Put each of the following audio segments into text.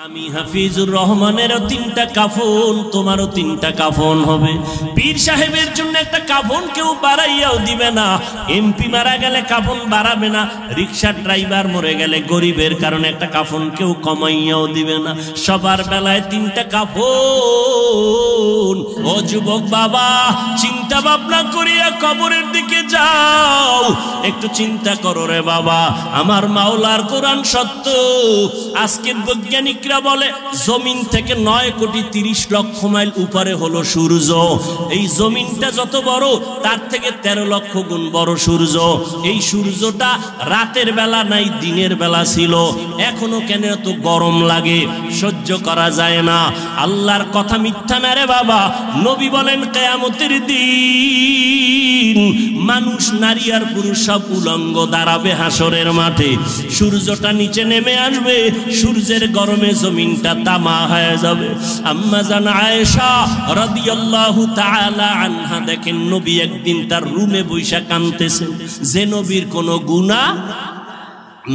আমি হাফিজুর রহমানের তিনটা কাফন, তোমারও তিনটা কাফন হবে। পীর সাহেবের জন্য একটা কাফন কেউ বাড়াইয়াও দিবে না। এমপি মারা গেলে কাফন বাড়াবে না। রিক্সার ড্রাইভার মরে গেলে গরিবের কারণে একটা কাফন কেউ কমাইয়াও দিবে না। সবার বেলায় তিনটা কাফন। ও যুবক বাবা, চিন্তা ভাবনা করিয়া কবরের দিকে যাও। একটু চিন্তা করো রে বাবা, আমার মাওলার কোরআন সত্য। আজকের বৈজ্ঞানিকরা বলে জমিন থেকে 9,30,00,000 মাইল উপরে হলো সূর্য। এই জমিনটা যত বড় তার থেকে 13 লক্ষ গুণ বড় সূর্য। এই সূর্যটা রাতের বেলা নাই, দিনের বেলা ছিল। এখনো কেন এত গরম লাগে, সহ্য করা যায় না। আল্লাহর কথা মিথ্যা না রে বাবা। নবী বলেন কিয়ামতের দিন মানুষ, নারী আর পুরুষ সব উলঙ্গ দাঁড়াবে হাসরের মাঠে। সূর্যটা নিচে নেমে আসবে, সূর্যের গরমে জমিনটা তামা হয়ে যাবে। আম্মা জান আয়েশা রাদিয়াল্লাহু তাআলা আনহা দেখেন নবী একদিন তার রুমে বৈশা কাঁদতেছেন। যে নবীর কোনো গুনাহ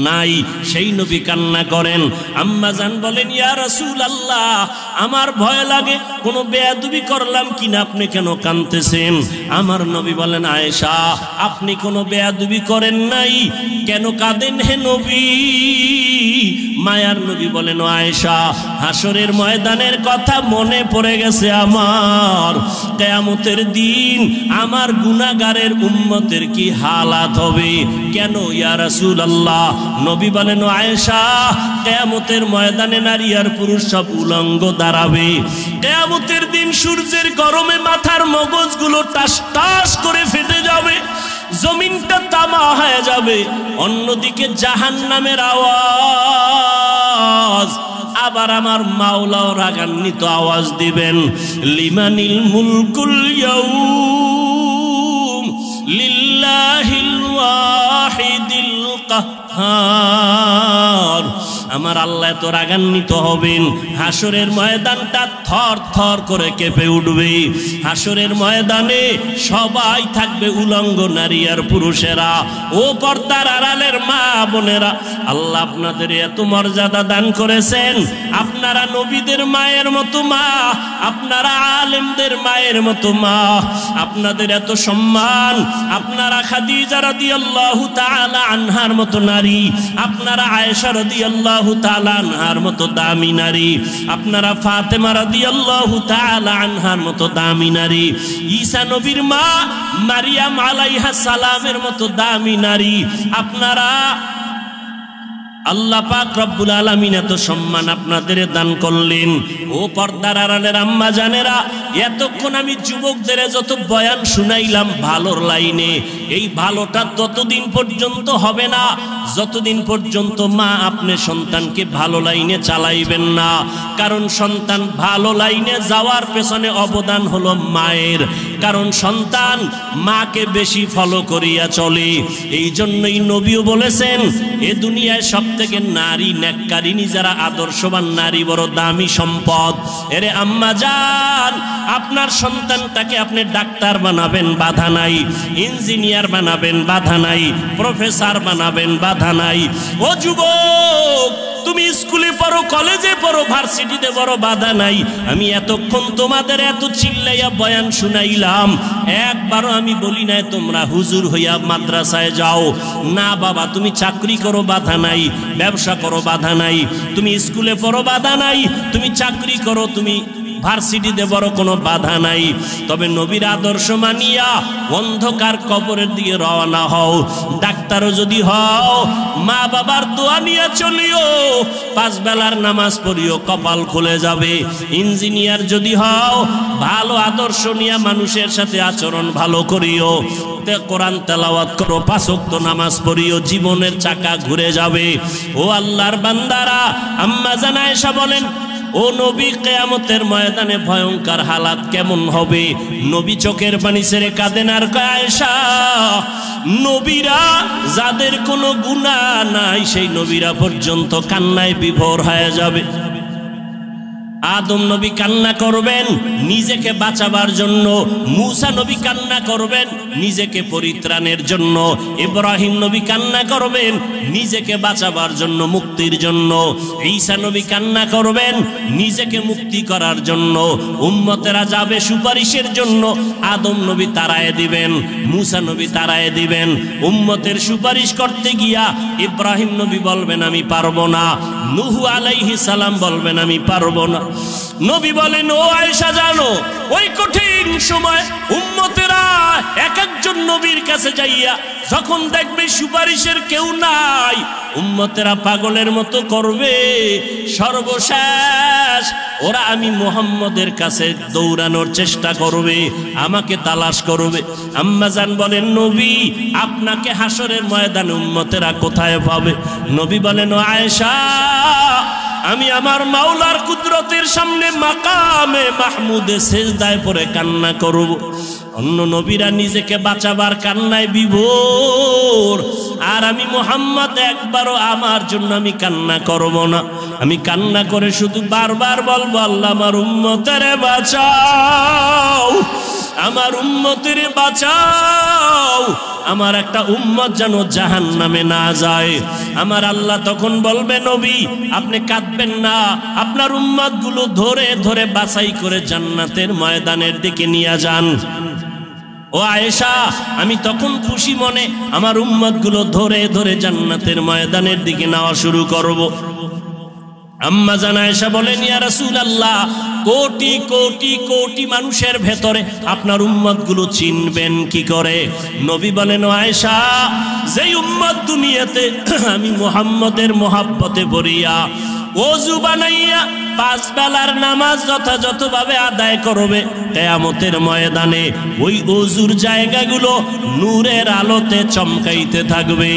নাই সেই নবী কান্না করেন। আম্মা জান বলেন, ইয়া রাসূলুল্লাহ, আমার ভয় লাগে কোনো বেয়াদবি করলাম কিনা, আপনি কেন কাঁদতেছেন? আমার নবী বলেন, আয়েশা, আপনি কোনো বেয়াদবি করেন নাই, কেন কাঁদেন হে নবী? মায়ার নবী বলেন, আয়েশা, হাসরের ময়দানের কথা মনে পড়ে গেছে আমার। কিয়ামতের দিন আমার গুনাহগারের উম্মতের কি হালাত হবে। কেন ইয়া রাসূলুল্লাহ? নবী বলেন, আয়েশা, কিয়ামতের ময়দানে নারী আর পুরুষ সব উলঙ্গ দাঁড়াবে। কিয়ামতের দিন সূর্যের গরমে মাথার মগজগুলো টাস টাস করে ফেটে যাবে, জমিনটা তামা হয়ে যাবে। অন্যদিকে জাহান্নামের আওয়াজ। আবার আমার মাওলাও রাগান্বিত আওয়াজ দিবেন, লিমানিল মুলকুল ইয়াউম লিল্লাহিল ওয়াহিদিল কাহ্হার। আমার আল্লাহ তো রাগান্বিত হবেন, হাসরের ময়দানটা থর থর করে কেঁপে উঠবে। হাসরের ময়দানে সবাই থাকবে উলঙ্গ, নারী আর পুরুষেরা। ও পর্দার আড়ালের মা বোনেরা, আল্লাহ আপনাদের এত মর্যাদা দান করেছেন। আপনারা নবীদের মায়ের মতো মা, আপনারা আলেমদের মায়ের মতো মা, আপনাদের এত সম্মান। আপনারা খাদিজা রাদিয়াল্লাহু তাআলা আনহার মতো নারী, আপনারা আয়েশা রাদিয়াল্লাহু তাআলা আনহার মতো দামি নারী, আপনারা ফাতেমা রাদিয়াল্লাহু তাআলা আনহার মতো দামি নারী, ঈসা নবীর মা মারিয়াম আলাইহাস সালামের মতো দামি নারী। আপনারা আল্লাহ পাক রব্বুল আলামিন এত সম্মান আপনাদের দান করলেন। ও পর্দার আড়ালের আম্মা জানেরা, এতক্ষণ আমি যুবকদের যত বয়ান শুনাইলাম ভালোর লাইনে, এই ভালোটা ততদিন পর্যন্ত হবে না যতদিন পর্যন্ত মা আপনি সন্তানকে ভালো লাইনে চালাইবেন না। কারণ সন্তান ভালো লাইনে যাওয়ার পেছনে অবদান হলো মায়ের। কারণ সন্তান মাকে বেশি ফলো করিয়া চলে। এই জন্যই নবীও বলেছেন, এ দুনিয়ায় সব থেকে নারী নেককারিনী যারা আদর্শবান নারী বড় দামি সম্পদ। এরে আম্মা জান, আপনার সন্তানটাকে আপনি ডাক্তার বানাবেন, বাধা নাই। ইঞ্জিনিয়ার বানাবেন, বাধা নাই। প্রফেসর বানাবেন, বাধা নাই। ও যুবক, তুমি স্কুলে পড়ো, কলেজে পড়ো, ভার্সিটিতে পড়ো, বাধা নাই। আমি এতক্ষণ তোমাদের এত চিল্লাইয়া বয়ান শুনাইলাম, একবারও আমি বলি নাই তোমরা হুজুর হইয়া মাদ্রাসায় যাও। না বাবা, তুমি চাকরি করো, বাধা নাই। ব্যবসা করো, বাধা নাই। তুমি স্কুলে পড়ো, বাধা নাই। তুমি চাকরি করো, তুমি ভার্সিটিতে বড় কোনো বাধা নাই। তবে নবীর আদর্শ মানিয়া অন্ধকার কবরের দিকে রওনা হও। ডাক্তারও যদি হও, মা বাবার দোয়া নিয়ে চলিও, 5 বেলার নামাজ পড়িও, কপাল খুলে যাবে। ইঞ্জিনিয়ার যদি হও, ভালো আদর্শ নিয়ে মানুষের সাথে আচরণ ভালো করিও, কোরআন তেলাওয়াত করো, 5 ওয়াক্ত নামাজ পড়িও, জীবনের চাকা ঘুরে যাবে। ও আল্লাহর বান্দারা, আম্মা জান আয়েশা বলেন, ও নবী, কিয়ামতের ময়দানে ভয়ঙ্কর হালাত কেমন হবে? নবী চোখের পানি ছেড়ে কাঁদেন আর কয়, আয়েশা, নবীরা যাদের কোনো গুনাহ নাই সেই নবীরা পর্যন্ত কান্নায় বিভোর হয়ে যাবে। আদম নবী কান্না করবেন নিজেকে বাঁচাবার জন্য, মূসা নবী কান্না করবেন নিজেকে পরিত্রাণের জন্য, ইব্রাহিম নবী কান্না করবেন নিজেকে বাঁচাবার জন্য, মুক্তির জন্য, ঈসা নবী কান্না করবেন নিজেকে মুক্তি করার জন্য, উম্মতেরা যাবে সুপারিশের জন্য, আদম নবী তাড়ায়ে দিবেন, মূসা নবী তাড়ায়ে দিবেন। উম্মতের সুপারিশ করতে গিয়া ইব্রাহিম নবী বলবেন আমি পারবো না, নূহ আলাইহিস সালাম বলবেন আমি পারবো না। নবী বলেন ও আয়েশা জানো ওই কঠিন সময় উম্মতেরা এক একজন নবীর কাছে যাইয়া যখন দেখবে সুপারিশের কেউ নাই, উম্মতেরা পাগলের মতো করবে, সর্বশেষ ওরা আমি মুহাম্মদের কাছে দৌড়ানোর চেষ্টা করবে, আমাকে তালাশ করবে। আম্মা জান বলেন নবী আপনাকে হাসরের ময়দানে উম্মতেরা কোথায় পাবে? নবী বলেন ও আয়েশা আমি আমার মাওলার কুদরতের সামনে মাকামে মাহমুদে সেজদায় পড়ে কান্না করব। অন্য নবীরা নিজেকে বাঁচাবার কান্নায় বিভোর, আর আমি মুহাম্মদ একবারও আমার জন্য আমি কান্না করব না। আমি কান্না করে শুধু বারবার বলবো আল্লাহ আমার উম্মতেরে বাঁচাও, আমার উম্মতেরে বাঁচাও, আমার একটা উম্মত যেন জাহান্নামে না যায়। আমার আল্লাহ তখন বলবে নবী আপনি কাঁদবেন না, আপনার উম্মত গুলো ধরে ধরে বাছাই করে জান্নাতের ময়দানের দিকে নিয়ে যান। ও আয়েশা আমি তখন খুশি মনে আমার উম্মত গুলো ধরে ধরে জান্নাতের ময়দানের দিকে নেওয়া শুরু করব। আম্মা জান আয়েশা বলেন ইয়া রাসূলুল্লাহ কোটি কোটি কোটি মানুষের ভেতরে আপনার উম্মত গুলো চিনবেন কি করে? নবী বলেন ও আয়েশা যেই উম্মত দুনিয়াতে আমি মুহাম্মদের মহব্বতে ভরিয়া ওযু বানাইয়া 5 বেলার নামাজ যথাযথভাবে আদায় করবে, কিয়ামতের ময়দানে ওই ওযুর জায়গাগুলো নূরের আলোতে চমকাইতে থাকবে।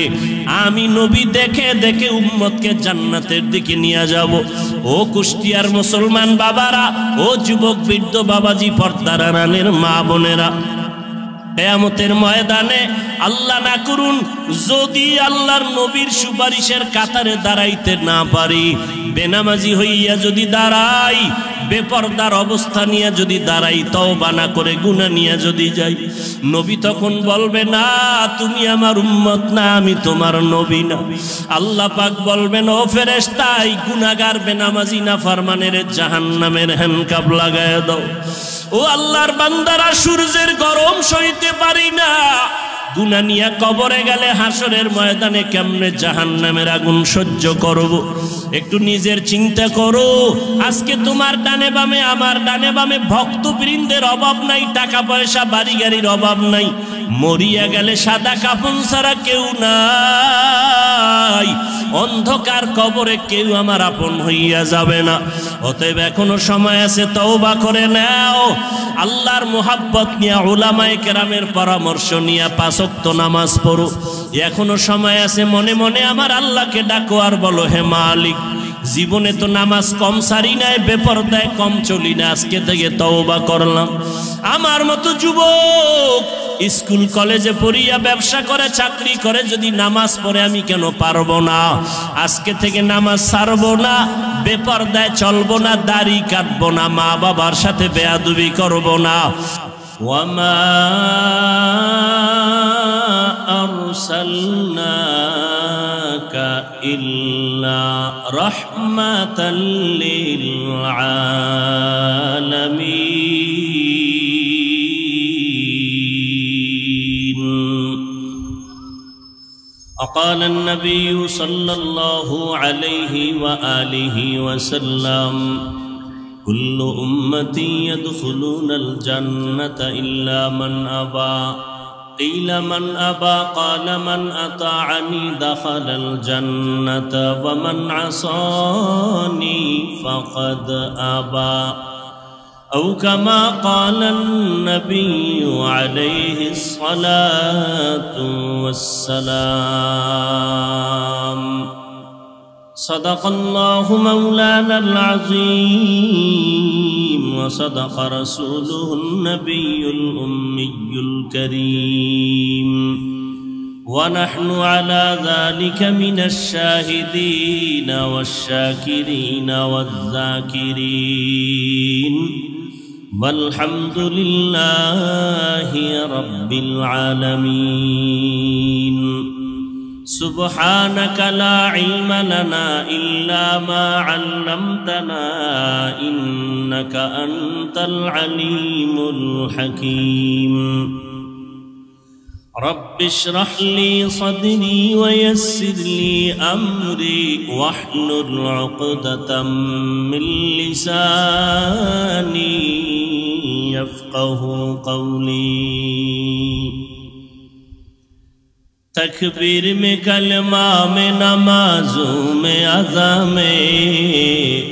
আমি নবী দেখে দেখে উম্মতকে জান্নাতের দিকে নিয়ে যাব। ও কুষ্টিয়ার মুসলমান বাবারা, ও যুবক বৃদ্ধ বাবাজি, পর্দার আড়ালের মা বোনেরা, কিয়ামতের ময়দানে আল্লাহ না করুন যদি আল্লাহর নবীর সুপারিশের কাতারে দাঁড়াইতে না পারি, বেনামাজি হইয়া যদি দাঁড়াই, বেপরদার অবস্থা নিয়ে যদি দাঁড়াই, তওবা না করে গুনাহ নিয়ে যদি যাই, নবী তখন বলবে না তুমি আমার উম্মত না, আমি তোমার নবী না। আল্লাহ পাক বলবেন ও ফেরেশতা এই গুনাহগার বেনামাজি নাফরমানের জাহান্নামের হ্যান্ডকাপ লাগায় দাও। ও আল্লাহর বান্দারা সূর্যের গরম সইতে পারি না, গুনাহ নিয়ে কবরে গেলে হাসরের ময়দানে কেমনে জাহান্নামের আগুন সহ্য করব? একটু নিজের চিন্তা করো। আজকে তোমার ডানে বামে আমার ডানে বামে ভক্তবৃন্দের অভাব নাই, টাকা পয়সা বাড়ি গাড়ির অভাব নাই, মরিয়া গেলে সাদা কাফন ছাড়া কেউ নাই, অন্ধকার কবরে কেউ আমার আপন হইয়া যাবে না। অতএব এখনো সময় আছে, তওবা করে নাও, আল্লাহর মুহাব্বত নিয়ে উলামায়ে কেরামের পরামর্শ নিয়ে 5 ওয়াক্ত নামাজ পড়ো। এখনো সময় আছে, মনে মনে আমার আল্লাহকে ডাকো আর বলো হে মালিক জীবনে তো নামাজ কম সারি নাই, বেপরদায় কম চলি না, আজকে থেকে তওবা করলাম। আমার মতো যুবক স্কুল কলেজে পড়িয়া ব্যবসা করে চাকরি করে যদি নামাজ পড়ে আমি কেন পারবো না? আজকে থেকে নামাজ ছাড়বো না, বেপরদায় চলবো না, দাড়ি কাটবো না, মা বাবার সাথে বেয়াদবি করবো না। ওয়ামা আরসালনাকা ইল্লা রাহমাতাল লিল আলামিন। وقال النبي صلى الله عليه وآله وسلم كل أمتي يدخلون الجنة إلا من أبى قيل من أبى قال من أطاعني دخل الجنة ومن عصاني فقد أبى أو كما قال النبي عليه الصلاة والسلام صدق الله مولانا العظيم وصدق رسوله النبي الأمي الكريم ونحن على ذلك من الشاهدين والشاكرين والذاكرين والحمد لله رب العالمين سبحانك لا علم لنا إلا ما علمتنا إنك أنت العليم الحكيم رب اشرح لي صدري ويسر لي أمري واحلل عقدة من لساني يفقه قولي تکبیر میں کلمہ میں نمازوں میں اذا میں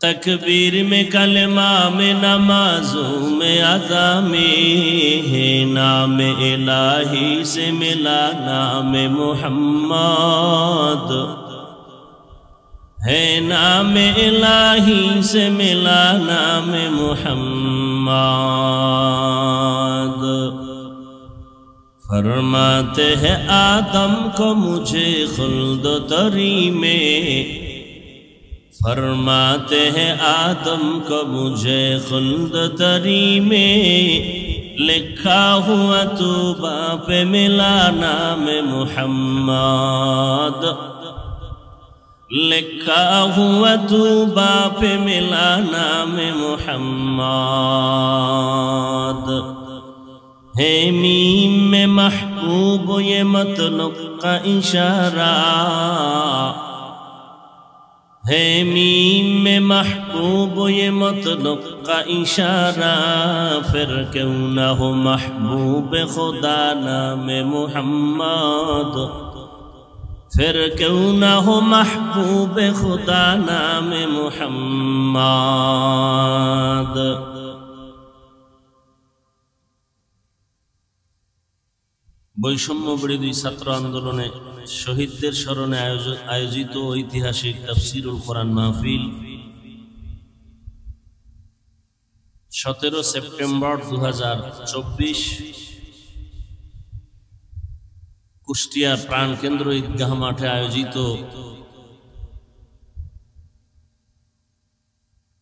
تکبیر میں کلمہ میں نمازوں میں اذا میں ہے نام الہی سے ملا نام محمد ہے نام الہی سے ملا نام محمد فرماتے ہیں آدم کو مجھے خلد و تری میں فرماتے ہیں آدم کو مجھے خلد و تری میں لکھا ہوا توبہ پہ ملا نام محمد لکھا ہوا توبہ پہ ملا نام محمد ہے میم میں محبوب یہ مطلب کا اشارہ ہے میم میں محبوب یہ مطلب کا اشارہ پھر کیوں نہ ہو محبوب خدا نام محمد پھر کیوں نہ ہو محبوب خدا نام محمد বৈষম্য বিরোধী ছাত্র আন্দোলনে শহীদদের স্মরণে আয়োজিত ঐতিহাসিক তাফসীরুল কোরআন মাহফিল 17 সেপ্টেম্বর 2024 কুষ্টিয়া প্রাণকেন্দ্র ঈদগাহ মাঠে আয়োজিত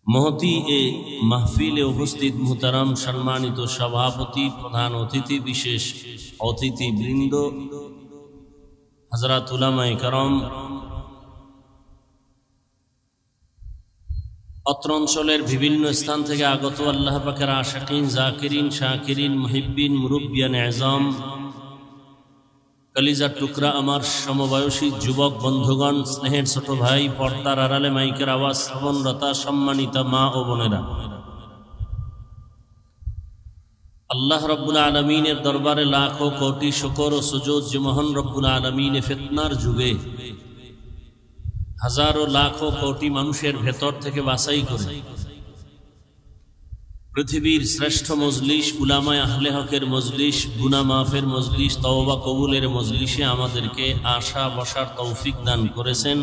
महती ए महफिले उपस्थित मुहताराम सम्मानित सभापति प्रधान अतिथि विशेष अतिथि बृंद हजरत उलामाए करम अत्र अंचलेर विभिन्न स्थान थेके आगत आल्लाह पाकेर आशिकीन जाकिरिन शाकिरिन मुहिब्बिन मुरब्बियान एजाम कलिजार टुकरा आमार समबयसी युवक बंधुगण स्नेहेर छोट भाई पर्दार आड़ाले माइकेर आवाज श्रवणरता सम्मानित मा ओ बोनेरा अल्लाह रब्बुल आलमीनेर दरबारे लाखों कोटी शुकर ओ सुजूद जे महान रब्बुल आलमीने फितनार जुगे हजारों लाखों कोटी मानुषेर भेतर थेके बाछाई करे पृथिवीर श्रेष्ठ मजलिस उलामाए आहले हकेर मजलिस गुनाह माफेर मजलिस तওবা कबुलेर मजलिसे आमादेरके आशा बसार तौफिक दान करेছেন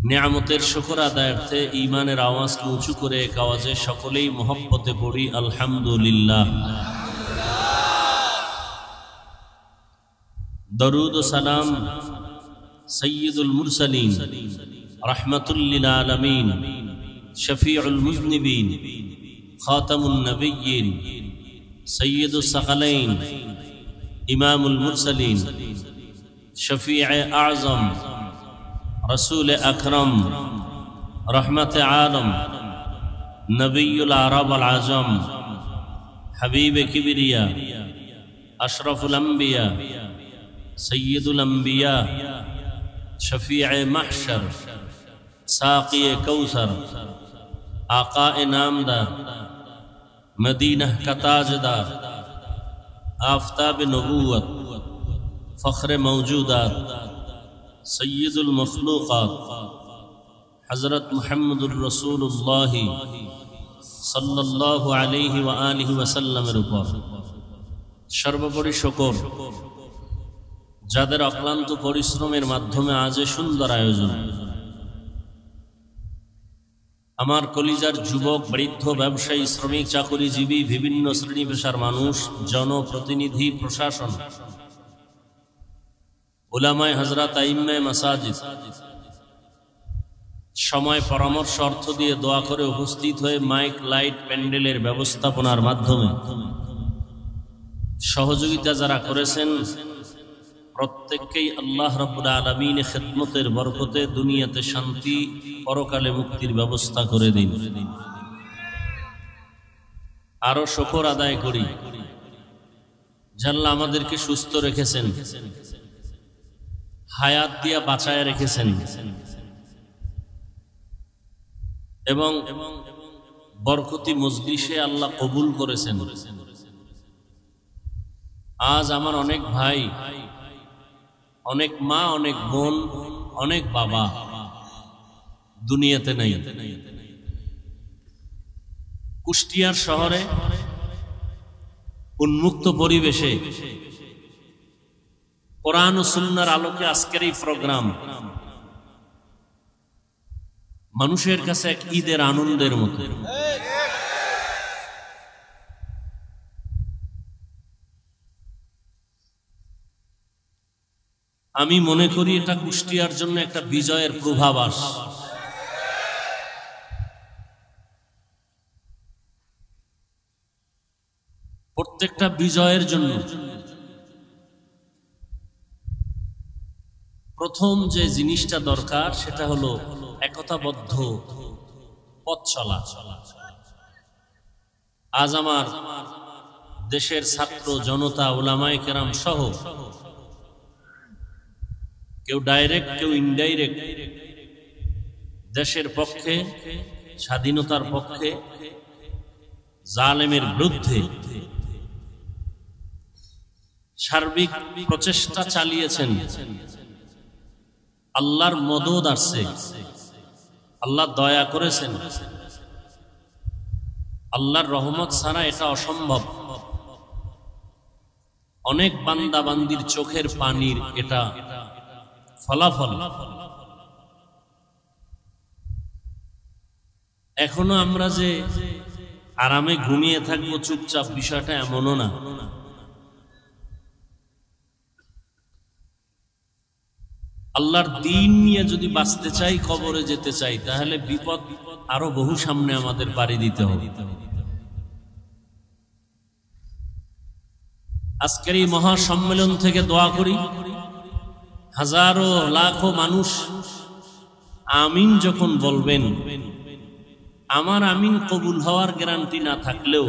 नियामतेर शुक्र आदायार्थे ईमानेर आवाजके उঁচু करे एक आवाजे सकलेई मोहब्बते पड़ी आलহামদুলিল্লাহ दरूद व सलाम सय्यदुल मुरसलीन रहमतुल लिल आलमीन शफीउल मुज़निबीन खातमुन नबिय्यीन सय्यदुस सकलैन इमामुल मुरसलीन शफीए आज़म रसूल अकरम रहमत आलम नबीयुल अरब वल आजम हबीब किबरिया अशरफुल अंबिया सय्यदुल अंबिया शफीए महशर साक़ी कौसर आका नामदार मदीना का ताजदार आफताब नबूवत फ़ख्र मौजूदात सय्यदुल मखलूक़ात हज़रत मुहम्मदुर रसूलुल्लाह सल्लल्लाहु अलैहि व आलिहि वसल्लमेर ऊपर सर्वोपरि शुकर যাদের অক্লান্ত পরিশ্রমের মাধ্যমে আজ সুন্দর আয়োজন আমার কলিজার যুবক, বৃদ্ধ, ব্যবসায়ী, শ্রমিক, চাকুরিজীবী, বিভিন্ন শ্রেণী পেশার মানুষ, জনপ্রতিনিধি, প্রশাসন, উলামায়ে হযরত, আইম্মায়ে মাসাজিদ, সময়, পরামর্শ, অর্থ দিয়ে দোয়া করে উপস্থিত হয়ে মাইক, লাইট, প্যান্ডেলের ব্যবস্থাপনার মাধ্যমে সহযোগিতা যারা করেছেন, প্রত্যেককেই আল্লাহ রাব্বুল আলামিন খিদমতের বরকতে দুনিয়াতে শান্তি, পরকালে মুক্তির ব্যবস্থা করে দিন। আরো শুকর আদায় করি যে আল্লাহ আমাদেরকে সুস্থ রেখেছেন, হায়াত দিয়া বাঁচায় রেখেছেন এবং বরকতি মজলিসে আল্লাহ কবুল করেছেন। আজ আমার অনেক ভাই, অনেক মা, অনেক বোন, অনেক বাবা দুনিয়াতে নাই। কুষ্টিয়ার শহরে উন্মুক্ত পরিবেশে কোরআন ও সুন্নাহর আলোকে আজকের এই প্রোগ্রাম মানুষের কাছে এক ঈদের আনন্দের মতো। আমি মনে করি এটা কুষ্টিয়ার জন্য একটা বিজয়ের পূর্বাভাস। প্রত্যেকটা বিজয়ের জন্য প্রথম যে জিনিসটা দরকার সেটা হলো একতাবদ্ধ পথ চলা। আজ আমার দেশের ছাত্র জনতা, উলামায়ে কেরাম সহ কেউ ডাইরেক্ট, কেউ ইনডাইরেক্ট দেশের পক্ষে, স্বাধীনতার পক্ষে, জালেমের বিরুদ্ধে সার্বিক প্রচেষ্টা চালিয়েছেন। আল্লাহর মদদ আসছে, আল্লাহ দয়া করেছেন, আল্লাহর রহমত ছাড়া এটা অসম্ভব। অনেক বান্দা বান্দির চোখের পানির এটা ফলাফল। এখনো আমরা যে আরামে ঘুমিয়ে থাকবো চুপচাপ, বিষয়টা এমনও না। আল্লাহর দ্বীন নিয়ে যদি বাঁচতে চাই, কবরে যেতে চাই, তাহলে বিপদ আরো বহু সামনে আমাদের পাড়ি দিতে হবে। আজকের এই মহাসম্মেলন থেকে দোয়া করি, হাজারো লাখো মানুষ আমিন যখন বলবেন, আমার আমিন কবুল হওয়ার গ্যারান্টি না থাকলেও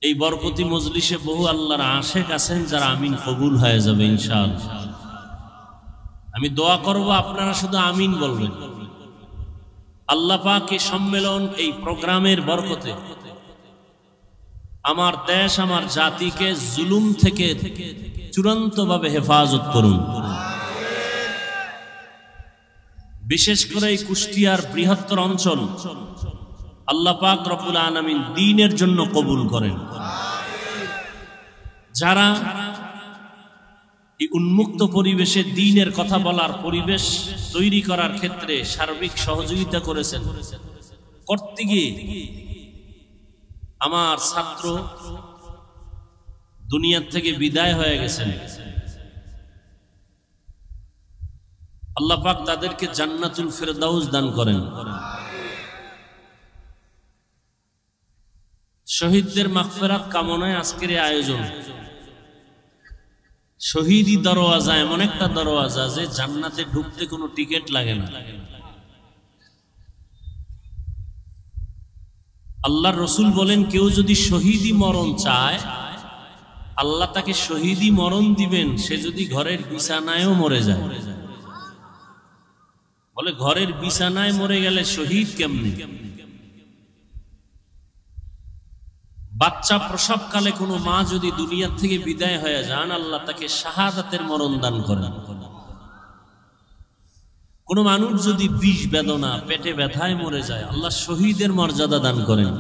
এই বরকতি মজলিসে বহু আল্লাহর আশেক আছেন যারা আমিন কবুল হয়ে যাবে ইনশাআল্লাহ। আমি দোয়া করব, আপনারা শুধু আমিন বলবেন। আল্লাহ পাক এই সম্মেলন, এই প্রোগ্রামের বরকতে আমার দেশ, আমার জাতিকে জুলুম থেকে চূড়ান্তভাবে হেফাজত করুন। বিশেষ করে এই কুষ্টিয়ার বৃহত্তর অঞ্চল আল্লাহ পাক রব্বুল আলামিন দ্বীনের জন্য কবুল করেন। যারা এই উন্মুক্ত পরিবেশে দ্বীনের কথা বলার পরিবেশ তৈরি করার ক্ষেত্রে সার্বিক সহযোগিতা করেছেন, করতে গিয়ে আমার ছাত্র দুনিয়ার থেকে বিদায় হয়ে গেছেন। আল্লাহ পাক তাদেরকে জান্নাতুল ফেরদাউস দান করেন। শহীদদের মাগফিরাত কামনায় আজকের এই আয়োজন। শহীদি দরওয়াজা এমন একটা দরওয়াজা যে জান্নাতে ঢুকতে কোনো টিকিট লাগে না। আল্লাহর রাসূল বলেন, কেউ যদি শহীদি মরণ চায় আল্লাহ তাকে শহীদি মরণ দিবেন, সে যদি ঘরের বিছানায়ও মরে যায়। বলে ঘরের বিছানায় মরে গেলে শহীদ কেমনে? বাচ্চা প্রসবকালে কোনো মা যদি দুনিয়া থেকে বিদায় হয়ে যান, আল্লাহ তাকে শাহাদাতের মরণ দান করেন। কোন মানুষ যদি বিষ বেদনা, পেটে ব্যথায় মরে যায়, আল্লাহ শহীদের মর্যাদা দান করেন।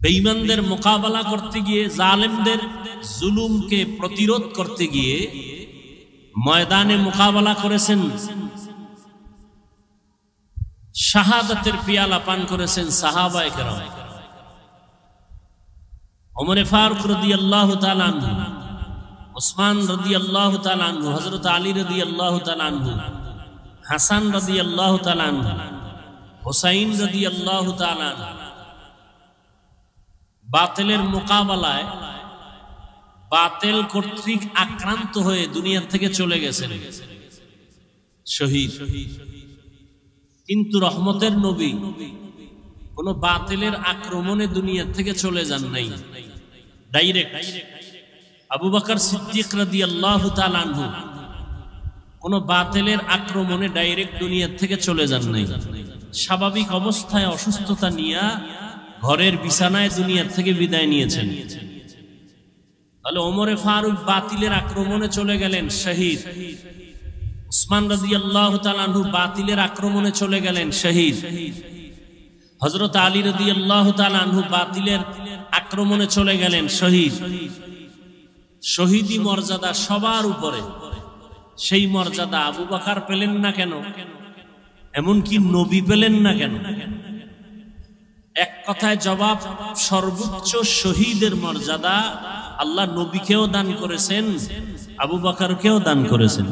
বেঈমানদের মোকাবেলা করতে গিয়ে, জালেমদের জুলুমকে প্রতিরোধ করতে গিয়ে ময়দানে মোকাবেলা করেছেন, শাহাদাতের পিয়ালা পান করেছেন সাহাবায়ে কেরাম। ওমর ফারুক রাদিয়াল্লাহু তাআলা আনহু, ওসমান রাদিয়াল্লাহু তাআলা আনহু, হযরত আলী রাদিয়াল্লাহু তাআলা আনহু, হাসান রাদিয়াল্লাহু তাআলা আনহু, হুসাইন রাদিয়াল্লাহু তাআলা আনহু বাতিলের মোকাবেলায় বাতিল কর্তৃক আক্রান্ত হয়ে দুনিয়া থেকে চলে গেছেন শহীদ। কিন্তু রহমতের নবী কোন বাতিলের আক্রমণে দুনিয়া থেকে চলে যান নাই, ডাইরেক্ট। আবু বকর সিদ্দিক রাদিয়াল্লাহু তাআলা আনহু কোন বাতিলের আক্রমণে ডাইরেক্ট দুনিয়া থেকে চলে যান নাই। স্বাভাবিক অবস্থায় অসুস্থতা নিয়ে ঘরের বিছানায় দুনিয়া থেকে বিদায় নিয়েছেন। তাহলে ওমরে ফারুক বাতিলের আক্রমণে চলে গেলেন শহীদ। উসমান রাদিয়াল্লাহু তাআলা আনহু বাতিলের আক্রমণে চলে গেলেন শহীদ। হযরত আলী রাদিয়াল্লাহু তাআলা আনহু বাতিলের আক্রমণে চলে গেলেন শহীদ। শহীদি মর্যাদা সবার উপরে, সেই মর্যাদা আবু বকর পেলেন না কেন? এমনকি নবী পেলেন না কেন? এক কথায় জবাব, সর্বোচ্চ শহীদের মর্যাদা আল্লাহ নবীকেও দান করেছেন, আবু বকরকেও দান করেছেন।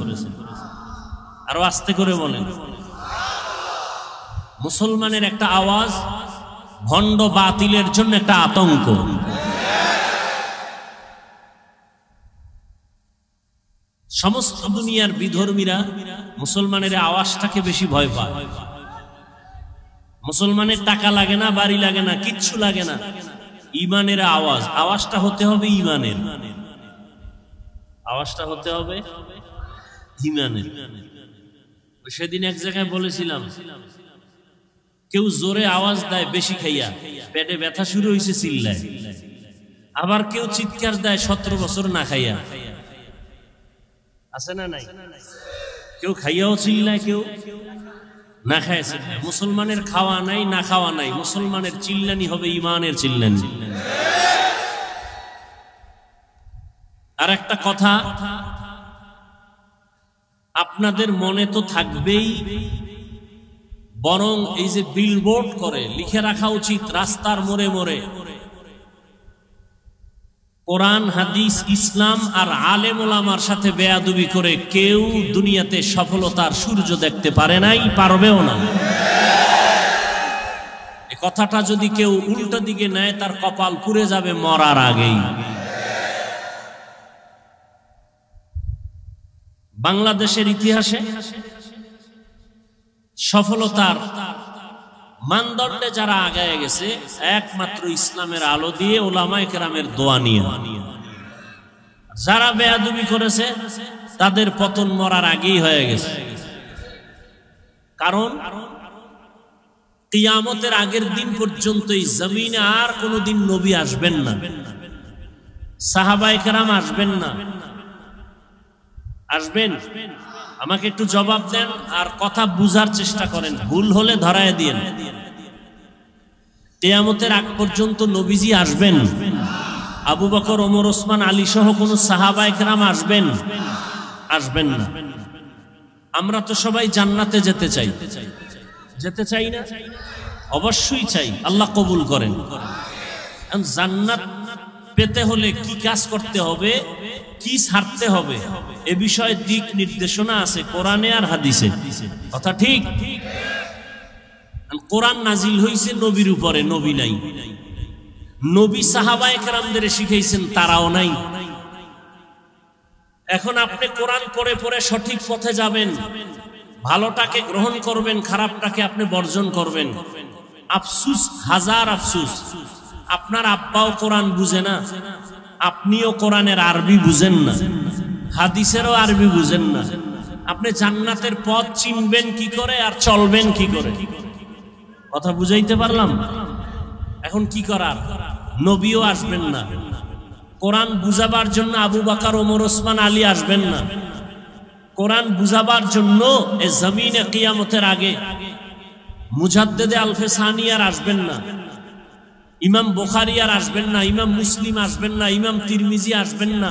আরো আস্তে করে বলেন। মুসলমানের একটা আওয়াজ ভণ্ড বাতিলের জন্য একটা আতঙ্ক। সমস্ত দুনিয়ার বিধর্মীরা মুসলমানের আওয়াজটাকে বেশি ভয় পায়। মুসলমানের টাকা লাগে না, বাড়ি লাগে না, কিচ্ছু লাগে না, ইমানের আওয়াজ। আওয়াজটা হতে হবে ইমানের, আওয়াজটা হতে হবে ইমানের। সেদিন এক জায়গায় বলেছিলাম, কেউ জোরে আওয়াজ দেয় বেশি খাইয়া, পেটে ব্যথা শুরু হয়েছে চিল্লায়। আবার কেউ চিৎকার দেয় 17 বছর না খাইয়া। আছে না নাই? কেউ খাইয়াও চিল্লায়, কেউ না খায় চিল্লায়। মুসলমানের খাওয়া নাই, না খাওয়া নাই, মুসলমানের চিল্লানি হবে ইমানের চিল্লানি। আর একটা কথা আপনাদের মনে তো থাকবেই, বরং এই যে বিলবোর্ড করে লিখে রাখা উচিত রাস্তার মোড়ে মোড়ে, কোরআন হাদিস ইসলাম আর আলেম ওলামার সাথে বেয়াদবি করে কেউ দুনিয়াতে সফলতার সূর্য দেখতে পারে নাই, পারবেও না। এই কথাটা যদি কেউ উল্টো দিকে নেয় তার কপাল পুড়ে যাবে মরার আগেই। বাংলাদেশের ইতিহাসে সফলতার মানদণ্ডে যারা আগায় গেছে একমাত্র ইসলামের আলো দিয়ে, ওলামায়ে কেরামের দোয়া নিয়ে। যারা বেয়াদবি করেছে তাদের পতন মরার আগেই হয়ে গেছে। কারণ কিয়ামতের আগের দিন পর্যন্ত এই জমিনে আর কোনোদিন নবী আসবেন না, সাহাবায়ে কেরাম আসবেন না। আসবেন? আমাকে একটু জবাব দেন আর কথা বুঝার চেষ্টা করেন, ভুল হলে ধরায় দিয়েন। কিয়ামতের আগ পর্যন্ত নবীজি আসবেন? আবু বকর, ওমর, ওসমান, আলী সহ কোন সাহাবায়ে কেরাম আসবেন? আসবেন না। আমরা তো সবাই জান্নাতে যেতে চাই, যেতে চাই না? অবশ্যই চাই, আল্লাহ কবুল করেন। জান্নাত পেতে হলে কি কাজ করতে হবে, কি ছাড়তে হবে, এ বিষয়ে দিক নির্দেশনা আছে কোরআনে আর হাদিসে। কথা ঠিক? কোরআন নাজিল হইছে নবীর উপরে, নবী নাই। নবী সাহাবায়ে কেরামদের শিখাইছেন, তারাও নাই। এখন আপনি কোরআন পড়ে পড়ে সঠিক পথে যাবেন, ভালোটাকে গ্রহণ করবেন, খারাপটাকে আপনি বর্জন করবেন। আফসুস, হাজার আফসুস, আপনার আব্বাও কোরআন বুঝে না, আপনিও কোরআনের আরবি বুঝেন না, হাদিসেরও আরবি বুঝেন না। আপনি জান্নাতের পথ চিনবেন কি করে আর চলবেন কি করে? কথা বুঝাইতে পারলাম? এখন কি করার? নবীও আসবেন না, কোরআন বুঝাবার জন্য আবু বকর, ওমর, ওসমান, আলী আসবেন না। কোরআন বুঝাবার জন্য এ জমিনে কিয়ামতের আগে মুজাদ্দেদে আলফে সানি আর আসবেন না, ইমাম বুখারী আর আসবেন না, ইমাম মুসলিম আসবেন না, ইমাম তিরমিজি আসবেন না।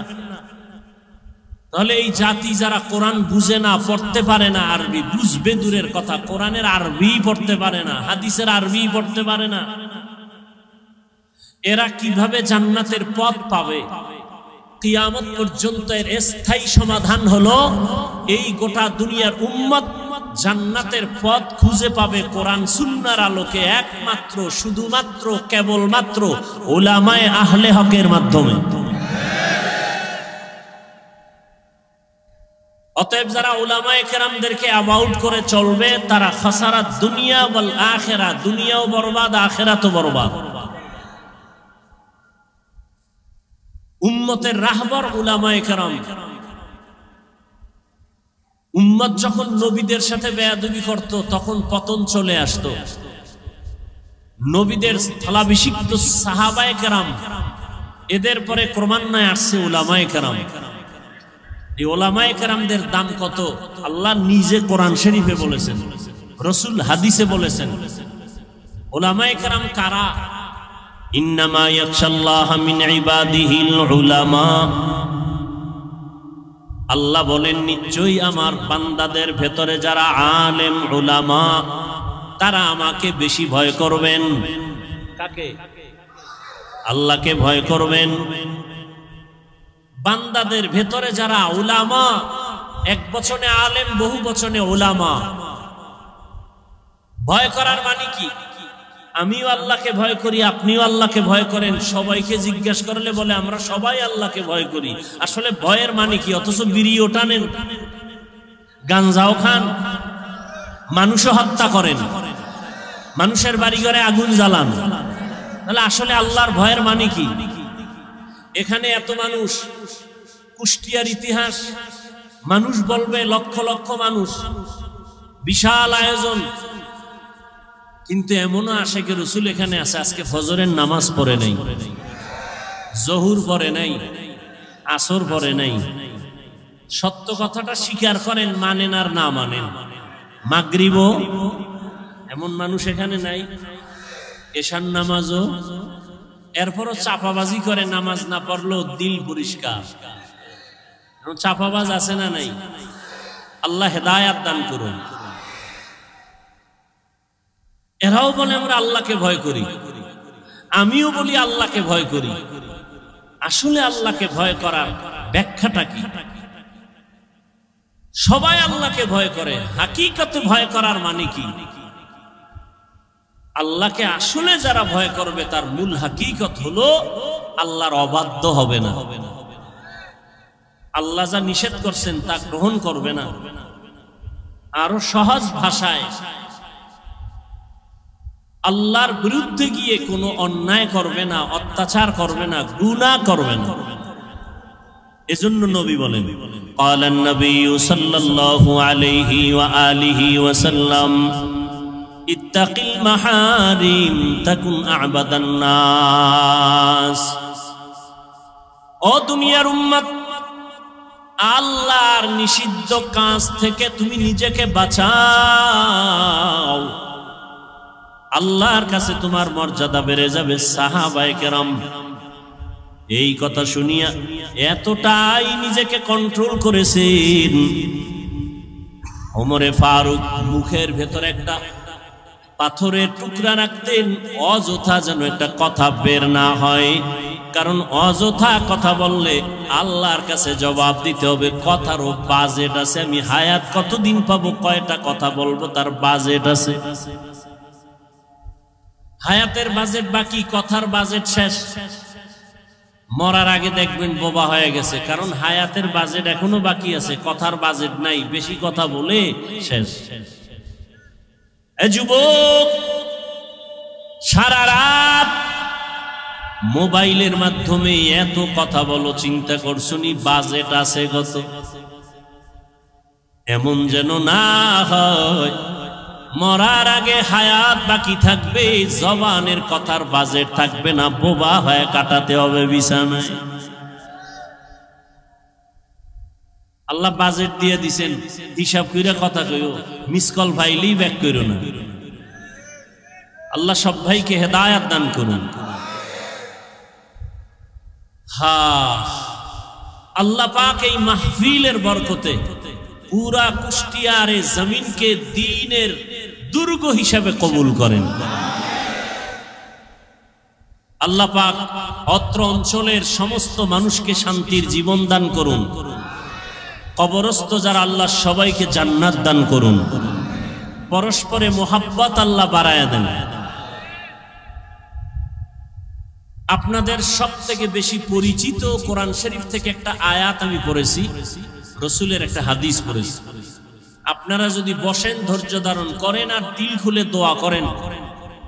তাহলে এই জাতি যারা কোরআন বুঝে না, পড়তে পারে না, আরবি বুঝবে দূরের কথা, কোরআনের আরবি পড়তে পারে না, হাদিসের আরবি পড়তে পারে না, এরা কিভাবে জান্নাতের পথ পাবে? কিয়ামত পর্যন্ত এর স্থায়ী সমাধান হলো এই গোটা দুনিয়ার উম্মত জান্নাতের পথ খুঁজে পাবে কোরআন সুন্নাহর আলোকে, একমাত্র শুধুমাত্র কেবলমাত্র উলামায়ে আহলে হকের মাধ্যমে। অতএব যারা উলামায়ে কেরামদেরকে অ্যাবাউট করে চলবে তারা খাসারাত দুনিয়া ওয়াল আখিরা, দুনিয়াও বরবাদ আখিরাতও বরবাদ। উম্মতের রাহবার উলামায়ে কেরাম। উম্মত যখন নবীদের সাথে বেয়াদবি করত তখন পতন চলে আসতো। নবীদের স্থলাভিষিক্ত সাহাবায়ে কেরাম, এদের পরে ক্রমান্বয়ে আসছে উলামায়ে কেরাম। এই উলামায়ে কেরামদের দাম কত? আল্লাহ নিজে কোরআন শরীফে বলেছেন, রাসূল হাদিসে বলেছেন। উলামায়ে কেরাম কারা? ইন্নামা ইয়াখশাল্লাহা মিন ইবাদিহিল উলামা। আল্লাহ বলেন নিশ্চয়ই আমার বান্দাদের ভেতরে যারা আলেম উলামা তারা আমাকে বেশি ভয় করবেন। কাকে? আল্লাহকে ভয় করবেন। বান্দাদের ভেতরে যারা উলামা, এক বচনে আলেম, বহু বচনে উলামা। ভয় করার মানে কি? আমিও আল্লাহকে ভয় করি, আপনিও আল্লাহকে ভয় করেন। সবাইকে জিজ্ঞেস করলে বলে আমরা সবাই আল্লাহকে ভয় করি। আসলে ভয়ের মানে কি? অথচ বিড়িও টানেন, গাঞ্জাও খান, মানুষও হত্যা করেন, মানুষের বাড়িঘরে আগুন জ্বালান। তাহলে আসলে আল্লাহর ভয়ের মানে কি? এখানে এত মানুষ, কুষ্টিয়ার ইতিহাস, মানুষ বলবে লক্ষ লক্ষ মানুষ, বিশাল আয়োজন, কিন্তু এমনও আশেকে রসুল এখানে আছে আজকে ফজরের নামাজ পড়ে নাই, জহুর পড়ে নাই, আসর পড়ে নাই। সত্য কথাটা স্বীকার করেন, মানেন আর না মানেন। মাগরিবও এমন মানুষ এখানে নাই, এশার নামাজও। এরপরও চাপাবাজি করে, নামাজ না পড়লেও দিল পরিষ্কার। চাপাবাজ আছে না নাই? আল্লাহ হেদায়াত দান করুন। এরাও বলে আমরা আল্লাহকে ভয় করি, আমিও বলি আল্লাহকে ভয় করি। আসলে আল্লাহকে ভয় করার ব্যাখ্যাটা কি? সবাই আল্লাহকে ভয় করে, হাকিকতে ভয় করার মানে কি? আল্লাহকে আসলে যারা ভয় করবে তার মূল হাকিকত হলো আল্লাহর অবাধ্য হবে না, আল্লাহ যা নিষেধ করছেন তা গ্রহণ করবে না। আরো সহজ ভাষায় আল্লাহর বিরুদ্ধে গিয়ে কোনো অন্যায় করবে না, অত্যাচার করবে না, গুনাহ করবে না। এজন্য নবী বলেন, ক্বালান নবিয়্যু সাল্লাল্লাহু আলাইহি ওয়া আলিহি ওয়া সাল্লাম, ইত্তাকিল মাহারিম তাকুন আ'বাদান নাস। ও দুনিয়ার উম্মত, আল্লাহর নিষিদ্ধ কাজ থেকে তুমি নিজেকে বাঁচাও, আল্লাহর কাছে তোমার মর্যাদা বেড়ে যাবে। সাহাবায়ে কেরাম এই কথা শুনিয়া এতটাই নিজেকে কন্ট্রোল করেছেন, ওমরে ফারুক মুখের ভেতরে একটা পাথরের টুকরা রাখতেন, অযথা যেন একটা কথা বের না হয়। কারণ অযথা কথা বললে আল্লাহর কাছে জবাব দিতে হবে। কথারও বাজেট আছে, আমি হায়াত কতদিন পাবো, কয়টা কথা বলবো তার বাজেট আছে। হায়াতের বাজেট বাকি, কথার বাজেট শেষ। মরার আগে দেখবেন বোবা হয়ে গেছে, কারণ হায়াতের বাজেট এখনো বাকি আছে, কথার বাজেট নাই, বেশি কথা বলে শেষ। এ যুবক, সারা রাত মোবাইলের মাধ্যমে এত কথা বলো, চিন্তা করছনি বাজেট আছে কত? এমন যেন না হয় মরার আগে হায়াত বাকি থাকবে, জবানের কথার বাজেট থাকবে না, বোবা হয়ে কাটাতে হবে বিছানায়। আল্লাহ বাজেট দিয়ে দিছেন, হিসাব কইরা কথা কইও, মিস কল ফাইলেই ব্যাক কইরো না। আল্লাহ সব ভাইকে হেদায়াত দান করুন। আল্লাহ পাক এই মাহফিলের বরকতে পুরা কুষ্টিয়ার এই জমিনকে দ্বীনের দুর্গ হিসাবে কবুল করেন। আল্লাহ পাক অত্র অঞ্চলের সমস্ত মানুষকে শান্তির জীবন দান করুন। কবরস্থ যারা আল্লাহ সবাইকে জান্নাত দান করুন। পরস্পরে মোহাব্বত আল্লাহ বাড়ায়া দেন। আপনাদের সবথেকে বেশি পরিচিত কোরআন শরীফ থেকে একটা আয়াত আমি পড়েছি, রাসূলের একটা হাদিস পড়েছি। আপনারা যদি বসেন, ধৈর্য ধারণ করেন আর দিল খুলে দোয়া করেন,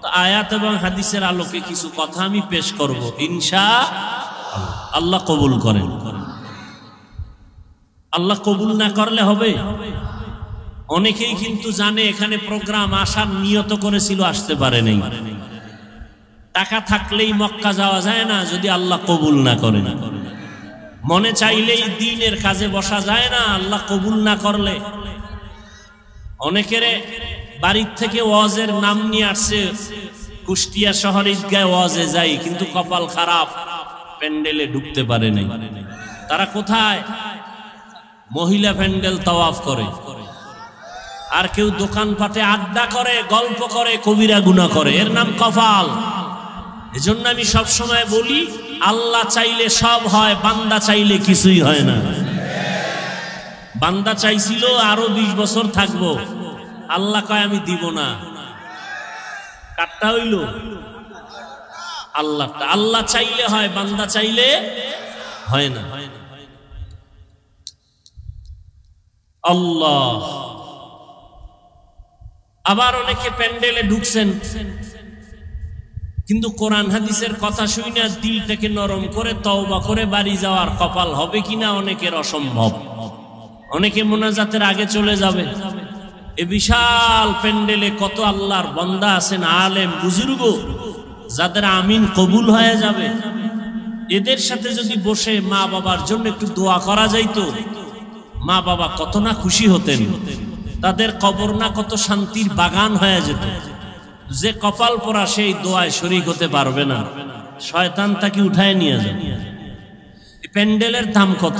তো আয়াত এবং হাদিসের আলোকে কিছু কথা আমি পেশ করব, ইনশাআল্লাহ। আল্লাহ কবুল করেন। আল্লাহ কবুল না করলে হবে? অনেকেই কিন্তু জানে এখানে প্রোগ্রাম আসার নিয়ত করেছিল, আসতে পারে নাই। টাকা থাকলেই মক্কা যাওয়া যায় না যদি আল্লাহ কবুল না করেন। মনে চাইলেই দ্বীনের কাজে বসা যায় না আল্লাহ কবুল না করলে। অনেকের বাড়ির থেকে ওয়াজের নাম নিয়ে আসছে, কুষ্টিয়া শহরে ঈদগাহে ওয়াজে যাই, কিন্তু কপাল খারাপ, প্যান্ডেলে ঢুকতে পারে নাই। তারা কোথায়? মহিলা প্যান্ডেল তাওয়াফ করে, আর কেউ দোকানপাটে আড্ডা করে, গল্প করে, কবিরা গুনাহ করে, এর নাম কপাল। এজন্য আমি সব সময় বলি, আল্লাহ চাইলে সব হয়, বান্দা চাইলে কিছুই হয় না। বান্দা চাইছিল আরো 20 বছর থাকবো, আল্লাহ কয় আমি দিব না। কাটটা হইল আল্লাহটা। আল্লাহ চাইলে হয়, বান্দা চাইলে হয় না। আল্লাহ। আবার অনেকে প্যান্ডেলে ঢুকছেন, কিন্তু কোরআন হাদিসের কথা শুনে দিলটাকে নরম করে তওবা করে বাড়ি যাওয়ার কপাল হবে কিনা অনেকের অসম্ভব। অনেকে মোনাজাতের আগে চলে যাবে। এ বিশাল প্যান্ডেলে কত আল্লাহর বান্দা আছেন, আলেম বুজুর্গ, যাদের আমিন কবুল হয়ে যাবে। এদের সাথে যদি বসে মা বাবার জন্য একটু দোয়া করা যাইতো, মা বাবা কত না খুশি হতেন, তাদের কবর না কত শান্তির বাগান হয়ে যেত। যে কপাল পরা সেই দোয়ায় শরীক হতে পারবে না, শয়তান তাকে উঠায় নিয়ে যায়। প্যান্ডেলের দাম কত?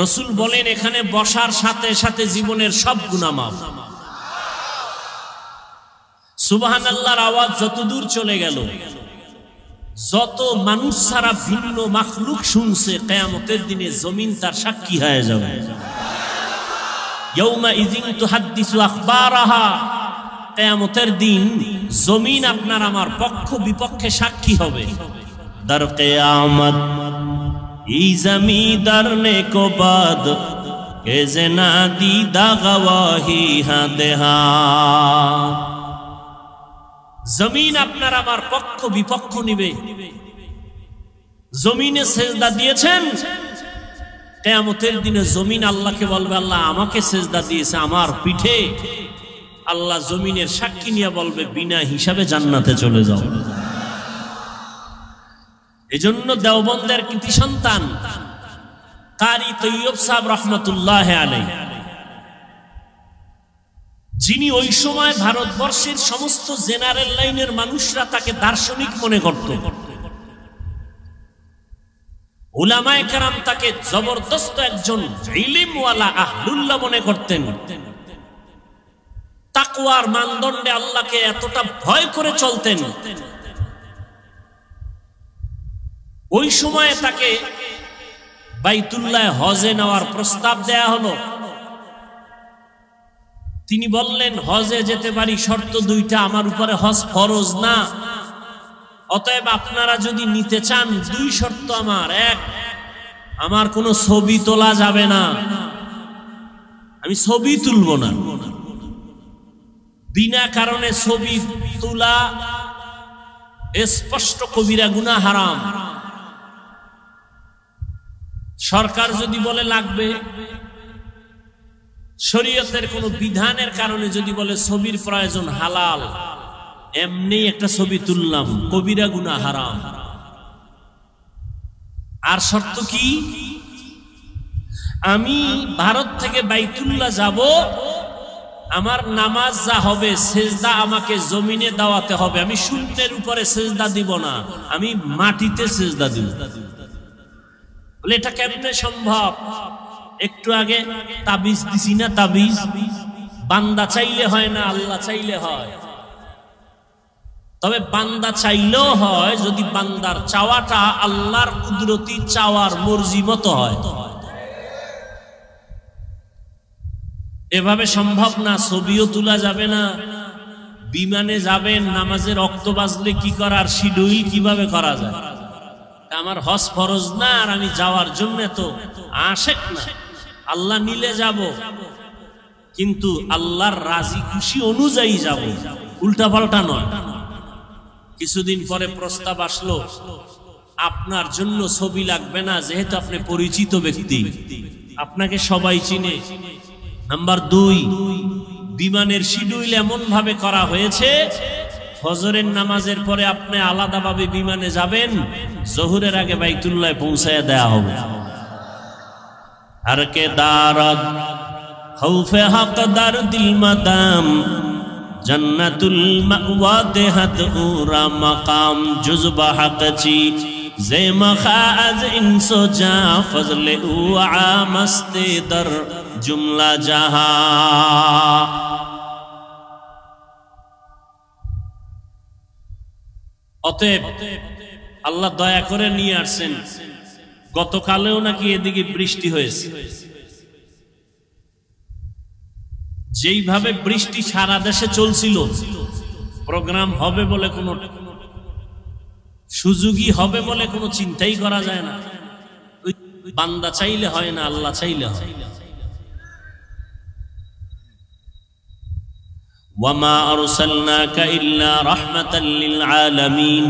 রাসূল বলেন এখানে বসার সাথে সাথে জীবনের সব গুনাহ মাফ। সুবহানাল্লাহর আওয়াজ যত দূর চলে গেল, যত মানুষ ছাড়া ভিন্ন মাখলুক শুনছে, কিয়ামতের দিনে জমিন তার সাক্ষী হয়ে যাবে। ইয়াউমা ইযিন তুহাদ্দিসু আখবারাহা, কিয়ামতের দিন জমিন আপনার আমার পক্ষ বিপক্ষে সাক্ষী হবে। দার কিয়ামত ই জমিদার নে কো বাদ কে জেনা দিদা গওয়াহি হাদেহা। জমিন আপনার আমার পক্ষ বিপক্ষ নিবে। জমিনে সেজদা দিয়েছেন, কিয়ামতের দিনে জমিন আল্লাহকে বলবে, আল্লাহ আমাকে সেজদা দিয়েছে আমার পিঠে। আল্লাহ জমিনের সাক্ষী নিয়ে বলবে, বিনা হিসাবে জান্নাতে চলে যাও। এজন্য দেওবন্দের কৃতি সন্তান কারি তৈয়ব সাহেব রহমতুল্লাহ আলাইহি, যিনি ওই সময় ভারতবর্ষের সমস্ত জেনারেল লাইনের মানুষরা তাকে দার্শনিক মনে করত, উলামায়ে কেরাম তাকে জবরদস্ত একজন ইলমওয়ালা আহলুল্লাহ মনে করতেন। তাকওয়ার মানদণ্ডে আল্লাহকে এতটা ভয় করে চলতেন। ওই সময়ে তাকে বাইতুল্লাহ হজে নেওয়ার প্রস্তাব দেয়া হলো। তিনি বললেন, হজে যেতে পারি, শর্ত দুইটা, আমার উপরে হজ ফরজ না, অতএব আপনারা যদি নিতে চান 2 শর্ত আমার। 1, আমার কোনো ছবি তোলা যাবে না, আমি ছবি তুলব না। বিনা কারণে ছবি তোলা স্পষ্ট কবিরা গুনাহ, হারাম। সরকার যদি বলে লাগবে, শরীয়তের কোন বিধানের কারণে যদি বলে ছবির প্রয়োজন, হালাল, এমনি একটা ছবি তুললাম, কবিরা গুনাহ, হারাম। আর শর্ত কি? আমি ভারত থেকে বাইতুল্লাহ যাব, আমার নামাজ যা হবে সেজদা আমাকে জমিনে দাওয়াতে হবে। আমি শূন্যের উপরে সেজদা দিব না, আমি মাটিতে সেজদা দিব। বলে এটা কেমনে সম্ভব? একটু আগে তাবিজ দিছি না, তাবিজ বান্দা চাইলে হয় না, আল্লাহ চাইলে হয়। তবে বান্দা চাইলেও হয় যদি বান্দার চাওয়াটা আল্লাহর কুদরতি চাওয়ার মর্জি মতো হয়। এভাবে সম্ভব না। ছবিও তোলা যাবে না, বিমানে যাবেন, নামাজের ওয়াক্ত বাজলে কি করার শিডিউল কিভাবে করা যায়? আমার হজ ফরজ না, আর আমি যাওয়ার জন্য তো আশেক না, আল্লাহ নিলে যাব, কিন্তু আল্লাহর রাজি খুশি অনুযায়ী যাব, উল্টা পাল্টা নয়। কিছুদিন পরে প্রস্তাব আসলো, আপনার জন্য ছবি লাগবে না, যেহেতু আপনি পরিচিত ব্যক্তি, আপনাকে সবাই চিনে। নাম্বার 2, বিমানের শিডিউল এমন ভাবে করা হয়েছে, ফজরের নামাজের পরে আপনি আলাদাভাবে বিমানে যাবেন, জোহরের আগে বাইতুল্লাহ পৌঁছায় দেয়া হবে। हर के दारद खौफे हकदार दिल मदाम जन्नतुल मअवा देहत उरा मकाम जुज़बा हक़ची ज़े मखाज़ इंसो जा फज़ले उआ मस्ते दर जुमला जहा। অতএব আল্লাহ দয়া করে নিয়ে আসছেন। গতকালেও নাকি এদিকে বৃষ্টি হয়েছে। যেইভাবে বৃষ্টি সারা দেশে চলছিল, প্রোগ্রাম হবে বলে কোনো সুযোগই হবে বলে কোনো চিন্তাই করা যায় না। বান্দা চাইলে হয় না, আল্লাহ চাইলে হয়। ওয়ামা আরসালনাকা ইল্লা রাহমাতাল লিল আলামিন।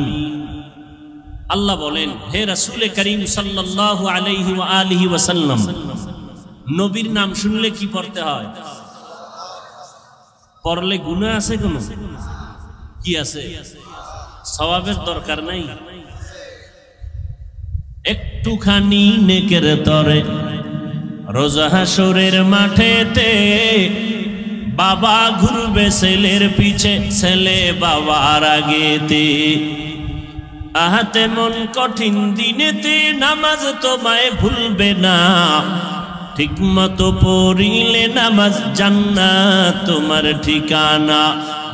আল্লাহ বলেন, হে রাসূল করিম সাল্লাল্লাহু আলাইহি ওয়া আলিহি ওয়াসাল্লাম, নবীর নাম শুনলে কি পড়তে হয়? পড়লে গুনাহ আছে? কোনো কি আছে? সওয়াবের দরকার নাই। একটুখানি নেকের তরে রোজ হাসরের মাঠেতে বাবা ঘুরবে ছেলের পিছে, ছেলে বাবার আগেতে। আহাতে মন কঠিন দিনেতে নামাজ তোমায় ভুলবে না, ঠিক মতো পড়িলে নামাজ জান্নাত তোমার ঠিকানা।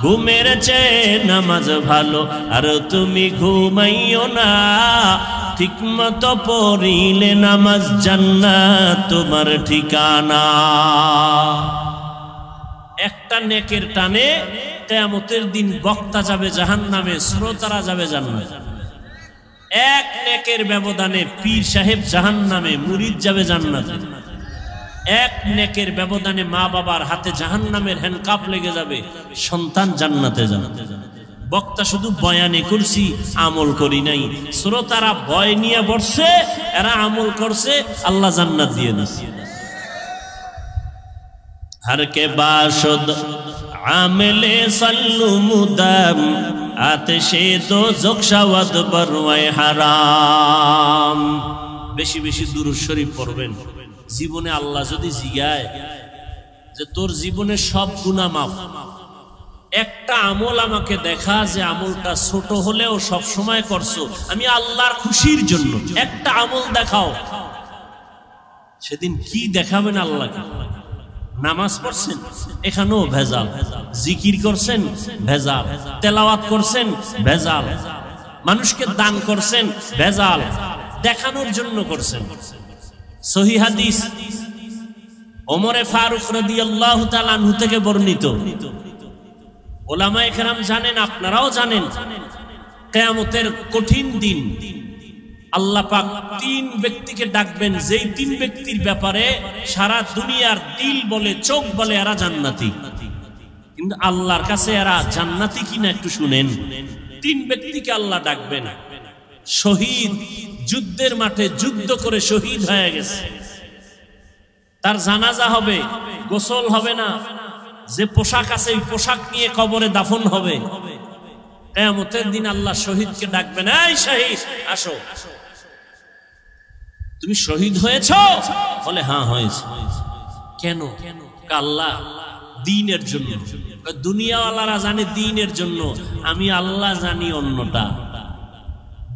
ঘুমের চেয়ে নামাজ ভালো আর তুমি ঘুমাইও না, ঠিক মতো পড়িলে নামাজ জান্নাত তোমার ঠিকানা। একটা নেকের টানে কিয়ামতের দিন বক্তা যাবে জাহান্নামে, শ্রোতারা যাবে জান্নাতে। এক নেকের ব্যবধানে পীর সাহেব জাহান্নামে, মুরিদ যাবে জান্নাতে। এক নেকের ব্যবধানে মা বাবার হাতে জাহান্নামের হ্যান্ডকাপ লেগে যাবে, সন্তান জান্নাতে যাবে। বক্তা শুধু বয়ানে করছি, আমল করি নাই। শ্রোতারা ভয় নিয়ে বসছে, এরা আমল করছে, আল্লাহ জান্নাত দিয়ে দিচ্ছে। हर के बाशुद आमिले सल्लु मुदाम आतिशे दो ज़ुख़शावत बरवाए हाराम। বেশি বেশি দুরূদ শরীফ পড়বেন। জীবনে আল্লাহ যদি জিগায় যে তোর জীবনে সব গুনাহ মাফ, একটা আমল আমাকে দেখা যে আমলটা ছোট হলেও সব সময় করছো, আমি আল্লাহর খুশির জন্য, একটা আমল দেখাও। সেদিন কি দেখাবেন আল্লাহকে? নামাজ পড়ছেন, এখানেও ভেজাল। জিকির করছেন, ভেজাল। তেলাওয়াত করছেন, ভেজাল। মানুষকে দান করছেন, ভেজাল। দেখানোর জন্য করছেন। সহিহ হাদিস ওমরে ফারুক রাদিয়াল্লাহু তাআলা আনহু থেকে বর্ণিত। উলামায়ে কেরাম জানেন, আপনারাও জানেন, কিয়ামতের কঠিন দিন আল্লাহ পাক 3 ব্যক্তিকে ডাকবেন, যেই 3 ব্যক্তির ব্যাপারে সারা দুনিয়ার দিল বলে, চোখ বলে এরা জান্নাতি, কিন্তু আল্লাহর কাছে এরা জান্নাতি কিনা একটু শুনেন। 3 ব্যক্তিকে আল্লাহ ডাকবেন। শহীদ, যুদ্ধের মাঠে যুদ্ধ করে শহীদ হয়ে গেছে, তার জানাজা হবে, গোসল হবে না, যে পোশাক আছে ওই পোশাক নিয়ে কবরে দাফন হবে। কিয়ামতের দিন আল্লাহ শহীদকে ডাকবেন, এই শহীদ আসো, তুমি শহীদ হয়েছো? বলে হ্যাঁ হয়েছে। কেন? আল্লাহ দ্বীনের জন্য। দুনিয়াওয়ালারা জানে দ্বীনের জন্য, আমি আল্লাহ জানি অন্যটা।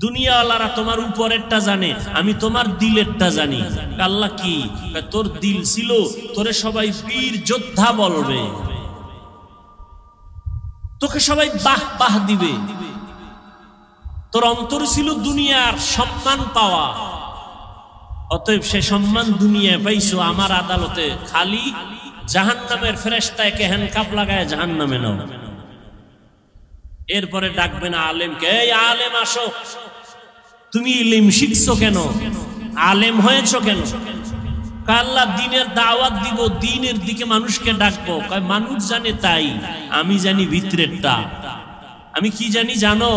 দুনিয়াওয়ালারা তোমার উপরেরটা জানে, আমি তোমার দিলেরটা জানি। আল্লাহ কি? তোর দিল ছিল, তোরে সবাই বীর যোদ্ধা বলবে, তোকে সবাই বাহ বাহ দিবে। তোর অন্তর ছিল দুনিয়ার সম্মান পাওয়া, অতএব সে সম্মান দুনিয়ায় পাইছো আমার আদালতে। খালি জাহান্নামের ফেরেশতাকে হ্যান্ডকাপ লাগায় জাহান্নামে নাও। এরপরে ডাকবে না আলেমকে, এই আলেম আসো, তুমি ইলম শিখছো কেন, আলেম হয়েছো কেন? আল্লাহ দিনের দাওয়াত দিব, দিনের দিকে মানুষকে ডাকবো। মানুষ জানে তাই, আমি জানি ভিতরেরটা। আমি কি জানি জানো?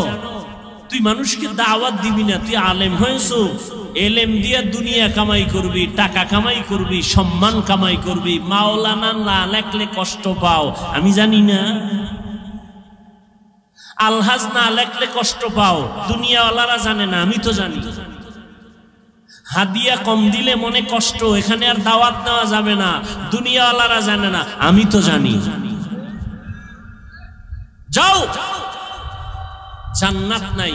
তুই মানুষকে দাওয়াত দিবি না, তুই আলেম হয়েছো, এলেম দিয়ে দুনিয়া কামাই করবি, টাকা কামাই করবি, সম্মান কামাই করবি। মাওলানা না লেখলে কষ্ট পাও, আমি জানি না। আলহাজ না লেখলে কষ্ট পাও, দুনিয়াওয়ালারা জানে না, আমি তো জানি। হাদিয়া কম দিলে মনে কষ্ট, এখানে আর দাওয়াত নেওয়া যাবে না, দুনিয়াওয়ালারা জানে না, আমি তো জানি। যাও, জান্নাত নাই,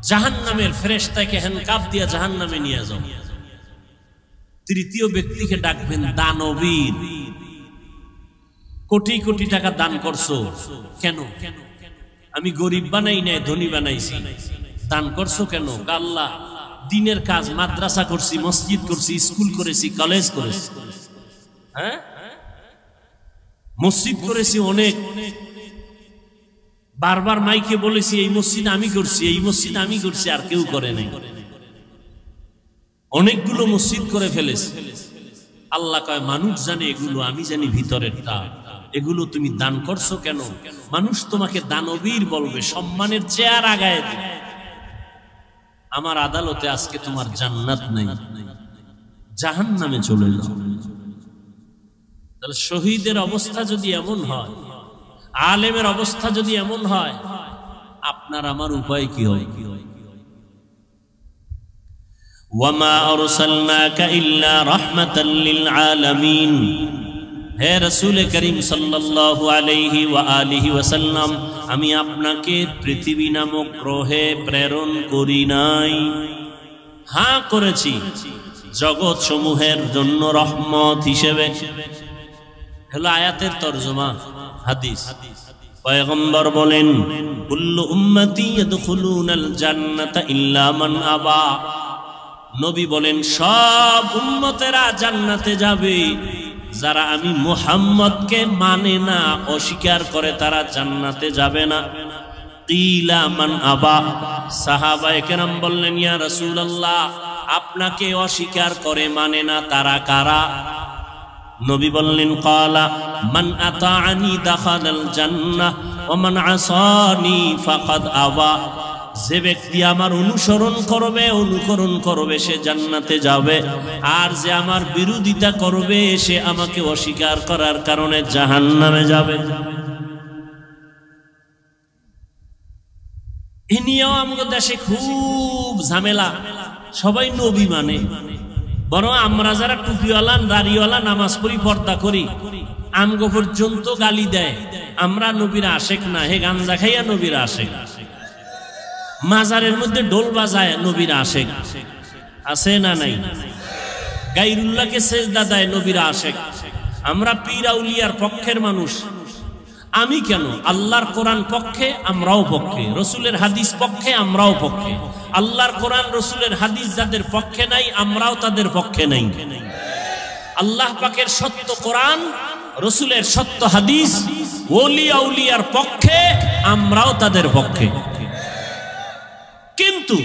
জাহান্নামের ফেরেশতাকে হ্যান্ডকাপ দিয়ে জাহান্নামে নিয়ে যাও। তৃতীয় ব্যক্তিকে ডাকবেন দানবীর। কোটি কোটি টাকা দান করছো কেন? আমি গরিব বানাই নাই, ধনী বানাইছি। দান করছো কেন? আল্লাহ দিনের কাজ, মাদ্রাসা করছি, মসজিদ করছি, স্কুল করেছি, কলেজ করেছি, হ্যাঁ মসজিদ করেছি অনেক। বারবার মাইকে বলেছি এই মসজিদ আমি করছি, এই মসজিদ আমি করছি, আর কেউ করে নাই। অনেকগুলো মসজিদ করে ফেলেছি। আল্লাহ কয় মানুষ জানে এগুলো, আমি জানি ভিতরেরটা। এগুলো তুমি দান করছো কেন? মানুষ তোমাকে দানবীর বলবে, সম্মানের চেয়ার আগায় দিবে। আমার আদালতে আজকে তোমার জান্নাত নাই, জাহান্নামে চলে যাও। তাহলে শহীদের অবস্থা যদি এমন হয়, আলেমের অবস্থা যদি এমন হয়, আপনার আমার উপায় কি হয়? ওয়ামা আরসালনাকা ইল্লা রাহমাতাল লিল আলামিন। হে রাসূল করিম সাল্লাল্লাহু আলাইহি ওয়া আলিহি ওয়াসাল্লাম, আমি আপনাকে পৃথিবী নামক গ্রহে প্রেরণ করি নাই, হ্যাঁ করেছি জগৎ সমূহের জন্য রহমত হিসেবে। হলো আয়াতের তরজমা, হাদিস। পয়গম্বর বলেন, কুল্লু উম্মতি ইয়াদখুলুনাল জান্নাতা ইল্লা মান আবা। নবী বলেন, সব উম্মতেরা জান্নাতে যাবে, যারা আমি মুহাম্মদকে মানে না, অস্বীকার করে, তারা জান্নাতে যাবে না। কিলা মান আবা। সাহাবায়ে কেরাম বললেন, ইয়া রাসূলুল্লাহ, আপনাকে অস্বীকার করে, মানে না, তারা কারা? নবী বললেন, ক্বালা মান আতাআনি দাখালাল জান্নাহ ওয়া মান আসানি ফাকাদ আবা। যে ব্যক্তি আমার অনুসরণ করবে সে জান্নাতে যাবে, আর যে আমার বিরোধিতা করবে সে আমাকে অস্বীকার করার কারণে জাহান্নামে যাবে। এ নিয়েও আমাদের দেশে খুব ঝামেলা। সবাই নবী মানে, বরং আমরা যারা টুপিওয়ালা, দাড়িওয়ালা, নামাজ পড়ি, পর্দা করি, আমগো পর্যন্ত গালি দেয়, আমরা নবীর আশেক না। হে গাঞ্জা খাইয়া নবীর আশেক, মাজারের মধ্যে ঢোল বাজায় নবীর আশেক, আছে না নাই? গায়রুল্লাহকে সেজদা দেয় নবীর আশেক। আমরা পীর আউলিয়ার পক্ষের মানুষ। আমি কেন? আল্লাহর কোরআন পক্ষে, আমরাও পক্ষে। রসুলের হাদিস পক্ষে, আমরাও পক্ষে। আল্লাহর কোরআন রসুলের হাদিস যাদের পক্ষে নাই, আমরাও তাদের পক্ষে নাই। আল্লাহ পাকের সত্য কোরআন, রসুলের সত্য হাদিস, ওলি আউলিয়ার পক্ষে, আমরাও তাদের পক্ষে, কিন্তু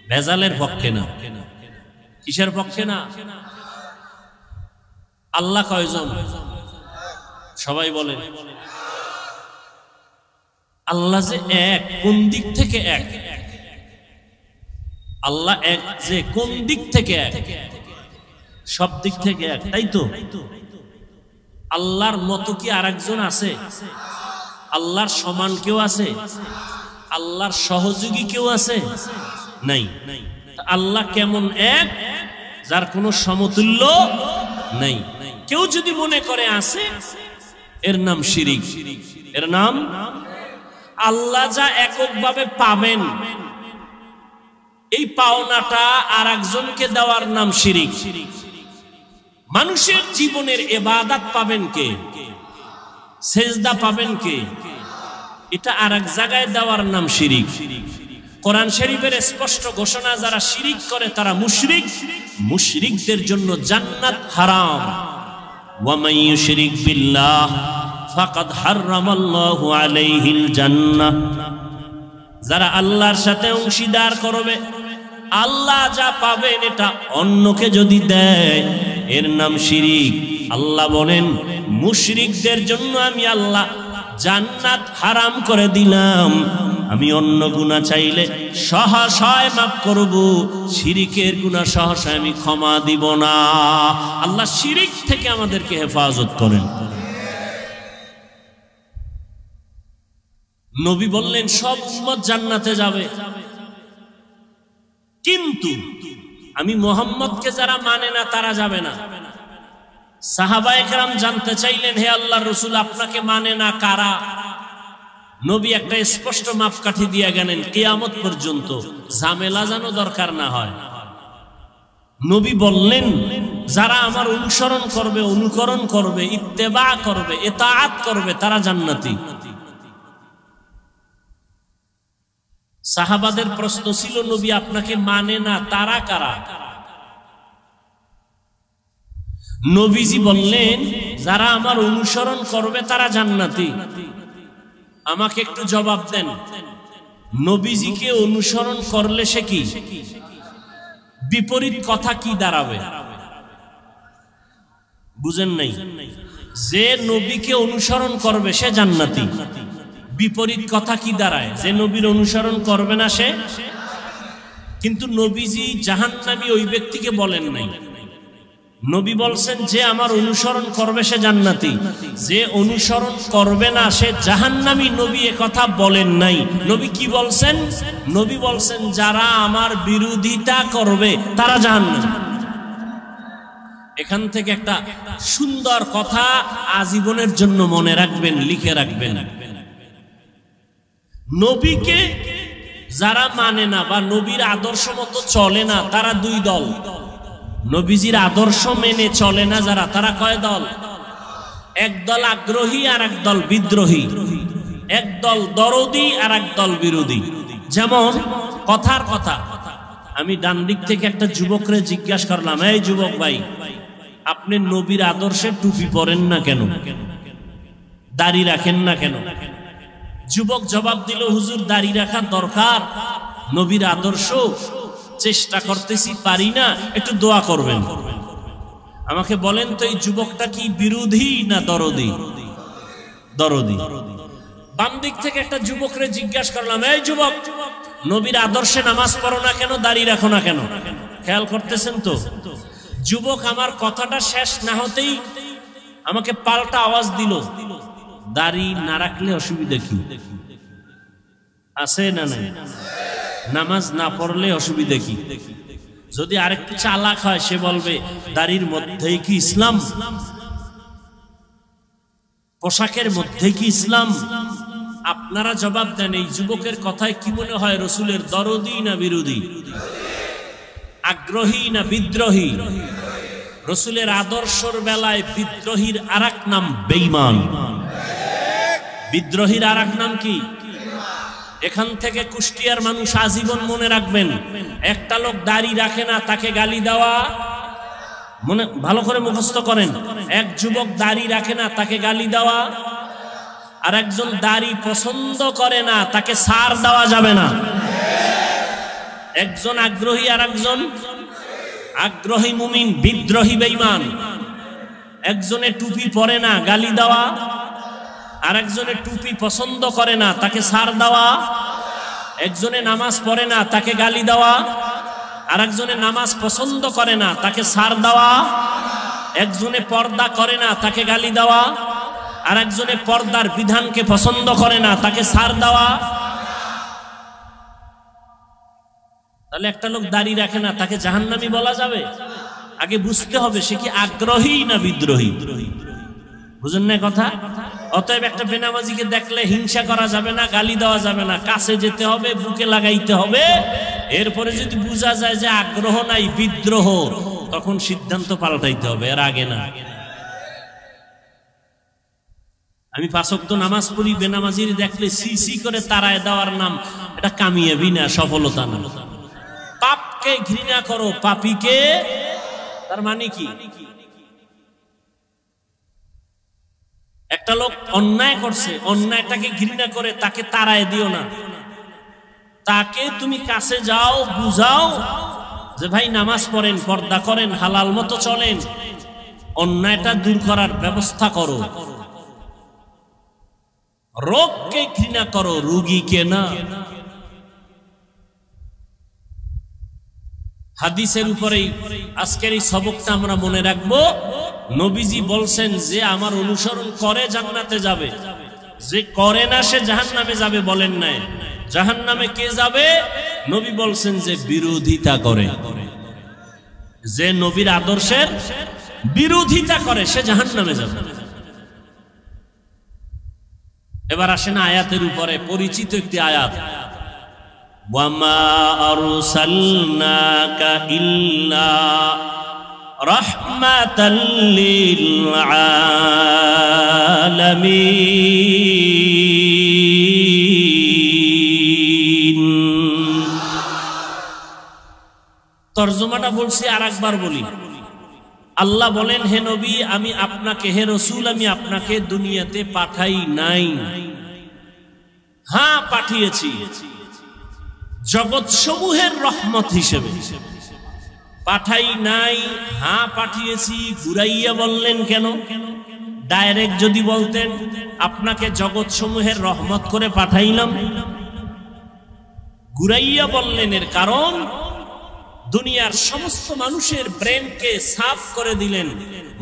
ভেজালের পক্ষে না। কিসের পক্ষে না? আল্লাহ কয়জন? সবাই বলেন আল্লাহ যে এক, কোন দিক থেকে এক? আল্লাহ এক যে কোন দিক থেকে এক? সব দিক থেকে এক, তাই তো? আল্লাহর মতো কি আরেকজন আছে? আল্লাহর সমান কেউ আছে? আল্লাহর সহযোগী কেউ আছে? নাই। আল্লাহ কেমন এক, যার কোনো সমতুল্য নাই। কেউ যদি মনে করে আছে, এর নাম শিরিক, এর নাম। আল্লাহ যা এককভাবে পাবেন এই পাওনাটা আর একজনকে দেওয়ার নাম শিরিক। মানুষের জীবনের ইবাদত পাবেন কে, সেজদা পাবেন কে, এটা আর এক জায়গায় দেওয়ার নাম শিরিক। কোরআন শরীফের স্পষ্ট ঘোষণা, যারা শিরিক করে তারা মুশরিক, মুশরিকদের জন্য জান্নাত হারাম। ওয়া মান ইউশরিক বিল্লাহ ফাকাদ হারামাল্লাহু আলাইহিল জান্নাহ। যারা আল্লাহর সাথে অংশীদার করবে, আল্লাহ যা পাবেন এটা অন্যকে যদি দেয় এর নাম শিরিক। আল্লাহ বলেন মুশরিকদের জন্য আমি আল্লাহ জান্নাত হারাম করে দিলাম। আমি অন্য গুনাহ চাইলে সহসায় মাফ করব, শিরিকের গুনাহ সহসায় আমি ক্ষমা দিব না। আল্লাহ শিরিক থেকে আমাদেরকে হেফাজত করেন। নবী বললেন সব উম্মত জান্নাতে যাবে, কিন্তু আমি মুহাম্মদকে যারা মানে না তারা যাবে না। সাহাবায়ে কেরাম জানতে চাইলেন, হে আল্লাহর রাসূল, আপনাকে মানে না কারা? নবী একটা স্পষ্ট মাপকাঠি দিয়ে গেলেন, কিয়ামত পর্যন্ত ঝামেলা যেন দরকার না হয়। নবী বললেন যারা আমার অনুসরণ করবে, অনুকরণ করবে, ইত্তেবা করবে, ইতাআত করবে তারা জান্নাতি। সাহাবাদের প্রশ্ন ছিল, নবী আপনাকে মানে না তারা কারা? নবীজি বললেন যারা আমার অনুসরণ করবে তারা জান্নাতি। আমাকে একটু জবাব দেন, নবীজিকে অনুসরণ করলে সে কি? বিপরীত কথা কি দাঁড়াবে? বুঝেন নাই? যে নবীকে অনুসরণ করবে সে জান্নাতি। বিপরীত কথা কি দাঁড়ায়? যে নবীর অনুসরণ করবে না সে। কিন্তু নবীজি জাহান্নামী ওই ব্যক্তিকে বলেন নাই। নবী বলছেন যে আমার অনুসরণ করবে সে জান্নাতি, যে অনুসরণ করবে না সে জাহান্নামী। নবী এ কথা বলেন নাই। নবী কি বলছেন? নবী বলছেন যারা আমার বিরোধিতা করবে তারা জাহান্নামী। এখান থেকে একটা সুন্দর কথা আজীবনের জন্য মনে রাখবেন, লিখে রাখবেন। নবীকে যারা মানে না বা নবীর আদর্শ মতো চলে না তারা দুই দল। নবীজির আদর্শ মেনে চলে না যারা, তারা কয় দল? এক দল আগ্রহী আর এক দল বিদ্রোহী, এক দল দরদি আর এক দল বিরোধী। যেমন কথার কথা, আমি ডান দিক থেকে একটা যুবকরে জিজ্ঞাসা করলাম, এই যুবক ভাই, আপনি নবীর আদর্শে টুপি পরেন না কেন, দাড়ি রাখেন না কেন? যুবক জবাব দিল, হুজুর দাড়ি রাখা দরকার, নবীর আদর্শ, চেষ্টা করতেছি পারি না, একটু দোয়া করবেন। আমাকে বলেন তো এই যুবকটা কি বিরোধী না দরদি? দরদি। বাম দিক থেকে একটা যুবকরে জিজ্ঞাসা করলাম, এই যুবক, নবীর আদর্শে নামাজ পড়ো না কেন, দাড়ি রাখো না কেন? খেয়াল করতেছেন তো? যুবক আমার কথাটা শেষ না হতেই আমাকে পাল্টা আওয়াজ দিল, দাড়ি না রাখলে অসুবিধা কি আছে? না নাই? নামাজ না পড়লে অসুবিধা কি? যদি আরেকটু চালাক হয় সে বলবে দাড়ির মধ্যেই কি ইসলাম, পোশাকের মধ্যে কি ইসলাম? আপনারা জবাব দেন, এই যুবকের কথায় কি মনে হয়, রসুলের দরদি না বিরোধী, আগ্রহী না বিদ্রোহী? রসুলের আদর্শর বেলায় বিদ্রোহীর আরেক নাম বেঈমান। বিদ্রোহীর আরেক নাম কি? এখান থেকে কুষ্টিয়ার মানুষ আজীবন মনে রাখবেন, একটা লোক দাড়ি রাখে না তাকে গালি দেওয়া, মনে ভালো করে মুখস্থ করেন। এক যুবক দাড়ি রাখে না তাকে গালি দেওয়া, আর একজন দাড়ি পছন্দ করে না তাকে সার দেওয়া যাবে না। একজন আগ্রহী আর একজন আগ্রহী মুমিন, বিদ্রোহী বেঈমান। একজনে টুপি পরে না গালি দেওয়া, আর একজনে টুপি পছন্দ করে না তাকে সার দেওয়া। একজনে নামাজ পড়ে না তাকে গালি দেওয়া, আর একজনে নামাজ পছন্দ করে না তাকে সার দেওয়া। একজনে পর্দা করে না তাকে গালি দেওয়া, আর একজনে পর্দার বিধানকে পছন্দ করে না তাকে সার দেওয়া। তাহলে একটা লোক দাড়ি রাখে না তাকে জাহান্নামী বলা যাবে? আগে বুঝতে হবে সে কি আগ্রহী না বিদ্রোহী। বুঝেন না কথা? অতএব একটা বেনামাজিকে দেখলে হিংসা করা যাবে না, গালি দেওয়া যাবে না, কাছে যেতে হবে, বুকে লাগাইতে হবে। এরপরে যদি বোঝা যায় যে আগ্রহ নাই, বিদ্রোহ, তখন সিদ্ধান্ত পাল্টাইতে হবে, এর আগে না। আমি 5 ওয়াক্ত নামাজ পড়ি, বেনামাজির দেখলে সি করে তাড়ায় দেওয়ার নাম এটা কামিয়াবি না, সফলতা না। পাপকে ঘৃণা করো, পাপীকে, তার মানে কি? একটা লোক অন্যায় করছে, অন্যায়টাকে ঘৃণা করে তাকে তাড়ায় দিও না, তাকে তুমি কাছে যাও, বুঝাও যে ভাই নামাজ পড়েন, পর্দা করেন, হালাল মতো চলেন, অন্যায়টা দূর করার ব্যবস্থা করো। রোগকে ঘৃণা করো, রোগীকে না। হাদিসের উপরেই আজকের এই সবকটা আমরা মনে রাখবো। নবীজি বলছেন যে আমার অনুসরণ করে জান্নাতে যাবে, যে করে না সে জাহান্নামে যাবে বলেন নাই। জাহান্নামে কে যাবে? নবী বলছেন যে বিরোধিতা করে, যে নবীর আদর্শের বিরোধিতা করে সে জাহান্নামে যাবে। এবার আসেন আয়াতের উপরে, পরিচিত একটি আয়াত, ওয়ামা আরসালনাকা ইল্লা রাহমাতাল লিল আলামিন। তরজমাটা বলছি, আরেকবার বলি। আল্লাহ বলেন, হে নবী আমি আপনাকে, হে রসূল আমি আপনাকে দুনিয়াতে পাঠাই নাই, হ্যাঁ পাঠিয়েছি জগৎ সমূহের রহমত হিসেবে। পাঠাই নাই, হ্যাঁ পাঠিয়েছি। ঘুরাইয়া বললেন কেন? ডাইরেক্ট যদি বলতেন আপনাকে জগৎ সমূহের রহমত করে পাঠাইলাম। ঘুরাইয়া বললেন এর কারণ দুনিয়ার সমস্ত মানুষের ব্রেনকে সাফ করে দিলেন।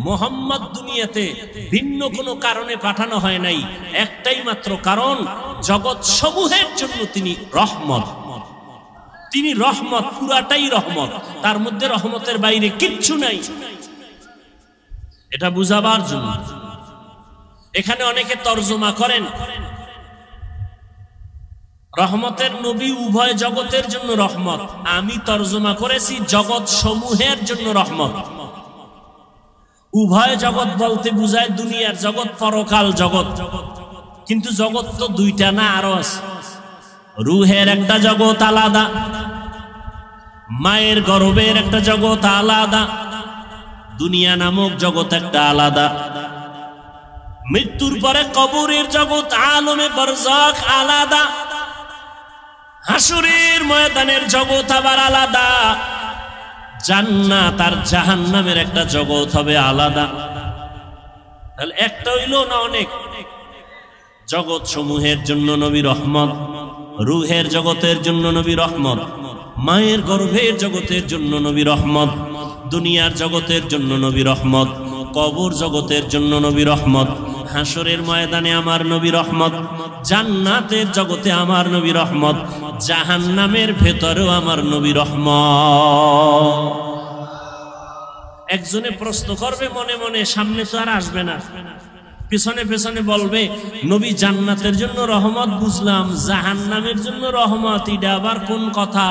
মোহাম্মদ দুনিয়াতে ভিন্ন কোনো কারণে পাঠানো হয় নাই, একটাই মাত্র কারণ, জগৎ সমূহের জন্য তিনি রহমত। তিনি রহমত, পুরাটাই রহমত, তার মধ্যে রহমতের বাইরে কিচ্ছু নাই। এটা বুঝাবার জন্য এখানে অনেকে তর্জমা করেন রহমতের নবী উভয় জগতের জন্য রহমত। আমি তর্জমা করেছি জগৎ সমূহের জন্য রহমত। উভয় জগৎ বলতে বুঝায় দুনিয়ার জগৎ, পরকাল জগৎ। কিন্তু জগৎ তো দুইটা না, আরো আছে। রুহের একটা জগৎ আলাদা, মায়ের গর্ভের একটা জগৎ আলাদা, দুনিয়া নামক জগৎ একটা আলাদা, মৃত্যুর পরে কবরের জগৎ আলমে বরজাখ আলাদা, হাসুরের ময়দানের জগৎ আবার আলাদা, জান্নাত আর জাহান্নামের একটা জগৎ হবে আলাদা। তাহলে একটা হইল না, অনেক। জগৎ সমূহের জন্য নবী রহমত, রুহের জগতের জন্য নবী রহমত, মায়ের গর্ভের জগতের জন্য নবী রহমত, দুনিয়ার জগতের জন্য নবী রহমত, কবর জগতের জন্য নবী রহমত, হাসরের ময়দানে আমার নবী রহমত, জান্নাতের জগতে আমার নবী রহমত, জাহান্নামের ভেতরেও আমার নবী রহমত। একজনে প্রশ্ন করবে মনে মনে, সামনে তো আর আসবে না, পেছনে পেছনে বলবে নবী জান্নাতের জন্য রহমত বুঝলাম, জাহান্নামের জন্য রহমত, এটা আবার কোন কথা?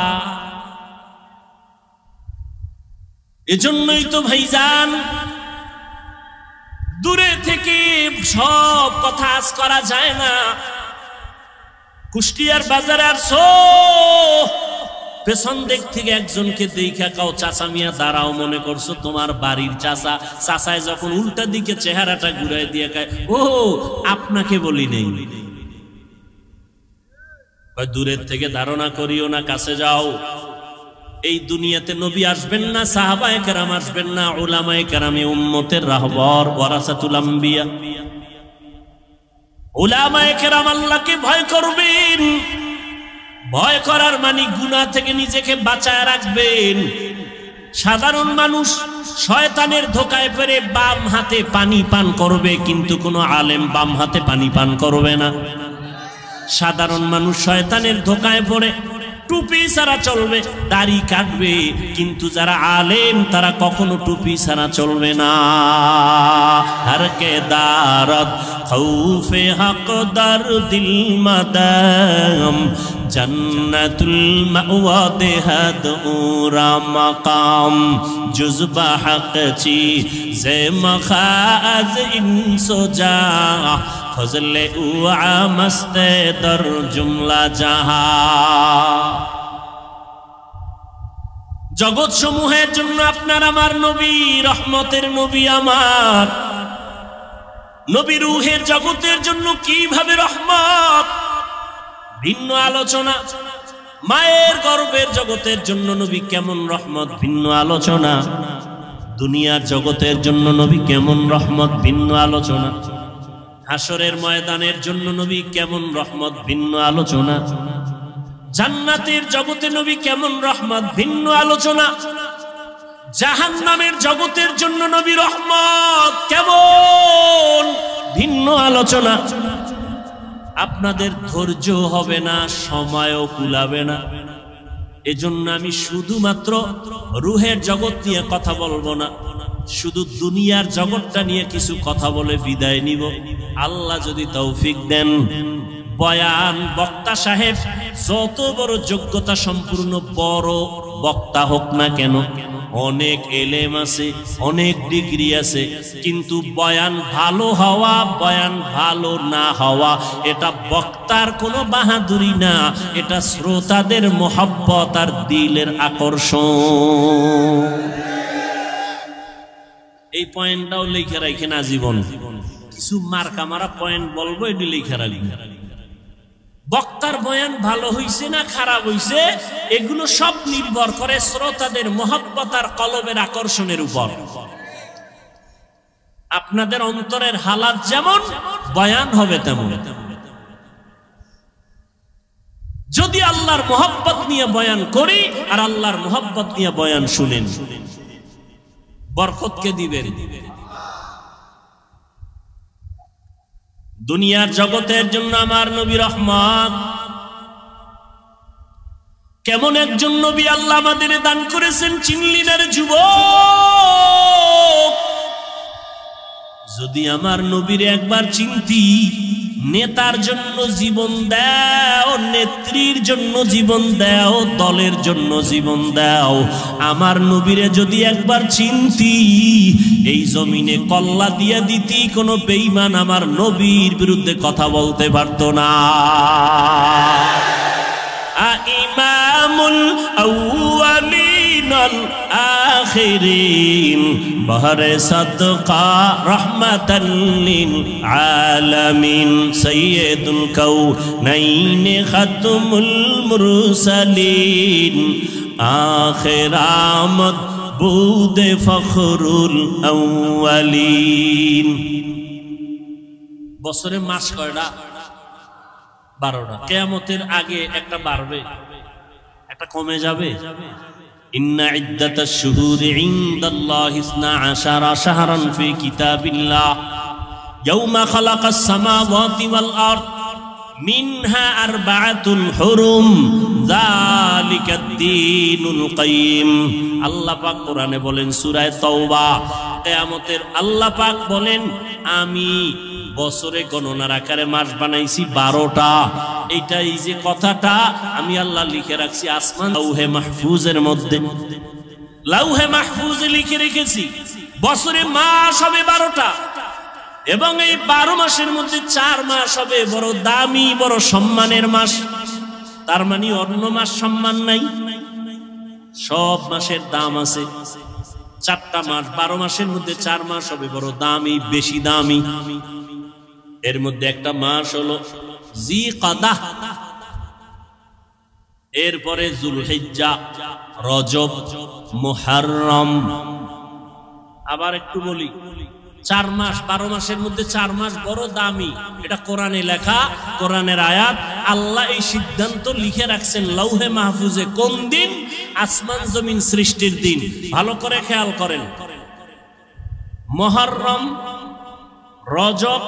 এজন্যই তো ভাইজান দূরে থেকে সব কথা আজ করা যায় না। কুষ্টিয়ার বাজারে আসছো, পেছন দিক থেকে একজনকে দেখা কাও চাচা মিয়া দাঁড়াও, মনে করছো তোমার বাড়ির চাচা। চাচায় যখন উল্টা দিকে চেহারাটা ঘুরাই দিয়ে কায়, ও আপনাকে বলি নেই। দূরের থেকে ধারণা করিও না, কাছে যাও। এই দুনিয়াতে নবী আসবেন না, সাহাবায়ে কেরাম আসবেন না, উলামায়ে কেরামে উম্মতের রাহবার, ওয়ারাসাতুল আম্বিয়া। উলামায়ে কেরাম আল্লাহকে ভয় করবেন, ভয় করার মানে গুনাহ থেকে নিজেকে বাঁচায় রাখবেন। সাধারণ মানুষ শয়তানের ধোকায় পড়ে বাম হাতে পানি পান করবে, কিন্তু কোনো আলেম বাম হাতে পানি পান করবে না। সাধারণ মানুষ শয়তানের ধোকায় পড়ে টুপি ছাড়া চলবে, দাড়ি কাটবে, কিন্তু যারা আলেম তারা কখনো টুপি ছাড়া চলবে না। হর কে দারত খৌফে হক দার দিল মাদাম জন্নতুল মাওয়া দেহাদ উরা মাকাম জুজবা হক চি জে মখাজ ইনসোজা ফজলে উআ মস্তে দর জুমলা জাহা। জগৎ সমূহের জন্য আপনার আমার নবী, রহমতের নবী আমার নবী, রূহের জগতের জন্য কিভাবে রহমত, ভিন্ন আলোচনা। মায়ের গর্ভের জগতের জন্য নবী কেমন রহমত, ভিন্ন আলোচনা। দুনিয়ার জগতের জন্য নবী কেমন রহমত, ভিন্ন আলোচনা। হাসরের ময়দানের জন্য নবী কেমন রহমত, ভিন্ন আলোচনা। জান্নাতের জগতে নবী কেমন রহমত, ভিন্ন আলোচনা। জাহান্নামের জগতের জন্য নবী রহমত কেমন, ভিন্ন আলোচনা। আপনাদের ধৈর্য হবে না, সময়ও কুলাবে না। এজন্য আমি শুধুমাত্র রূহের জগৎ নিয়ে কথা বলবো না, শুধু দুনিয়ার জগৎটা নিয়ে কিছু কথা বলে বিদায় নিব। আল্লাহ যদি তৌফিক দেন, বয়ান বক্তা সাহেব যত বড় যোগ্যতা সম্পূর্ণ বড় বক্তা হোক না কেন, অনেক এলেম আছে, অনেক ডিগ্রি আছে, কিন্তু বয়ান ভালো হওয়া, বয়ান ভালো না হওয়া এটা বক্তার কোনো বাহাদুরি না, এটা শ্রোতাদের মোহাব্বত আর দিলের আকর্ষণ। এই পয়েন্টটাও লিখে রাখেন আজীবন। কিছু মার্কা মারা পয়েন্ট বলবো, এটি লিখে রাখবেন। বক্তার বয়ান ভালো হইছে না খারাপ হইছে, এগুলো সব নির্ভর করে শ্রোতাদের মোহাব্বত আর কলবের আকর্ষণের উপর। আপনাদের অন্তরের হালাত যেমন, বয়ান হবে তেমন। যদি আল্লাহর মোহাব্বত নিয়ে বয়ান করি আর আল্লাহর মোহাব্বত নিয়ে বয়ান শুনেন, বরকতকে দিবেন। দুনিয়ার জগতের জন্য আমার নবী রহমত। কেমন একজন নবী আল্লাহ আমাদের দান করেছেন, চিনলি না রে যুবক? যদি আমার নবীর একবার চিনতি, নেতার জন্য জীবন দাও, নেত্রীর জন্য জীবন দাও, দলের জন্য জীবন দাও, আমার নবীরে যদি একবার চিনতি, এই জমিনে কল্লা দিয়া দিতি, কোনো বেঈমান আমার নবীর বিরুদ্ধে কথা বলতে পারতো না। ইমামুল আউয়ালিন আল আখিরিন বহরে সাদকা রহমাতাল লিল আলামিন সাইয়্যিদুল কাউনাইন খাতমুল মুরসালিন আখির আমদ বুদে ফখরুল আউয়ালিন। বছরে মাস কয়টা? 12টা। কিয়ামতের আগে একটা বাড়বে, একটা কমে যাবে। ইন্না ইদ্দাতাশ শুহুরি ইনদাল্লাহি 12 শাহরান ফি কিতাবিল্লাহ ইয়াওমা খালাকাস সামাওয়াতি ওয়াল আরদ মিনহা আরবাআতুল হুরুম যালিকাদ দীনুল কাইয়্যিম। আল্লাহ পাক কোরআনে বলেন সূরা তাওবা, কিয়ামতের আল্লাহ পাক বলেন আমি বছরে গণনার আকারে মাস বানাইছি 12টা। এইটা এই যে কথাটা আমি আল্লাহ লিখে রাখছি আসমান লাউহে মাহফুজের মধ্যে, লাউহে মাহফুজে লিখে রেখেছি বছরে মাস হবে 12টা, এবং এই 12 মাসের মধ্যে 4 মাস হবে বড় দামি, বড় সম্মানের মাস। তার মানে অন্য মাস সম্মান নাই, সব মাসের দাম আছে। 4টা মাস, 12 মাসের মধ্যে 4 মাস হবে বড় দামি, বেশি দামি। এর মধ্যে একটা মাস হলো জিকাদা, এরপরে যুলহিজ্জা, রজব, মুহররম। আবার একটু বলি, 4 মাস, 12 মাসের মধ্যে 4 মাস বড় দামি। এটা কোরআনে লেখা, কোরআনের আয়াত। আল্লাহ এই সিদ্ধান্ত লিখে রাখছেন লৌহে মাহফুজে। কোন দিন? আসমান জমিন সৃষ্টির দিন। ভালো করে খেয়াল করেন, মুহররম, রজব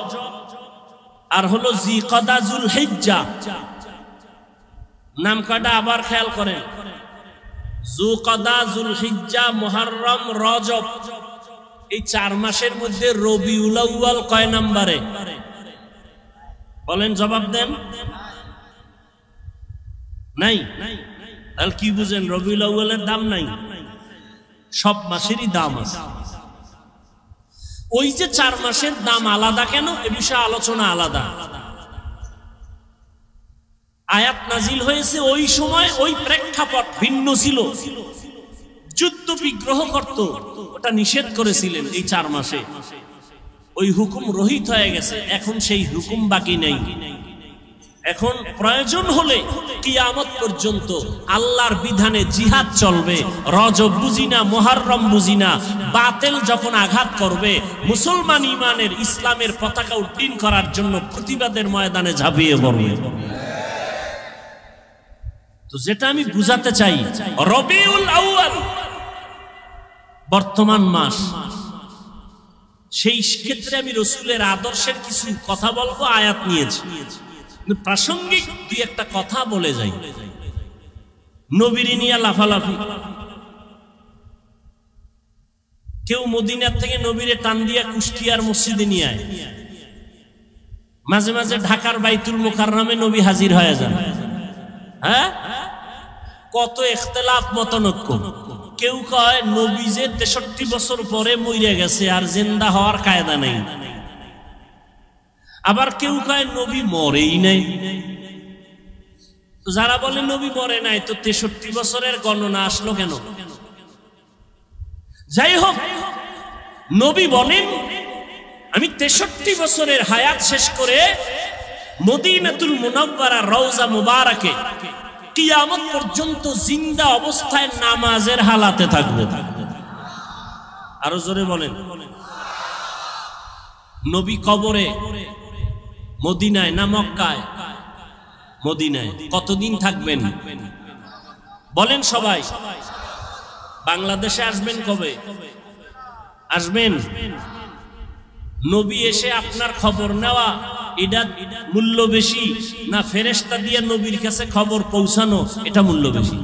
আর হলো জিকাদা, যুলহিজ্জা। নাম কয়টা আবার খেয়াল করেন, যুলকাদা, যুলহিজ্জা, মুহররম, রজব। এই 4 মাসের মধ্যে রবিউল আউয়াল কয় নম্বরে? বলেন, জবাব দেন। নাই। তাহলে কি বুঝেন? রবিউল আউয়ালের দাম নাই, সব মাসেরই দাম আছে। ওই যে 4 মাসের দাম আলাদা কেন, এ বিষয়ে আলোচনা আলাদা। আয়াত নাজিল হয়েছে ওই সময়, ওই প্রেক্ষাপট ভিন্ন ছিল। যুদ্ধ বিগ্রহ করত, ওটা নিষেধ করেছিলেন এই 4 মাসে। ওই হুকুম রহিত হয়ে গেছে, এখন সেই হুকুম বাকি নেই। এখন প্রয়োজন হলে কিয়ামত পর্যন্ত আল্লাহর বিধানে জিহাদ চলবে। রজব বুঝি না, মুহররম বুঝি না, বাতিল যখন আঘাত করবে, মুসলমান ইমানের ইসলামের পতাকা উড্ডীন করার জন্য প্রতিবাদের ময়দানে ঝাঁপিয়ে পড়বে। তো যেটা আমি বুঝাতে চাই, রবিউল আউয়াল বর্তমান মাস। সেই ক্ষেত্রে আমি রাসূলের আদর্শের কিছু কথা বলবো, আয়াত নিয়েছি। প্রাসঙ্গিক দুই একটা কথা বলে যাই। নবীর নিয়ে লাফালাফি, কেউ মদিনার থেকে নবীরে টান দিয়া কুষ্টিয়ার মসজিদে নিয়ে আয়, মাঝে মাঝে ঢাকার বাইতুল মুকাররমে নবী হাজির হয়ে যান। হ্যাঁ, কত ইখতিলাফ, মতনৈক্য। কেউ কয় নবী যে 63 বছর পরে মরে গেছে, আর জিন্দা হওয়ার কায়দা নেই। আবার কেউ কয় নবী মরেই নাই। যারা বলে নবী মরে নাই, তো 63 বছরের গণনা আসলো কেন? যাই হোক, নবী বলেন আমি 63 বছরের হায়াত শেষ করে মদিনাতুল মুনাওয়ারা রওজা মুবারাকে কিয়ামত পর্যন্ত জিন্দা অবস্থায় নামাজের হালাতে থাকব। আরো জোরে বলেন। নবী কবরে মদিনায় না মক্কায়? মদিনায়। কতদিন থাকবেন বলেন সবাই? বাংলাদেশে আসবেন কবে? আসবেন? নবী এসে আপনার খবর নেওয়া, এটা মূল্য বেশি না ফেরেশতা দিয়ে নবীর কাছে খবর পৌঁছানো, এটা মূল্য বেশি?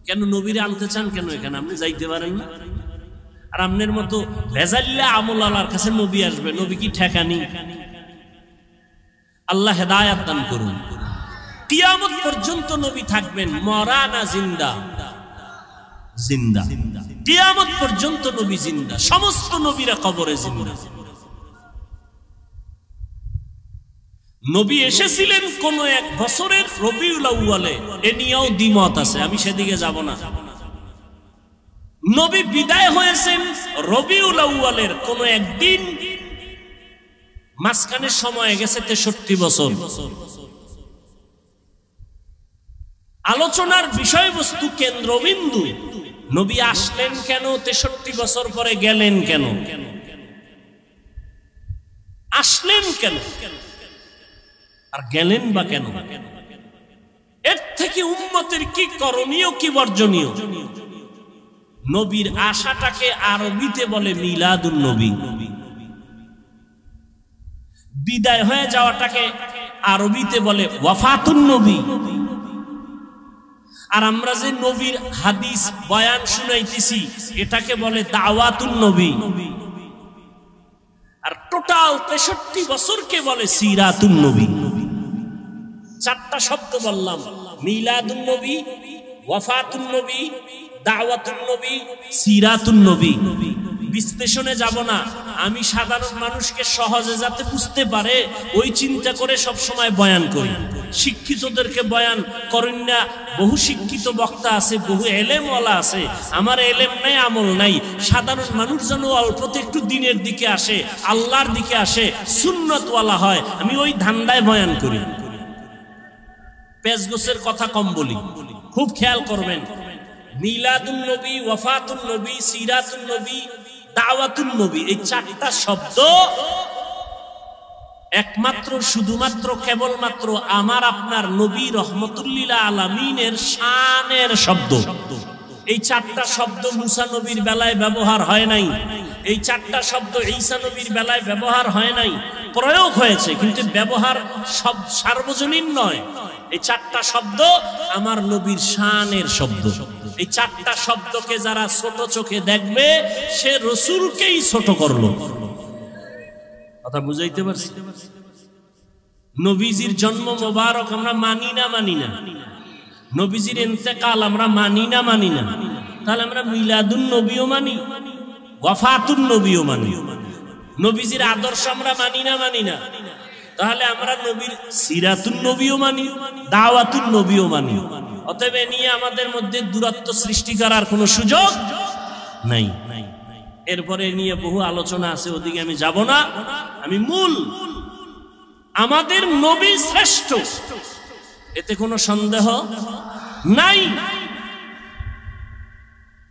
কেন নবীরে আনতে চান কেন এখানে? আপনি যাইতে পারেন না? আর আপনার মতো ভেজাল্লা আমল আল্লাহর কাছে নবী আসবে, নবী কি ঠেকানি? আল্লাহ হেদায়াত দান করুন। কিয়ামত পর্যন্ত নবী থাকবেন, মরা না জিন্দা? জিন্দা। কিয়ামত পর্যন্ত নবী জিন্দা, সমস্ত নবীরা কবরে জিন্দা। নবী এসেছিলেন কোন এক বছরের রবিউল আউয়ালে, এ নিয়েও দ্বিমত আছে, আমি সেদিকে যাব না। নবী বিদায় হয়েছেন রবিউল আউয়ালের কোন একদিন, মাঝখানে সময় গেছে 63 বছর। আলোচনার বিষয়বস্তু, কেন্দ্রবিন্দু, নবী আসলেন কেন, 63 বছর পরে গেলেন কেন, আসলেন কেন আর গেলেন বা কেন? এর থেকে উম্মতের কি করণীয়, কি বর্জনীয়? নবীর আশাটাকে আরবিতে বলে মিলাদুন নবী, বিদায় হয়ে যাওয়াটাকে আরবিতে বলে ওয়াফাতুন নবী। আর আমরা যে নবীর হাদিস বয়ান শুনাইতেছি, এটাকে বলে দাওয়াতুন নবী। আর টোটাল 63 বছরকে বলে সিরাতুন নবী। 4টা শব্দ বললাম, মিলাদুন নবী, ওয়াফাতুন নবী, দাওয়াতুন নবী, সিরাতুন নবী। বিশ্লেষণে যাব না, আমি সাধারণ মানুষকে সহজে যাতে বুঝতে পারে ওই চিন্তা করে সব সময় বয়ান করি। শিক্ষিতদেরকে বয়ান করেন না, বহু শিক্ষিত বক্তা আছে, বহু এলেমওয়ালা আছে, আমার এলেম নাই, আমল নাই। সাধারণ মানুষ যেন অল্পতে একটু দিনের দিকে আসে, আল্লাহর দিকে আসে, সুন্নতওয়ালা হয়, আমি ওই ধান্দায় বয়ান করি। পেজগোছের কথা কম বলি, খুব খেয়াল করবেন। মিলাদুন নবী, ওয়াফাতুন নবী, সিরাতুন নবী, দাওয়াতুন নবী, এই 4টা শব্দ একমাত্র, শুধুমাত্র, কেবলমাত্র আমার আপনার নবী রহমতুল্লিল আলামিনের শানের শব্দ। এই 4টা শব্দ মুসা নবীর বেলায় ব্যবহার হয় নাই, এই 4টা শব্দ ঈসা নবীর বেলায় ব্যবহার হয় নাই। প্রয়োগ হয়েছে, কিন্তু ব্যবহার সব সার্বজনীন নয়। এই চারটা শব্দ আমার নবীর শানের শব্দ। এই চারটা শব্দকে যারা ছোট চোখে দেখবে সে রসুলকেই ছোট করলো। কথা বুঝাইতে পারছি? নবীজির জন্ম মোবারক আমরা মানি না? মানি না। নবীজির ইন্তেকাল আমরা মানি না? মানি না। তাহলে আমরা মিলাদুন নবীও মানি, ওয়াফাতুন নবীও মানি। নবীজির আদর্শ আমরা মানি না? মানি না। তাহলে আমরা নবীর সিরাতুন নবীও মানি, দাওয়াতুন নবীও মানি। অতএব এ নিয়ে আমাদের মধ্যে দূরত্ব সৃষ্টি করার কোনো সুযোগ নাই। এরপরে নিয়ে বহু আলোচনা আছে, ওদিকে আমি যাব না। আমি মূল আমাদের নবী শ্রেষ্ঠ, এতে কোনো সন্দেহ নাই।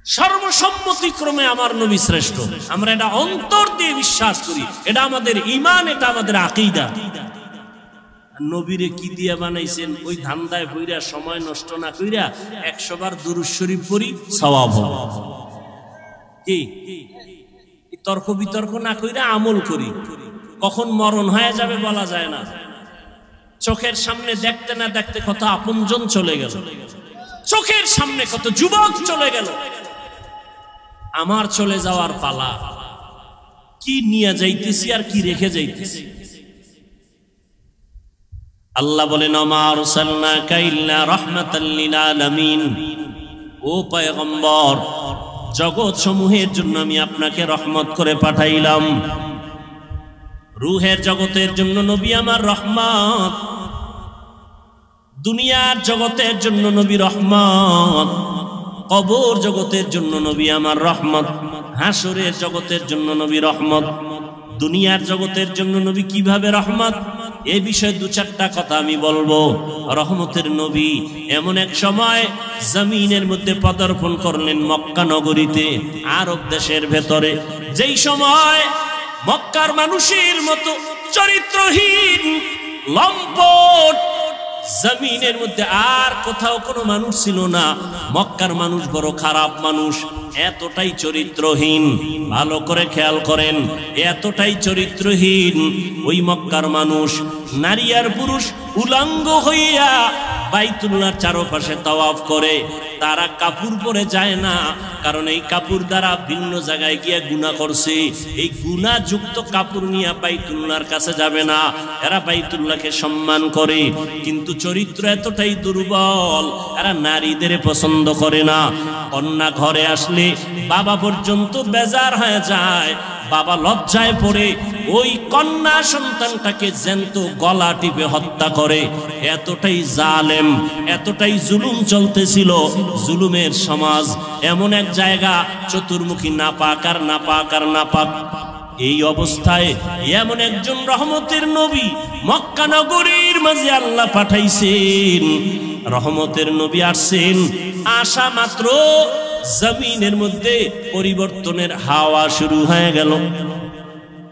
সর্বসম্মতিক্রমে আমার নবী শ্রেষ্ঠ, আমরা এটা অন্তর দিয়ে বিশ্বাস করি। এটা আমাদের ঈমান, এটা আমাদের আকীদা। নবীরে কি দিয়া বানাইছেন? ওই ধান্দায় পইরা সময় নষ্ট না কইরা 100 বার দুরূদ শরীফ পড়ি, সওয়াব হবে। কি তর্ক বিতর্ক না কইরা আমল করি। কখন মরণ হয়ে যাবে বলা যায় না। চোখের সামনে দেখতে না দেখতে কত আপনজন চলে গেল, চোখের সামনে কত যুবক চলে গেল। আমার চলে যাওয়ার পালা। কি নিয়ে যাইতেছি আর কি রেখে যাইতেছি? আল্লাহ বলেন, ওমা আরসালনাকা ইল্লা রাহমাতাল লিল আলামিন। ও পয়গম্বর, জগৎ সমূহের জন্য আমি আপনাকে রহমত করে পাঠাইলাম। রূহের জগতের জন্য নবী আমার রহমত, দুনিয়ার জগতের জন্য নবী রহমত, কবর জগতের জন্য নবী আমার রহমত, হাসরের জগতের জন্য নবী রহমত। দুনিয়ার জগতের জন্য নবী কিভাবে রহমত, এই বিষয়ে দু চারটা কথা আমি বলবো। রহমতের নবী এমন এক সময় জমিনের মধ্যে পদার্পণ করলেন, মক্কা নগরীতে, আরব দেশের ভেতরে। যেই সময় মক্কার মানুষের মতো চরিত্রহীন, লম্পট জমিনের মধ্যে আর কোথাও কোনো মানুষ ছিল না। মক্কার মানুষ বড় খারাপ মানুষ, এতটাই চরিত্রহীন। ভালো করে খেয়াল করেন, এতটাই চরিত্রহীন ওই মক্কার মানুষ। নারী আর পুরুষ উলঙ্গ হইয়া বাইতুল্লাহর চারপাশে তাওয়াফ করে। তারা কাপড় পরে যায় না, কারণ এই কাপড় দ্বারা ভিন্ন জায়গায় গিয়ে গুনাহ করছে। এই গুনাহযুক্ত কাপড় নিয়ে বাইতুল্লাহর কাছে যাবে না। এরা বাইতুল্লাহকে সম্মান করে, কিন্তু চরিত্র এতটাই দুর্বল, এরা নারীদের পছন্দ করে না। কন্যা ঘরে আসলে বাবা পর্যন্ত বেজার হয়ে যায়। বাবা লজ্জায় পড়ে ওই কন্যা সন্তানটাকে জ্যান্ত গলা টিপে হত্যা করে। এতটাই জালেম, এতটাই জুলুম চলতেছিল। জুলুমের সমাজ, এমন এক জায়গা চতুর্মুখী নাপাক আর নাপাক আর নাপাক। এই অবস্থায় এমন একজন রহমতের নবী মক্কা নগরীর মাঝে আল্লাহ পাঠাইছেন। রহমতের নবী আসছেন, আসা মাত্র জমিনের মধ্যে পরিবর্তনের হাওয়া শুরু হয়ে গেল।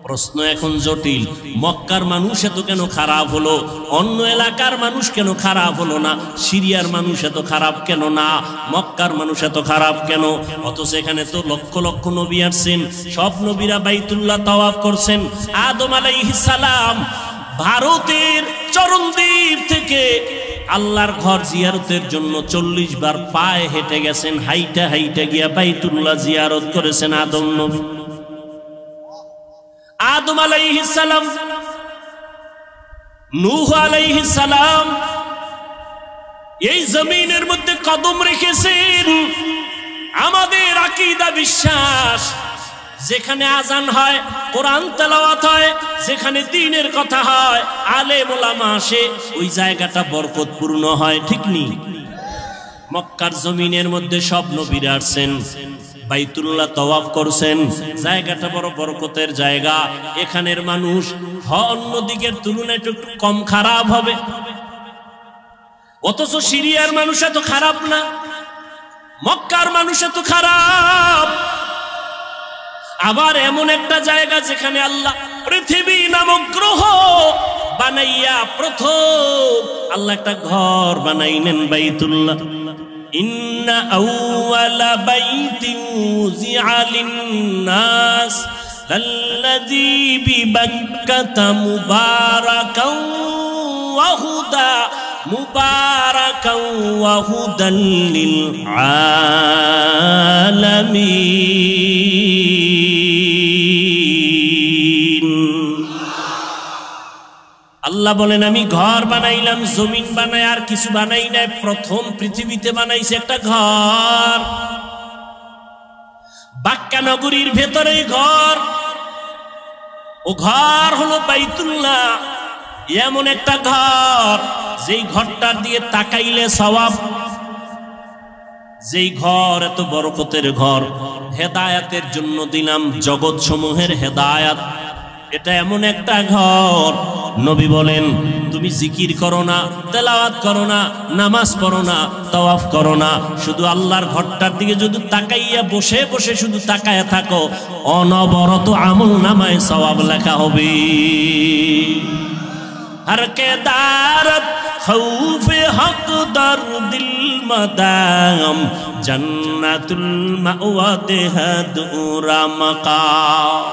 প্রশ্ন এখন জটিল, মক্কার মানুষ এত কেন খারাপ হলো? অন্য এলাকার মানুষ কেন খারাপ হলো না? সিরিয়ার মানুষ এত খারাপ কেন না? মক্কার মানুষ এত খারাপ কেন? অথচ এখানে তো লক্ষ লক্ষ নবী আসছেন, সব নবীরা বাইতুল্লাহ তাওয়াফ করছেন। আদম আলাইহিস সালাম ভারতের চরণদ্বীপ থেকে আল্লাহর ঘর জিয়ারতের জন্য 40 বার পায়ে হেঁটে গেছেন, হাইটা হাইটা গিয়া বাইতুল্লাহ জিয়ারত করেছেন আদম নবী। আদম আলাইহিস সালাম, নূহ আলাইহিস সালাম এই জমিনের মধ্যে কদম রেখেছেন। আমাদের আকীদা বিশ্বাস, যেখানে আজান হয়, কোরআন তেলাওয়াত হয়, যেখানে দ্বীনের কথা হয়, আলেম ওলামা আসে, ওই জায়গাটা বরকতপূর্ণ হয়। ঠিক নি? মক্কার জমিনের মধ্যে সব নবীরা আসছেন, বাইতুল্লাহ তাওয়াফ করছেন, জায়গাটা বড় বরকতের জায়গা। এখানের মানুষ অন্য দিকের তুলনায় একটু কম খারাপ হবে। অথচ সিরিয়ার মানুষ এত খারাপ না, মক্কার মানুষ এত খারাপ। আবার এমন একটা জায়গা যেখানে আল্লাহ পৃথিবী নামক গ্রহ বানাইয়া প্রথম আল্লাহ একটা ঘর বানাইলেন, বাইতুল্লাহ। ইন্না আউওয়ালা বাইতিন উযিআ লিন-নাস লাল্লাযী বিবাক্কাতা মুবারাকান ওয়া হুদা মুবারাকাও ওয়া হুদাল লিল আলামিন। আল্লাহ বলেন আমি ঘর বানাইলাম, জমিন বানাই আর কিছু বানাই নাই। প্রথম পৃথিবীতে বানাইছে একটা ঘর, বাক্কা নগরীর ভেতরে ঘর। ও ঘর হলো বাইতুল্লাহ, এমন একটা ঘর যেই ঘরটার দিয়ে তাকাইলে সওয়াব। যেই ঘর এত বরকতের ঘর, হেদায়াতের জন্য দিলাম, জগৎ সমূহের হেদায়াত। এটা এমন একটা ঘর, নবী বলেন তুমি জিকির করো না, তেলাওয়াত করো না, নামাজ পড়ো না, তাওয়াফ করো না, শুধু আল্লাহর ঘরটার দিকে যদি তাকাইয়া বসে বসে শুধু তাকায়া থাকো, অনবরত আমল নামায় সওয়াব লেখা হবে। हर के दारत खौफ हक दर दिल मदाम जन्नतुल मावा देहदुरा मकाम।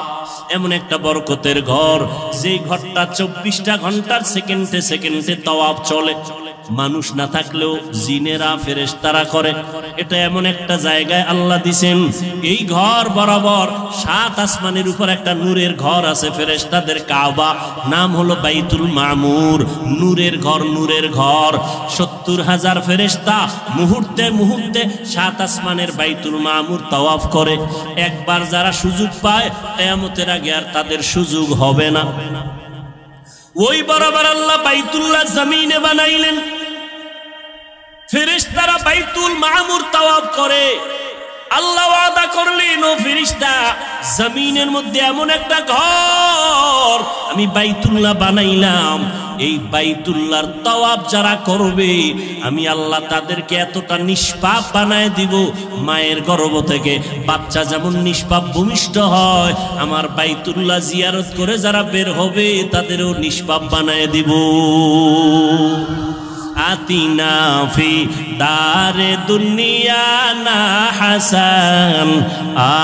এমন একটা বরকতের ঘর, যেই ঘরটা 24টা ঘন্টার সেকেন্ডে সেকেন্ডে তাওয়াফ চলে। মানুষ না থাকলেও জিনেরা ফেরেশতারা করে। এটা এমন একটা জায়গায় আল্লাহ দিছেন, এই ঘর বরাবর 7 আসমানের উপর একটা নূরের ঘর আছে, ফেরেশতাদের কাবা, নাম হলো বাইতুল মামুর। নূরের ঘর, নূরের ঘর। 70,000 ফেরেশতা মুহূর্তে মুহূর্তে 7 আসমানের বাইতুল মামুর তাওয়াফ করে। একবার যারা সুযোগ পায়, কিয়ামতের আগে আর তাদের সুযোগ হবে না। ওই বরাবর আল্লাহ বাইতুল্লাহ জমিনে বানাইলেন, ফেরেশতারা বাইতুল মামুর তাওয়াফ করে। আল্লাহ ওয়াদা করলেন, ও ফেরেশতা, জমিনের মধ্যে এমন একটা ঘর আমি বাইতুল্লাহ বানাইলাম, এই বাইতুল্লাহর তাওয়াফ যারা করবে আমি আল্লাহ তাদেরকে এতটা নিষ্পাপ বানায় দিব, মায়ের গর্ভ থেকে বাচ্চা যেমন নিষ্পাপ ভূমিষ্ঠ হয়, আমার বাইতুল্লাহ জিয়ারত করে যারা বের হবে তাদেরও নিষ্পাপ বানায় দিব। আতিনা ফি দারে দুনিয়া না হাসান,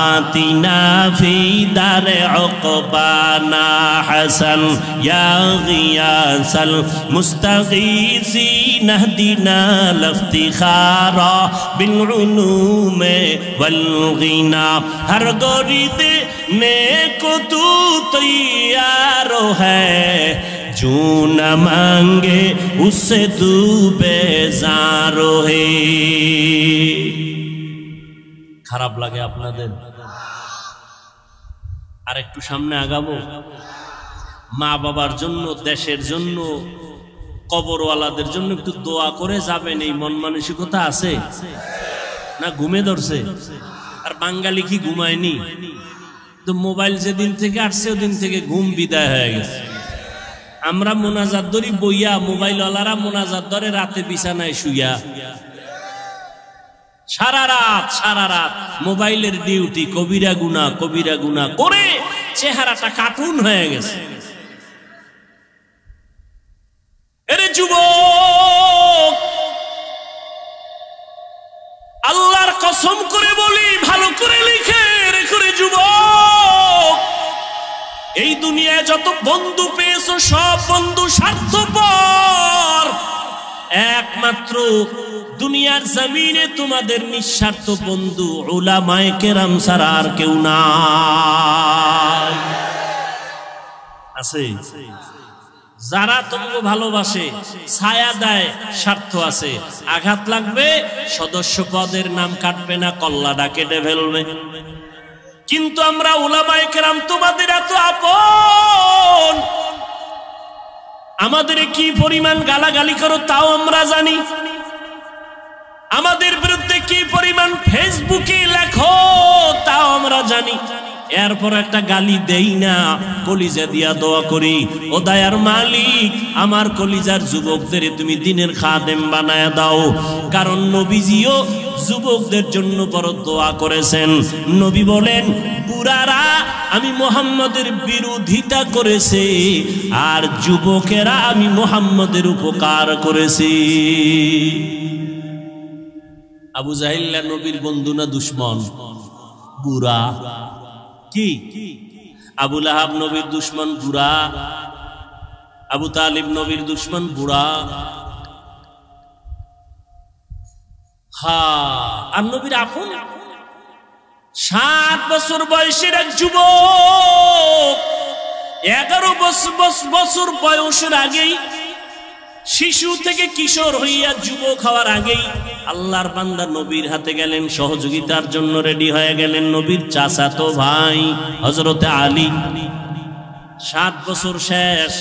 আতিনা ফি দারে উকবা না হাসান, ইয়া গিয়াসাল মুস্তাগীসিন ইহদিনা লিফতিখারা বিল উলুমে ওয়াল গিনা। হর গরিদে নেকো তু তৈয়ার হ্যায়, जो न मांगे उससे तू बेजार है। খারাপ লাগে আপনাদের? আর একটু সামনে আগাবো। মা বাবার জন্য, দেশের জন্য, কবরওয়ালাদের জন্য একটু দোয়া করে যাবেন, এই মন মানসিকতা আছে না? ঘুমে ধরছে? আর বাঙালি কি ঘুমায়নি? তো মোবাইল যেদিন থেকে আসছে ওদিন থেকে ঘুম বিদায় হয়ে গেছে। আমরা মোনাজাত ধরি বইয়া, মোবাইলওয়ালারা মোনাজাত ধরে রাতে বিছানায় শুইয়া। সারা রাত মোবাইলের ডিউটি, কবিরা গুনাহ করে চেহারাটা কার্টুন হয়ে গেছে। এরে যুবক, আল্লাহর কসম করে বলি, ভালো করে লিখে রেখে যুবক, এই দুনিয়ায় যত বন্ধু পেয়েছো সব বন্ধু স্বার্থপর। একমাত্র দুনিয়ার জমিনে তোমাদের নিঃস্বার্থ বন্ধু উলামায়ে কেরাম ছাড়া আর কেউ নাই। আছে যারা তোমাকে ভালোবাসে, ছায়া দেয়, স্বার্থ আছে। আঘাত লাগবে, সদস্য পদের নাম কাটবে না, কল্লাটা কেটে ফেলবে। কিন্তু আমরা উলামায়ে কেরাম তোমাদের এত আপন, আমাদের কি পরিমাণ গালাগালি করো তাও আমরা জানি, আমাদের বিরুদ্ধে কি পরিমাণ ফেসবুকে লেখো তাও আমরা জানি। এরপর একটা গালি দেই না, কলিজা দিয়া দোয়া করি, ও দয়ার মালিক আমার কলিজার যুবকদের তুমি দিনের খাদেম বানায় দাও। কারণ নবীজিও যুবকদের জন্য বড় দোয়া করেছেন। নবী বলেন, বুড়ারা আমি মুহাম্মদের বিরোধিতা করেছে, আর যুবকেরা আমি মুহাম্মদের উপকার করেছি। আবু জাহিল নবীর বন্ধু না দুশ্মন? বুড়া। কি আবু লাহাব নবীর দুশ্মন বুড়া, আবু তালিব নবীর দুশ্মন বুড়া। আর নবীর আপন 7 বছর বয়সের এক যুবক 11 বছর বয়সের আগেই, শিশু থেকে কিশোর হইয়া যুবক হওয়ার আগেই আল্লাহর বান্দা নবীর হাতে গেলেন, সহযোগিতার জন্য রেডি হয়ে গেলেন। নবীর চাচাতো ভাই হযরতে আলী। 7 বছর শেষ,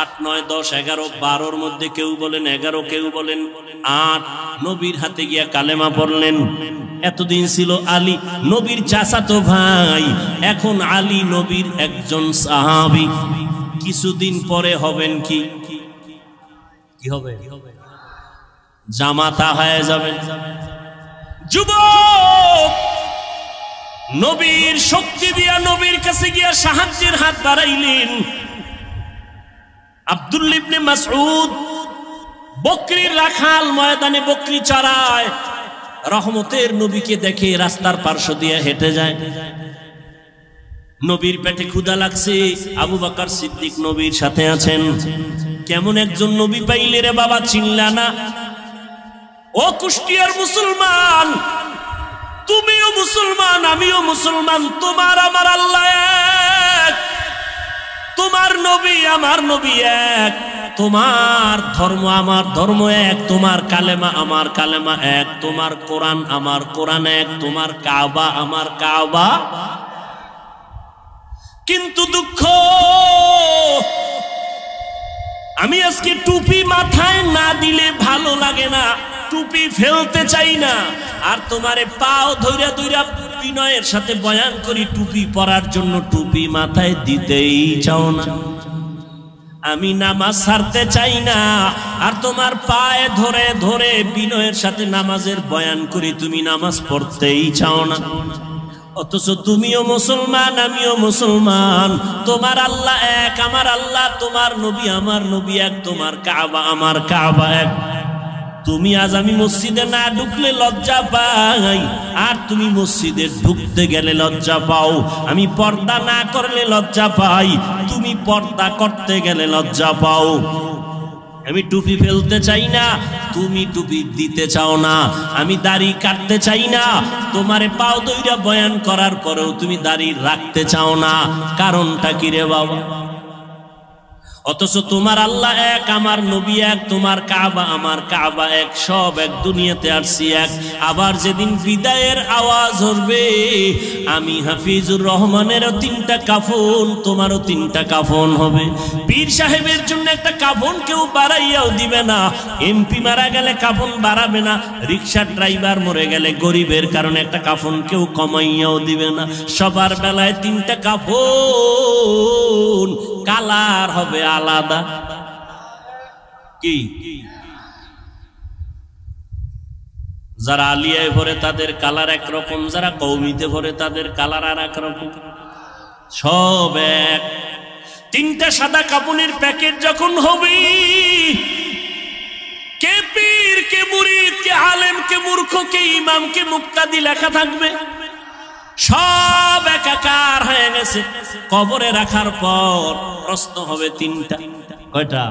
8, 9, 10, 11, 12-র মধ্যে কেউ বলেন 11, কেউ বলেন 8, নবীর হাতে গিয়া কালেমা পড়লেন। এতদিন ছিল আলী নবীর চাচাতো ভাই, এখন আলী নবীর একজন সাহাবী। কিছুদিন পরে হবেন কি হবে? জামাতা হয়ে যাবেন। যুবক নবীর শক্তি দিয়া নবীর কাছে গিয়া সাহায্যের হাত বাড়াইলেন। আব্দুল্লাহ ইবনে মাসউদ বকরির রাখাল, ময়দানে বকরি চড়ায়, রহমতের নবীকে দেখে রাস্তার পার্শ্ব দিয়ে হেঁটে যায়। নবীর পেটে ক্ষুধা লাগছে, আবু বকর সিদ্দিক নবীর সাথে আছেন। কেমন একজন নবী পাইলে রে বাবা, চিনলা না? ও কুষ্টিয়ার মুসলমান, তুমিও মুসলমান, আমিও মুসলমান, তোমার আমার আল্লাহ এক, তোমার নবী আমার নবী এক, তোমার ধর্ম আমার ধর্ম এক, তোমার কালেমা আমার কালেমা এক, তোমার কোরআন আমার কোরআন এক, তোমার কাবা আমার কাবা। কিন্তু দুঃখ, আমি আজকে টুপি মাথায় না দিলে ভালো লাগে না, টুপি ফেলতে চাই না, আর তোমারে পাও ধইরা ধইরা বিনয়ের সাথে বয়ান করি টুপি পরার জন্য, টুপি মাথায় দিতেই চাও না। আমি নামাজ ছাড়তে চাই না, আর তোমার পায়ে ধরে ধরে বিনয়ের সাথে নামাজের বয়ান করি, তুমি নামাজ পড়তেই চাও না। অথচ তুমিও মুসলমান, আমিও মুসলমান, তোমার আল্লাহ এক, আমার আল্লাহ, তোমার নবী আমার নবী এক, তোমার কাবা আমার কাবা এক। তুমি আজ আমি মসজিদে না ঢুকলে লজ্জা পাই, আর তুমি মসজিদে ঢুকতে গেলে লজ্জা পাও। আমি পর্দা না করলে লজ্জা পাই, তুমি পর্দা করতে গেলে লজ্জা পাও। আমি টুপি ফেলতে চাই না, তুমি টুপি দিতে চাও না। আমি দাড়ি কাটতে চাই না, তোমারে পাও দইরা বয়ান করার পরেও তুমি দাড়ি রাখতে চাও না। কারণটা কি রে বাবা? অথচ তোমার আল্লাহ এক, আমার নবী এক, তোমার কাবা আমার কাবা এক, সব এক, দুনিয়াতে আসছি এক। আবার যেদিন বিদায়ের আওয়াজ হবে, আমি হাফিজুর রহমানেরও 3টা কাফন, তোমারও 3টা কাফন হবে। পীর সাহেবের জন্য একটা কাফন কেউ বাড়াইয়াও দিবে না, এমপি মারা গেলে কাফন বাড়াবে না, রিক্সার ড্রাইভার মরে গেলে গরিবের কারণে একটা কাফন কেউ কমাইয়াও দিবে না। সবার বেলায় 3টা কাফন, কালার হবে আলাদা। কি যারা আলিয়ায় ভরে তাদের কালার একরকম, যারা কওমিতে ভরে তাদের কালার আর একরকম, সব এক। 3টা সাদা কাপড়ের প্যাকেট যখন হবে, কে পীর, কে মুরিদ, কে আলেম, কে মূর্খ, কে ইমাম, কে মুক্তাদি লেখা থাকবে, সব একাকার হয়ে গেছে। কবরে রাখার পর প্রশ্ন হবে 3টা। কয়টা?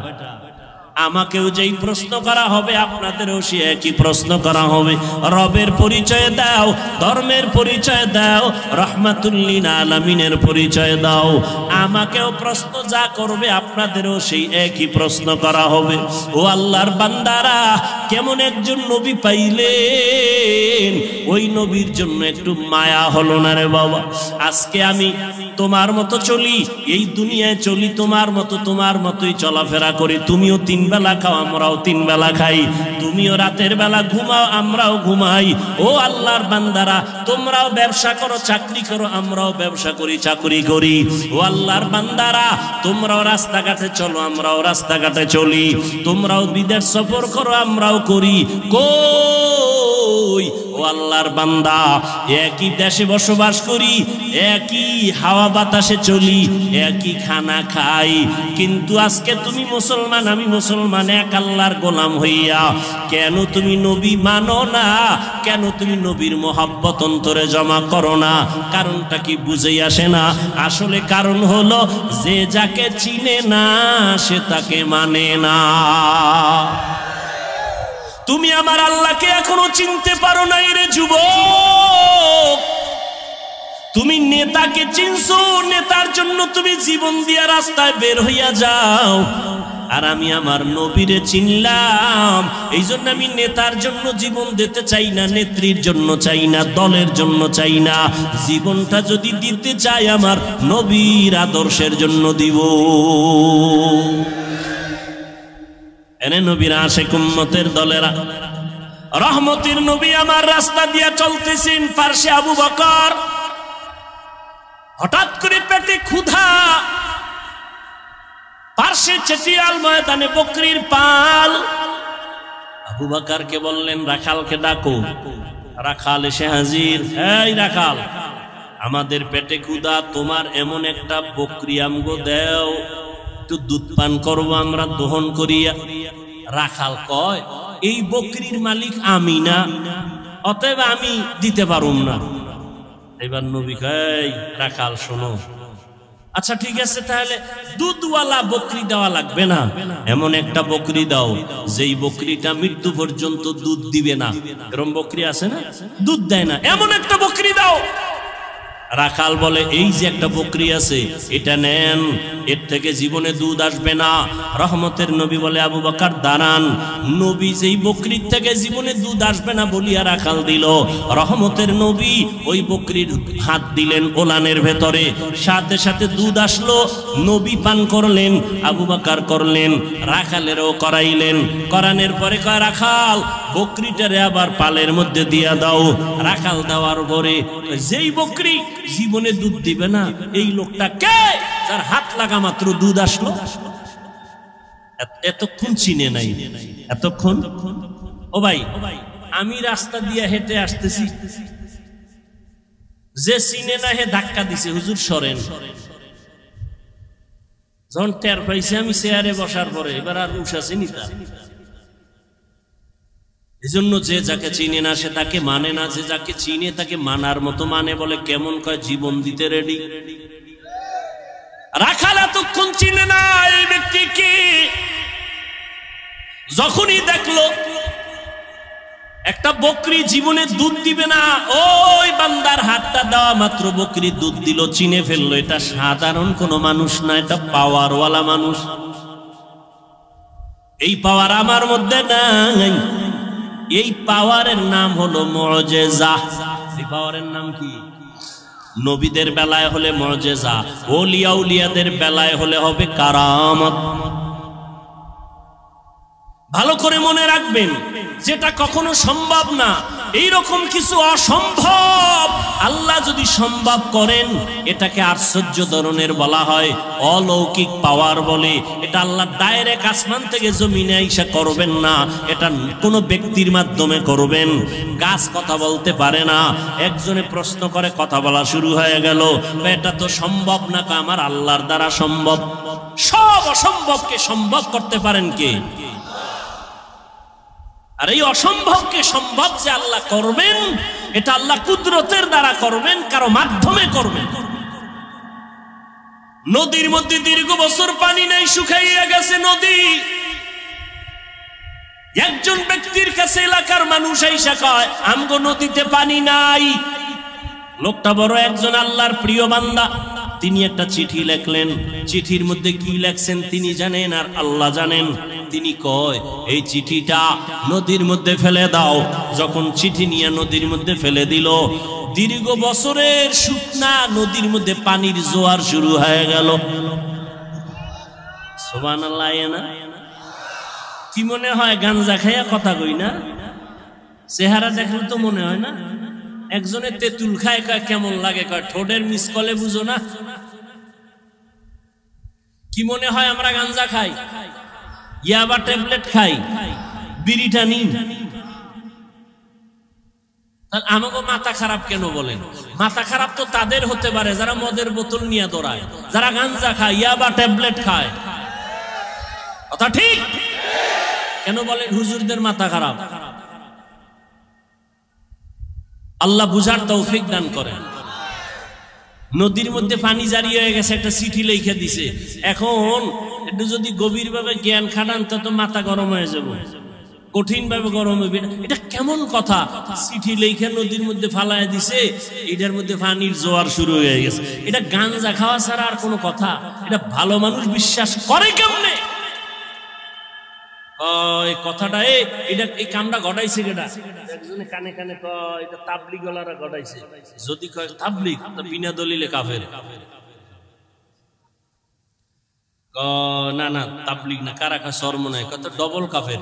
আমাকেও যেই প্রশ্ন করা হবে, আপনাদেরও সে একই প্রশ্ন করা হবে। রবের পরিচয় দাও, ধর্মের পরিচয় দাও, রহমাতুল্লিল আলামিনের পরিচয় দাও। আমাকেও প্রশ্ন যা করবে, আপনাদেরও সেই একই প্রশ্ন করা হবে। ও আল্লাহর বান্দারা, কেমন একজন নবী পাইলেন, ওই নবীর জন্য একটু মায়া হলো না রে বাবা? আজকে আমি তোমার মতো চলি, এই দুনিয়ায় চলি তোমার মতো, তোমার মতোই চলাফেরা করি। তুমিও 3 বেলা খাও, আমরাও 3 বেলা খাই। তুমিও রাতের বেলা ঘুমাও, আমরাও ঘুমাই। ও আল্লাহর বান্দারা, তোমরাও ব্যবসা করো, চাকরি করো, আমরাও ব্যবসা করি, চাকরি করি। ও আল্লাহর বান্দারা, তোমরাও রাস্তাঘাটে চলো, আমরাও রাস্তাঘাটে চলি। তোমরাও বিদেশ সফর করো, আমরাও করি। কই ও আল্লাহর বান্দা, একই দেশে বসবাস করি, একই হাওয়া বাতাসে চলি, একই খানা খাই, কিন্তু আজকে তুমি মুসলমান, আমি মুসলমান, এক আল্লাহর গোলাম হইয়া কেন তুমি নবী মানো না? কেন তুমি নবীর মোহাব্বত অন্তরে জমা করো না? কারণটা কি বুঝেই আসে না? আসলে কারণ হলো, যে যাকে চিনে না সে তাকে মানে না। তুমি আমার আল্লাহকে এখনো চিনতে পারো নাই রে যুবক। তুমি নেতাকে চিনছো, নেতার জন্য তুমি জীবন দিয়া রাস্তায় বের হইয়া যাও, আর আমি আমার নবীরে চিনলাম, এই জন্য আমি নেতার জন্য জীবন দিতে চাই না, নেত্রীর জন্য চাই না, দলের জন্য চাই না। জীবনটা যদি দিতে চাই আমার নবীর আদর্শের জন্য দিব। এনে নবীর আশিক উম্মতের দলেরা, রহমতের নবী আমার রাস্তা দিয়া চলতেছেন, পার্শ্বে আবু বকর। হঠাৎ করে পেটে ক্ষুধা, পার্শ্বে চেটিয়াল ময়দানে বকরির পাল। আবু বকরকে বললেন রাখালকে ডাকো। রাখাল এসে হাজির। এই রাখাল, আমাদের পেটে ক্ষুধা, তোমার এমন একটা বকরি আমগো দেও, একটু দুধ পান করবো আমরা দহন করিয়া। রাখাল কয় এই বকরির মালিক আমি না, অতএব আমি দিতে পারুম না। এবার নবী কয় রাখাল শোনো, আচ্ছা ঠিক আছে, তাহলে দুধওয়ালা বকরি দেওয়া লাগবে না, এমন একটা বকরি দাও যেই বকরিটা মৃত্যু পর্যন্ত দুধ দিবে না। এরকম বকরি আছে না, দুধ দেয় না, এমন একটা বকরি দাও। রাখাল বলে এই যে একটা বকরি আছে, এটা নেন, এর থেকে জীবনে দুধ আসবে না। রহমতের নবী বলে আবু বকর দাঁড়ান। নবী যেই বকরির থেকে জীবনে দুধ আসবে না বলিয়া রাখাল দিল, রহমতের নবী ওই বকরির হাত দিলেন ওলানের ভেতরে, সাথে সাথে দুধ আসলো। নবী পান করলেন, আবু বকর করলেন, রাখালেরও করাইলেন। করানোর পরে কয় রাখাল বকরিটারে আবার পালের মধ্যে দিয়া দাও। রাখাল দেওয়ার পরে যেই বকরি জীবনে দুধ দিবে না, এই লোকটা কে যার হাত লাগা মাত্র দুধ আসলো? এতক্ষণ চিনে নাই, এতক্ষণ। ও ভাই, আমি রাস্তা দিয়ে হেঁটে আসতেছি, যে চিনে না হে ধাক্কা দিছে, হুজুর সরেন। যখন টের পাইছে আমি চেয়ারে বসার পরে, এবার আর উঠাছি নিতা। এজন্য যে যাকে চিনে না সে তাকে মানে না, যে যাকে চিনে তাকে মানার মতো মানে। বলে কেমন কয় জীবন দিতে রেডি। রাখাল এতক্ষণ চিনে না এই ব্যক্তিকে। যখনই দেখলো একটা বকরি জীবনে দুধ দিবে না, ওই বান্দার হাতটা দেওয়া মাত্র বকরি দুধ দিল, চিনে ফেললো এটা সাধারণ কোনো মানুষ না, এটা পাওয়ারওয়ালা মানুষ। এই পাওয়ার আমার মধ্যে নাই। এই পাওয়ারের নাম হলো মুআজিজা। এই পাওয়ারের নাম কি? নবীদের বেলায় হলে মুআজিজা, ওলিয়া উলিয়াদের বেলায় হলে হবে কারামত। ভালো করে মনে রাখবেন, যেটা কখনো সম্ভব না, এইরকম কিছু অসম্ভব আল্লাহ যদি সম্ভব করেন, এটাকে আশ্চর্য ধরনের বলা হয়, অলৌকিক পাওয়ার বলে। এটা আল্লাহ ডাইরেক্ট আসমান থেকে জমিনে আইসা করবেন না, এটা কোনো ব্যক্তির মাধ্যমে করবেন। গাছ কথা বলতে পারে না, একজনে প্রশ্ন করে কথা বলা শুরু হয়ে গেল, এটা তো সম্ভব না। আমার আল্লাহর দ্বারা সম্ভব। সব অসম্ভবকে সম্ভব করতে পারেন কে? আর এই অসম্ভবকে সম্ভব যে আল্লাহ করবেন, এটা আল্লাহ কুদরতের দ্বারা করবেন, কারো মাধ্যমে করবেন। নদীর মধ্যে দীর্ঘ বছর পানি নাই, শুকাইয়া গেছে নদী। একজন ব্যক্তির কাছে এলাকার মানুষ আইসা কয় আমগো নদীতে পানি নাই। লোকটা বড় একজন আল্লাহর প্রিয় বান্দা, তিনি একটা চিঠি লেখলেন। চিঠির মধ্যে কি লেখছেন তিনি জানেন আর আল্লাহ জানেন। তিনি কয় এই চিঠিটা নদীর মধ্যে ফেলে দাও। যখন চিঠি নিয়ে নদীর মধ্যে ফেলে দিল, দীর্ঘ বছরের শুকনা নদীর মধ্যে পানির জোয়ার শুরু হয়ে গেল। সুবহানাল্লাহ। না কি মনে হয় গাঞ্জা খাইয়া কথা কই না? চেহারা দেখলে তো মনে হয় না। একজনের তেঁতুল খায়, কয় কেমন লাগে, কয় ঠোঁটের মিসকলে বুঝো না। কি মনে হয় আমরা গাঞ্জা খাই, ইয়াবা ট্যাবলেট খাই, বিড়ি টানি? আমাকে মাথা খারাপ কেন বলেন? মাথা খারাপ তো তাদের হতে পারে যারা মদের বোতল নিয়ে দৌড়ায়, যারা গাঞ্জা খায়, ইয়াবা ট্যাবলেট খায়। কথা ঠিক? কেন বলেন হুজুরদের মাথা খারাপ? আল্লাহ বুঝার তৌফিক দান করেন। নদীর মধ্যে পানি জারি হয়ে গেছে, একটা চিঠি লিখে দিছে। এখন একটু যদি গভীর ভাবে জ্ঞান খাটান তো মাথা গরম হয়ে যাবে। কঠিন ভাবে গরম হবে। এটা কেমন কথা? চিঠি লেখা নদীর মধ্যে ফালায় দিছে, এটার মধ্যে পানির জোয়ার শুরু হয়ে গেছে। এটা গাঞ্জা খাওয়া ছাড়া আর কোনো কথা? এটা ভালো মানুষ বিশ্বাস করে কেমনে? এই কথাটা এটা এই কামটা ঘটাইছে কেটা? একজনে কানে কানে কয় এটা তাবলিগ ওয়ালারা ঘটাইছে। যদি কয় তাবলিগ, তো বিনা দলিলে কাফের। না না তাবলিগ না, কারা কয় সরমনায়, কত ডবল কাফের।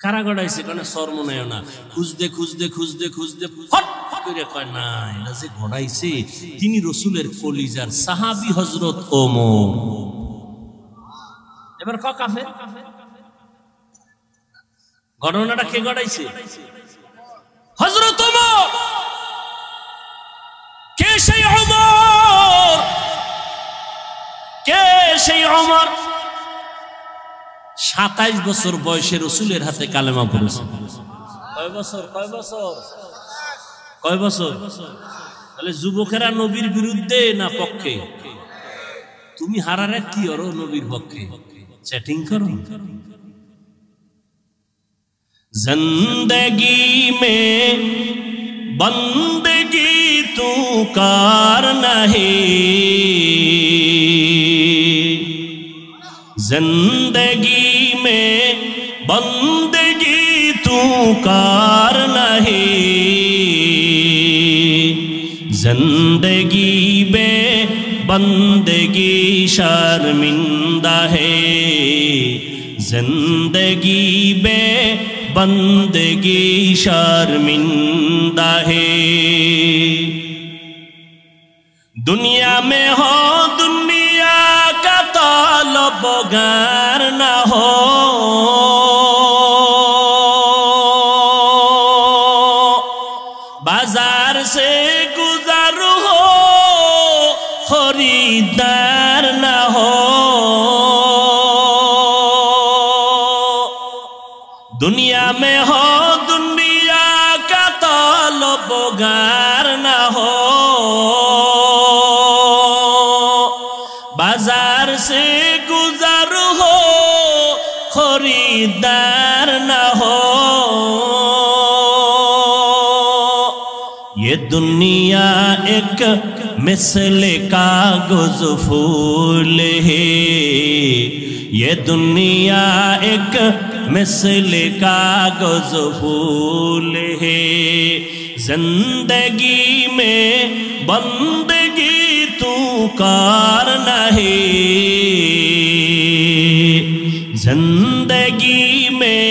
কারা ঘটাইছে? কেন সরমনায় না। খুঁজতে খুঁজতে খুঁজতে খুঁজতে ফট করে কয় না, এটা যে ঘটাইছে তিনি রসুলের কলিজার সাহাবী হযরত ওমর। এবার ক কাফের। ঘটনাটা কে ঘটাইছে? হযরত ওমর। কে সেই ওমর? কে সেই ওমর? 27 বছর বয়সে রসুলের হাতে কালেমা পড়েছে। কয় বছর? কয় বছর? কয় বছর? তাহলে যুবকেরা নবীর বিরুদ্ধে না পক্ষে? তুমি হারারে কি করো নবীর পক্ষে? चैटिंग करो। जिंदगी में बंदगी तू कार नहीं, जिंदगी में बंदगी तू कार नहीं, जिंदगी में बंदगी शर्मिंदा है, जिंदगी बे बंदगी शर्मिंदा है। दुनिया में हो दुनिया का तलबगार न हो, बाजार से गुजर हो खरीदार न हो, दुनिया में हो दुनिया का तलबगार न हो, बाजार से गुजर हो खरीदार न हो। ये दुनिया एक मिसले कागज फूल है, ये दुनिया एक मिसले कागज फूल है, जिंदगी में बंदगी तू कार नहीं, जिंदगी में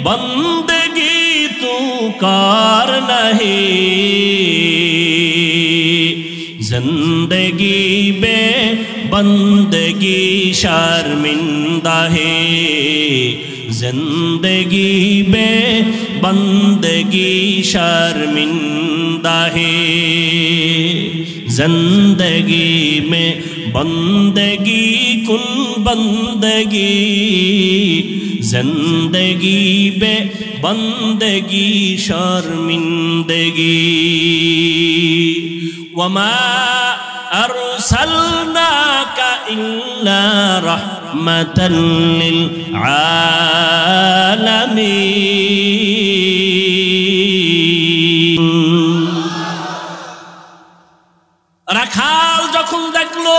बंदगी तू कार नहीं, जिंदगी में बंदगी शर्मिंदा है, जिंदगी में बंदगी शर्मिंदा है, जिंदगी में बंदगी कुन बंदगी, जिंदगी में बंदगी शर्मिंदगी। वमा अरसलनाका इल्ला रहमतल लिल आलामीन। রাখাল যখন দেখলো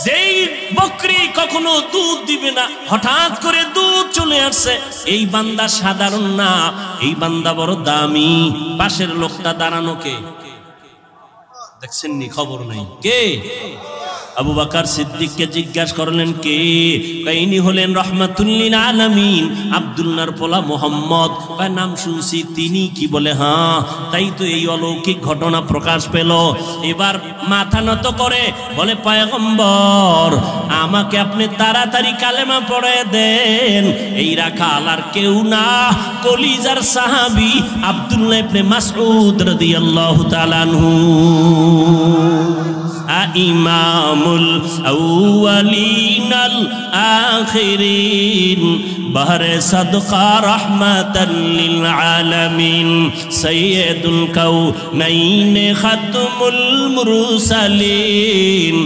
যেই বকরি কখনো দুধ দিবে না, হঠাৎ করে দুধ চলে আসছে, এই বান্দা সাধারণ না, এই বান্দা বড় দামি। পাশের লোকটা দাঁড়ানো কে দেখছেন নি? খবর নাই। কে? আবু বকর সিদ্দিককে জিজ্ঞাসা করলেন কে? ইনি হলেন রহমাতুল লিল আলামিন, আব্দুল্লাহর পোলা মুহাম্মদ। নাম শুনছি। তিনি কি? বলে হ্যাঁ। তাই তো এই অলৌকিক ঘটনা প্রকাশ পেল। এবার মাথা নত করে বলে পয়গম্বর, আমাকে আপনি তাড়াতাড়ি কালেমা পড়ে দেন। এই রাখাল আর কেউ না, কলিজার সাহাবী আব্দুল্লাহ ইবনে মাসউদ রাদিয়াল্লাহু তাআলা আনহু। ইমামুল আউয়ালিনাল আখিরিন, বাহরে সাদকা রাহমাতাল লিল আলামিন, সাইয়্যিদুল কাউনাইন খাতমুল মুরসালিন,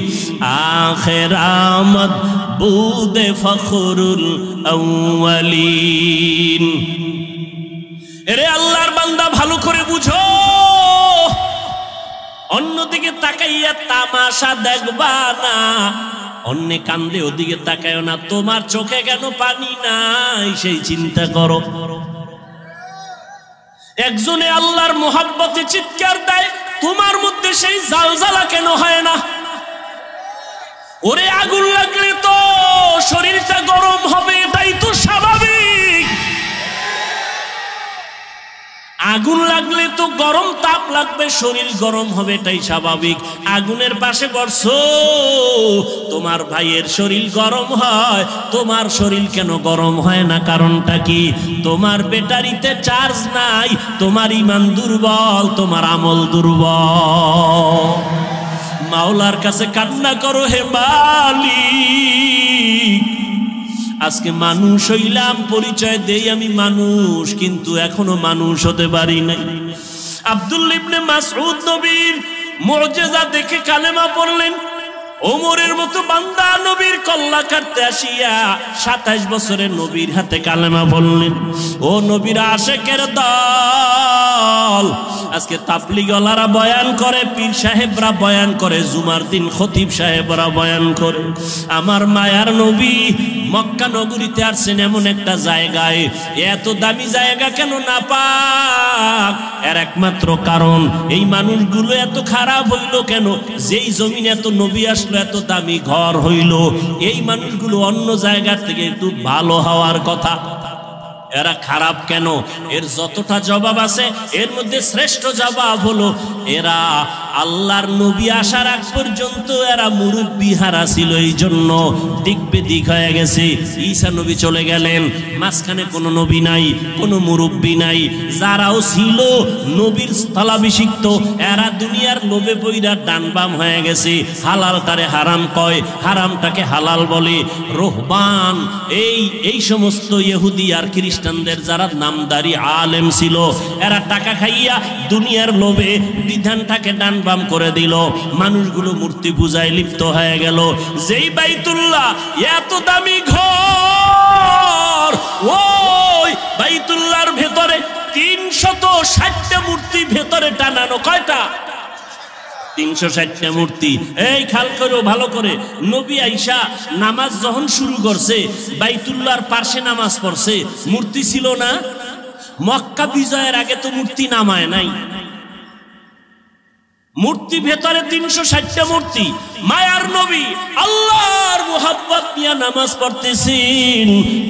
আখির আমদ বুদে ফখরুল আউয়ালিন। এরে আল্লাহর বান্দা ভালো করে বুঝো, অন্যদিকে তাকাইয়া তামাশা দেখবা না, অন্য কান্দে ওদিকে তাকায়ও না। তোমার চোখে কেন পানি নাই সেই চিন্তা করো। একজনে আল্লাহর মোহাব্বতে চিৎকার দেয়, তোমার মধ্যে সেই জালজালা কেন হয় না? ওরে আগুন লাগলে তো শরীরটা গরম হবে, এটাই তো স্বাভাবিক। আগুন লাগলে তো গরম তাপ লাগবে, শরীর গরম হবে, এটাই স্বাভাবিক। আগুনের পাশে বসছো, তোমার ভাইয়ের শরীর গরম হয়, তোমার শরীর কেন গরম হয় না? কারণটা কি? তোমার ব্যাটারিতে চার্জ নাই, তোমার ঈমান দুর্বল, তোমার আমল দুর্বল। মাওলার কাছে কান্না করো, হে মালিক আজকে মানুষ হইলাম, পরিচয় দেই আমি মানুষ, কিন্তু এখনো মানুষ হতে পারি নাই। আব্দুল্লাহ ইবনে মাসউদ নবীর মুজিজা দেখে কালেমা পড়লেন। ওমরের মতো বান্দা নবীর কল্লা কাটতে আসিয়া 27 বছরের নবীর হাতে কালেমা পড়লেন। ও নবীর আশেকের দল, আজকে তাবলীগওয়ালারা বয়ান করে, পীর সাহেবরা বয়ান করে, জুমার দিন খতিব সাহেবরা বয়ান করে। আমার মায়ার নবী মক্কা নগরীতে আসছেন এমন একটা জায়গায়, এত দামি জায়গা কেন না পাক? এর একমাত্র কারণ এই মানুষগুলো এত খারাপ হইল কেন? যেই জমিন এত নবী আসলো, এত দামি ঘর হইল, এই মানুষগুলো অন্য জায়গা থেকে একটু ভালো হওয়ার কথা, এরা খারাপ কেন? এর যতটা জবাব আছে এর মধ্যে শ্রেষ্ঠ জবাব হলো এরা আল্লাহর নবী আসার আগ পর্যন্ত এরা মুরব্বি হারা ছিল, এই জন্য দিক বেদিক হয়ে গেছে। ঈসা নবী চলে গেলেন, মাঝখানে কোনো নবী নাই, কোনো মুরব্বি নাই। যারাও ছিল নবীর স্থলাভিষিক্ত, এরা দুনিয়ার লোভে পইরা ডান বাম হয়ে গেছে। হালালটারে হারাম কয়, হারামটাকে হালাল বলে। রোহবান এই সমস্ত ইহুদি আর খ্রিস্টানদের যারা নামদারি আলেম ছিল, এরা টাকা খাইয়া দুনিয়ার লোভে বিধানটাকে ডান বাম করে দিল। মানুষগুলো মূর্তি পূজায় লিপ্ত হয়ে গেল। যেই বাইতুল্লাহ এত দামি ঘর, ওই বাইতুল্লাহর ভেতরে 360টা মূর্তি ভেতরে টানানো। কয়টা? 360টা মূর্তি। এই খেয়াল করো ভালো করে, নবী আইসা নামাজ যখন শুরু করছে, বাইতুল্লাহর পাশে নামাজ পড়ছে, মূর্তি ছিল না? মক্কা বিজয়ের আগে তো মূর্তি নামায় নাই। মূর্তি ভেতরে 360টা মূর্তি। মায়ার নবী আল্লাহর মুহাব্বত নিয়ে নামাজ পড়তেছেন।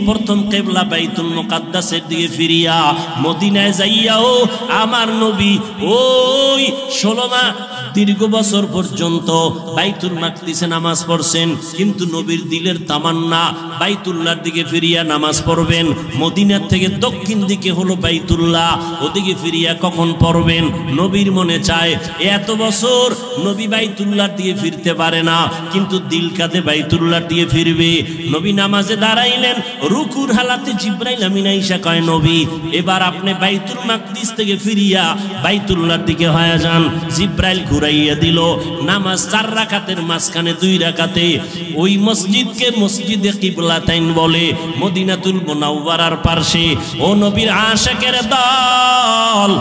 প্রথম কিবলা বাইতুল মুকাদ্দাসের দিকে ফিরিয়া মদিনায় যাইয়াও আমার নবী ওই 16 মাস দীর্ঘ বছর পর্যন্ত বাইতুল মাকদিসে নামাজ পড়ছেন, কিন্তু নবীর দিলের তামান্না বাইতুল্লাহর দিকে ফিরিয়া নামাজ পড়বেন। মদিনার থেকে দক্ষিণ দিকে হলো বাইতুল্লাহ, ওদিকে ফিরিয়া কখন পড়বেন? নবীর মনে চায়। এত বছর নবী বাইতুল্লাহর দিকে ফিরতে পারে না, কিন্তু দিল কাঁদে বাইতুল্লাহর দিকে ফিরবে। নবী নামাজে দাঁড়াইলেন, রুকুর হালাতে জিব্রাইল আমিন আইসা কয়, নবী এবার আপনি বাইতুল মাকদিস থেকে ফিরিয়া বাইতুল্লাহর দিকে হয়ে যান। জিব্রাইল ঘুরাইয়া দিল। নামাজ 4 রাকাতের মাঝখানে 2 রাকাতে ওই মসজিদকে মসজিদে কিবলাতাইন বলে, মদিনাতুল মুনাওয়ারার পাশে। ও নবীর আশিকের দল,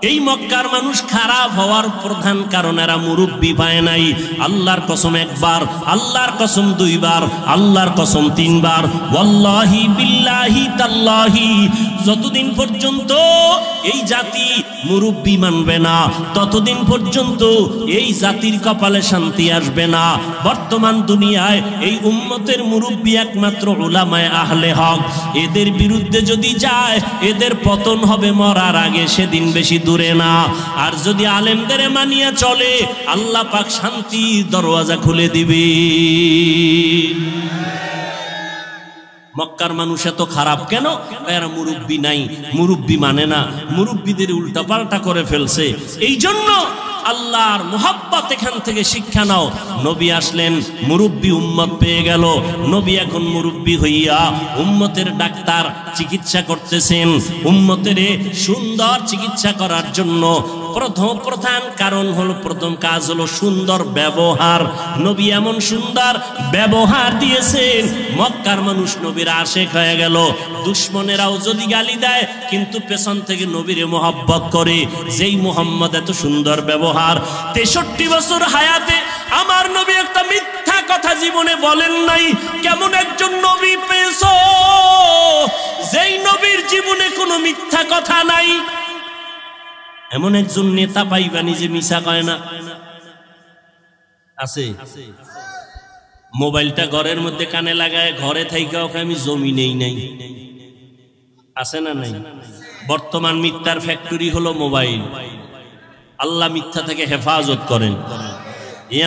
এই মক্কার মানুষ খারাপ হওয়ার প্রধান কারণ এরা মুরব্বি পায় নাই। আল্লাহর কসম একবার, আল্লাহর কসম 2 বার, আল্লাহর কসম 3 বার, ওয়াল্লাহি বিল্লাহি তাল্লাহি, যতদিন পর্যন্ত এই জাতি মুরব্বি মানবে না, ততদিন পর্যন্ত এই জাতির কপালে শান্তি আসবে না। বর্তমান দুনিয়ায় এই উম্মতের মুরব্বি একমাত্র উলামায়ে আহলে হক। এদের বিরুদ্ধে যদি যায়, এদের পতন হবে মরার আগে, সেদিন বেশি দূরে না। আর যদি আলেমদের মানিয়া চলে, আল্লাহ পাক শান্তির দরওয়াজা খুলে দিবে। মক্কার মানুষ এত খারাপ কেন? এরা মুরব্বি নাই, মুরব্বি মানে না, মুরব্বিদের উল্টা পাল্টা করে ফেলছে। এই জন্য আল্লাহর মুহাব্বত এখান থেকে শিক্ষা নাও। নবী আসলেন, মুরব্বী উম্মত পেয়ে গেল। নবী এখন মুরব্বী হইয়া উম্মতের ডাক্তার, চিকিৎসা করতেছেন। উম্মতের সুন্দর চিকিৎসা করার জন্য প্রধান কারণ হলো, প্রথম কাজ হলো সুন্দর ব্যবহার। নবী এমন সুন্দর ব্যবহার দিয়েছেন, মক্কার মানুষ নবীর আশেক হয়ে গেল। দুশ্মনেরাও যদি গালি দেয় কিন্তু পেছন থেকে নবীরে মোহাব্বত করে। যেই মুহাম্মদ এত সুন্দর ব্যবহার, 63 বছর হায়াতে আমার নবী একটা মিথ্যা কথা জীবনে বলেন নাই। কেমন একজন নবী পেয়েছো যেই নবীর জীবনে কোনো মিথ্যা কথা নাই? এমন একজন নেতা পাইবানি যে মিছা কয় না? আছে? মোবাইলটা ঘরের মধ্যে কানে লাগায় ঘরে থাইকা ওকে আমি জমি নেই নাই, আছে না নাই? বর্তমান মিথ্যার ফ্যাক্টরি হলো মোবাইল। আল্লাহ মিথ্যা থেকে হেফাজত করেন।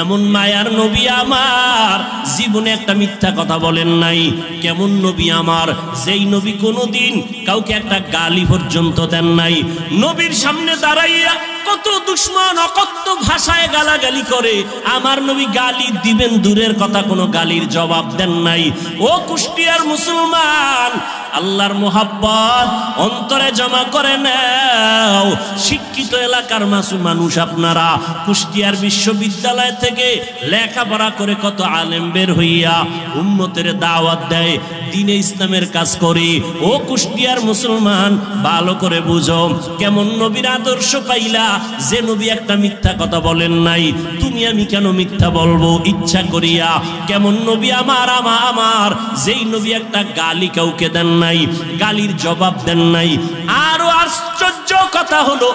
এমন মায়ার নবী আমার জীবনে একটা মিথ্যা কথা বলেন নাই। কেমন নবী আমার, যেই নবী কোনোদিন কাউকে একটা গালি পর্যন্ত দেন নাই। নবীর সামনে দাঁড়াইয়া কত দুশ্মন অকথ্য ভাষায় গালাগালি করে, আমার নবী গালি দিবেন দূরের কথা, কোনো গালির জবাব দেন নাই। ও কুষ্টিয়ার মুসলমান, আল্লাহর মুহাব্বত অন্তরে জমা করে নাও। শিক্ষিত এলাকার মানুষ আপনারা, কুষ্টিয়ার বিশ্ববিদ্যালয় থেকে লেখাপড়া করে কত আলেম বের হইয়া উম্মতের দাওয়াত দেয়, দ্বীনে ইসলামের কাজ করে। ও কুষ্টিয়ার মুসলমান, ভালো করে বুঝো, কেমন নবীর আদর্শ পাইলা যে নবী একটা মিথ্যা কথা বলেন নাই। তুমি আমি কেন মিথ্যা বলবো ইচ্ছা করিয়া? কেমন নবী আমার আমার যেই নবী একটা গালি কাউকে দেন নাই, গালির জবাব দেন নাই। আরো আশ্চর্য কথা হলো,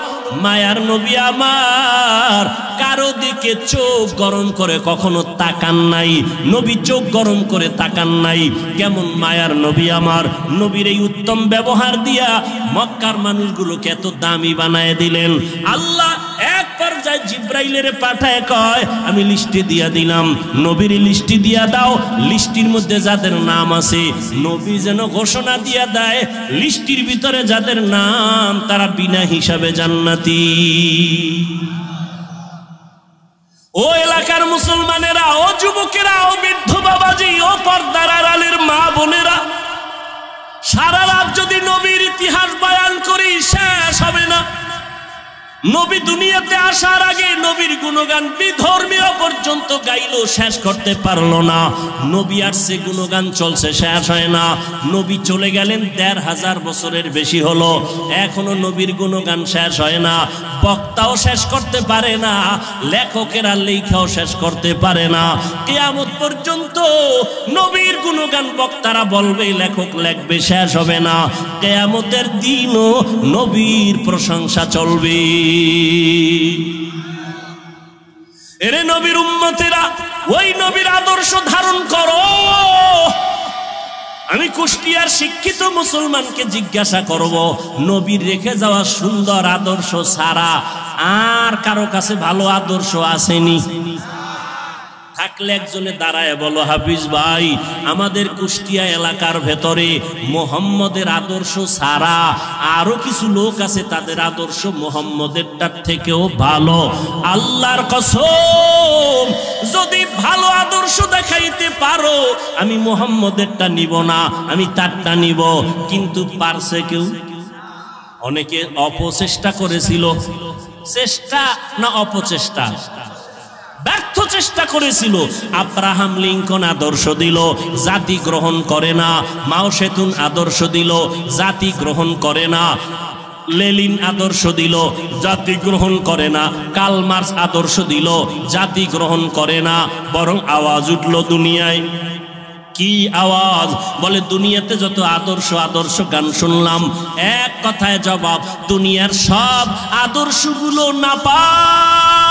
মায়ার নবী আমার কারো দিকে চোখ গরম করে কখনো তাকান নাই। নবী চোখ গরম করে তাকান নাই। কেমন মায়ার নবী আমার, নবীর এই উত্তম ব্যবহার দিয়া মক্কার মানুষগুলোকে এত দামি বানায় দিলেন। আল্লাহ এক পর্যায়ে জিব্রাইলের পাঠায় কয়, আমি লিস্টে দিয়া দিলাম, নবীর লিস্টি দিয়া দাও। লিস্টির মধ্যে যাদের নাম আছে, নবী যেন ঘোষণা দিয়া দেয় লিস্টির ভিতরে যাদের নাম তারা বিনা হিসাবে জান্নাতি। ও এলাকার মুসলমানেরা, ও যুবকেরা, ও বৃদ্ধ বাবাজি, ও পর্দার আড়ালের মা বোনেরা, সারা রাত যদি নবীর ইতিহাস বয়ান করি শেষ হবে না। নবী দুনিয়াতে আসার আগে নবীর গুণগান বিধর্মীয় পর্যন্ত গাইলো, শেষ করতে পারলো না। নবী আসছে, গুণগান চলছে, শেষ হয় না। নবী চলে গেলেন ১৫০০ বছরের বেশি হলো, এখনো নবীর গুণগান শেষ হয় না। বক্তাও শেষ করতে পারে না, লেখকেরা লেখাও শেষ করতে পারে না। কিয়ামত পর্যন্ত নবীর গুণগান বক্তারা বলবে, লেখক লেখবে, শেষ হবে না। কিয়ামতের দিনও নবীর প্রশংসা চলবে। এরে নবীর উম্মতেরা, ওই নবীর আদর্শ ধারণ করো। আমি কুষ্টিয়ার শিক্ষিত মুসলমানকে জিজ্ঞাসা করব, নবীর রেখে যাওয়া সুন্দর আদর্শ ছাড়া আর কারো কাছে ভালো আদর্শ আসেনি? থাকলে একজনে দাঁড়ায় বলো, হাফিজ ভাই, আমাদের কুষ্টিয়া এলাকার ভেতরে মোহাম্মদের আদর্শ ছাড়া আরো কিছু লোক আছে, তাদের আদর্শ মোহাম্মদেরটার থেকেও ভালো। আল্লাহর কসম, যদি ভালো আদর্শ দেখাইতে পারো, আমি মোহাম্মদেরটা নিব না, আমি তারটা নিব। কিন্তু পারছে কেউ? অনেকে অপচেষ্টা করেছিল। চেষ্টা না অপচেষ্টা? ব্যর্থ চেষ্টা করেছিল। আব্রাহাম লিঙ্কন আদর্শ দিল, জাতি গ্রহণ করে না। মাও সেতুন আদর্শ দিল, জাতি গ্রহণ করে না। লেনিন আদর্শ দিল, জাতি গ্রহণ করে না। কার্ল মার্কস আদর্শ দিল, জাতি গ্রহণ করে না। বরং আওয়াজ উঠল দুনিয়ায়। কি আওয়াজ? বলে, দুনিয়াতে যত আদর্শ গান শুনলাম, এক কথায় জবাব, দুনিয়ার সব আদর্শগুলো নাপাক,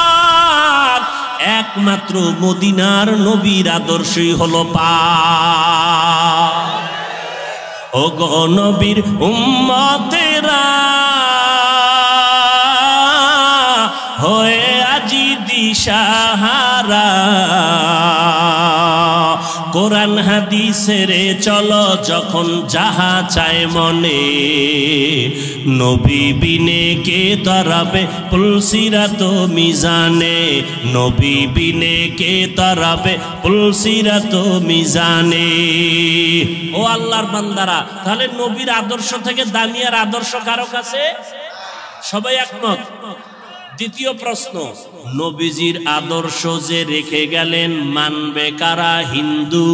একমাত্র মদিনার নবীর আদর্শই হলো পাক। ও গো নবীর উম্মতেরা হয়ে আজি দিশাহারা কোরআন হাদিসের চলো যখন যাহা চায় মনে নবী বিনে কে তরাবে পুলসিরাত মিজানে নবী বিনে কে তরাবে পুলসিরাত মিজানে। ও আল্লাহর বান্দারা, তাহলে নবীর আদর্শ থেকে দামি আর আদর্শ কারো কাছে? সবাই একমত? দ্বিতীয় প্রশ্ন, নবীজির আদর্শ যে রেখে গেলেন মানবে কারা? হিন্দু,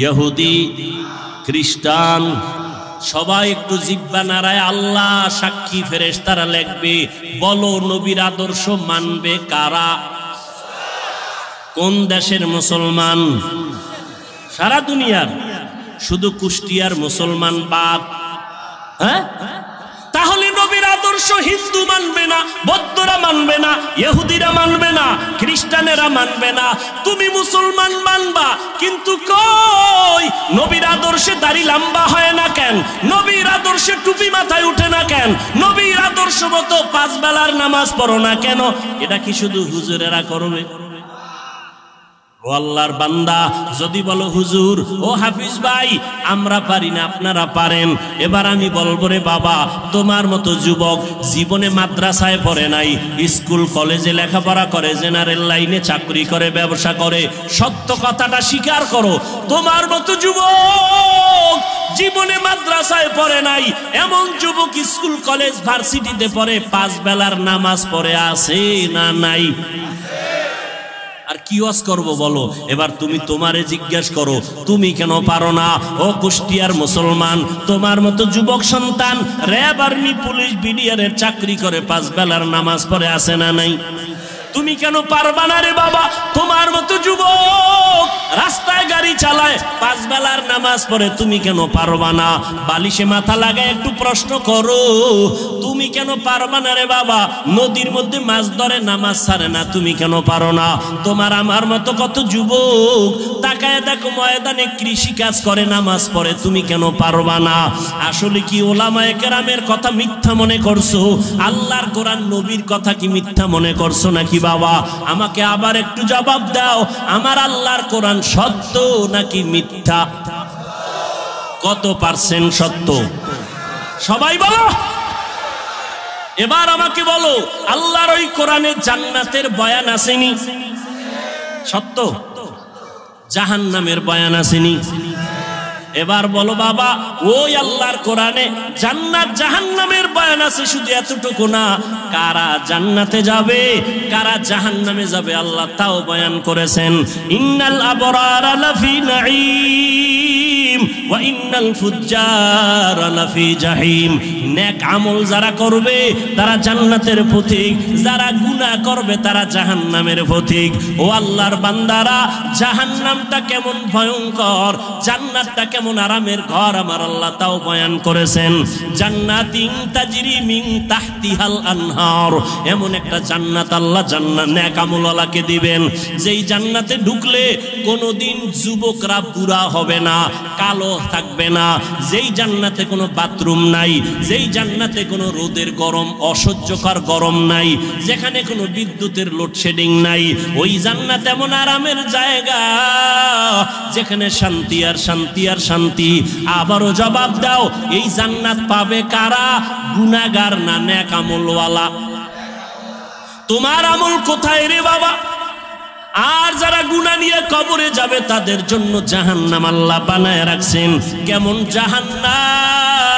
ইহুদি, খ্রিস্টান? সবাই একটু জিহ্বা নাড়ায় আল্লাহ সাক্ষী, ফেরেশতারা লিখবে। বলো নবীর আদর্শ মানবে কারা? কোন দেশের মুসলমান? সারা দুনিয়ার, শুধু কুষ্টিয়ার মুসলমান বাদ। হ্যাঁ, তাহলে নবীর আদর্শ হিন্দু মানবে না, বৌদ্ধরা মানবে না, ইহুদিরা মানবে না, খ্রিস্টানেরা মানবে না, তুমি মুসলমান মানবা। কিন্তু কই নবীর আদর্শে দাড়ি লম্বা হয় না কেন? নবীর আদর্শে টুপি মাথায় উঠে না কেন? নবীর আদর্শ মতো 5 বেলার নামাজ পড়ো না কেন? এটা কি শুধু হুজুরেরা করবে? ও আল্লাহর বান্দা, যদি বলো হুজুর ও হাফিজ ভাই আমরা পারি না, আপনারা পারেন, এবার আমি বলবো রে বাবা, তোমার মতো যুবক জীবনে মাদ্রাসায় পড়ে নাই, স্কুল কলেজে লেখাপড়া করে, জেনারেল লাইনে চাকরি করে, ব্যবসা করে, সত্য কথাটা স্বীকার করো। তোমার মতো যুবক জীবনে মাদ্রাসায় পড়ে নাই, এমন যুবক স্কুল কলেজ ভার্সিটিতে পড়ে, 5 বেলার নামাজ পড়ে আছে না নাই? আর কি ওয়াজ করবো বলো? এবার তুমি তোমারে জিজ্ঞেস করো, তুমি কেন পারো না? ও কুষ্টিয়ার মুসলমান, তোমার মতো যুবক সন্তান র্যাব, আর্মি, পুলিশ, বিডিআরের চাকরি করে, 5 বেলার নামাজ পড়ে আছে না নাই? তুমি কেন পারবা না রে বাবা? তোমার মতো যুবক রাস্তায় গাড়ি চালায়, 5 বেলার নামাজ পড়ে, তুমি কেন পারবা না? বালিশে মাথা লাগায় একটু প্রশ্ন করো, তুমি কেন পারবা না রে বাবা? নদীর মধ্যে মাছ ধরে, নামাজ ছাড়ে না, তুমি কেন পারো না? তোমার আমার মতো কত যুবক তাকায় দেখো ময়দানে কৃষি কাজ করে, নামাজ পড়ে, তুমি কেন পারবা না? আসলে কি ওলামায়ে কেরামের কথা মিথ্যা মনে করছো? আল্লাহর কোরআন নবীর কথা কি মিথ্যা মনে করছো নাকি বাবা? আমাকে আবার একটু জবাব দাও, আমার আল্লাহর কোরআন সত্য নাকি মিথ্যা? কত পার্সেন্ট সত্য? সবাই বলো। এবার আমাকে বলো, আল্লাহর ওই কোরআনে জান্নাতের বয়ান আসেনি? সত্য। জাহান্নামের বয়ান আসেনি? এবার বলো বাবা, ওই আল্লাহর কোরআনে জান্নাত জাহান্নামের বয়ান আছে, শুধু এতটুকু না, কারা জান্নাতে যাবে কারা জাহান্নামে যাবে আল্লাহ তাও বয়ান করেছেন। ইন্নাল আবরারা লাফি নাঈম ওয়া ইন্নাল ফুজ্জারা লাফি জাহিম। নেক আমল যারা করবে তারা জান্নাতের পথিক, যারা গুনাহ করবে তারা জাহান্নামের পথিক। ও আল্লাহর বান্দারা, জাহান্নামটা কেমন ভয়ঙ্কর, জান্নাতটা কেমন আরামের ঘর আমার আল্লাহ তাও বয়ান করেছেন। জান্নাতিন তাজরি মিন তাহতিহাল আনহার, এমন একটা জান্নাত আল্লাহ জান্নাত নেক আমলওয়ালাকে দিবেন, যেই জান্নাতে ঢুকলে কোনোদিন যুবকরা বুড়া হবে না, কালো থাকবে না, যেই জান্নাতে কোনো বাথরুম নাই, যেই জান্নাতে কোনো রোদের গরম, অসহ্যকর গরম নাই, যেখানে কোনো বিদ্যুতের লোডশেডিং নাই, ওই জান্নাত এমন আরামের জায়গা যেখানে শান্তি আর শান্তি আর শান্তি। আবারও জবাব দাও, এই জান্নাত পাবে কারা? গুনাহগার না নেক আমলওয়ালা? তোমার আমল কোথায় রে বাবা? আর যারা গুনাহ নিয়ে কবরে যাবে তাদের জন্য জাহান্নাম আল্লাহ বানায় রাখছেন। কেমন জাহান্নাম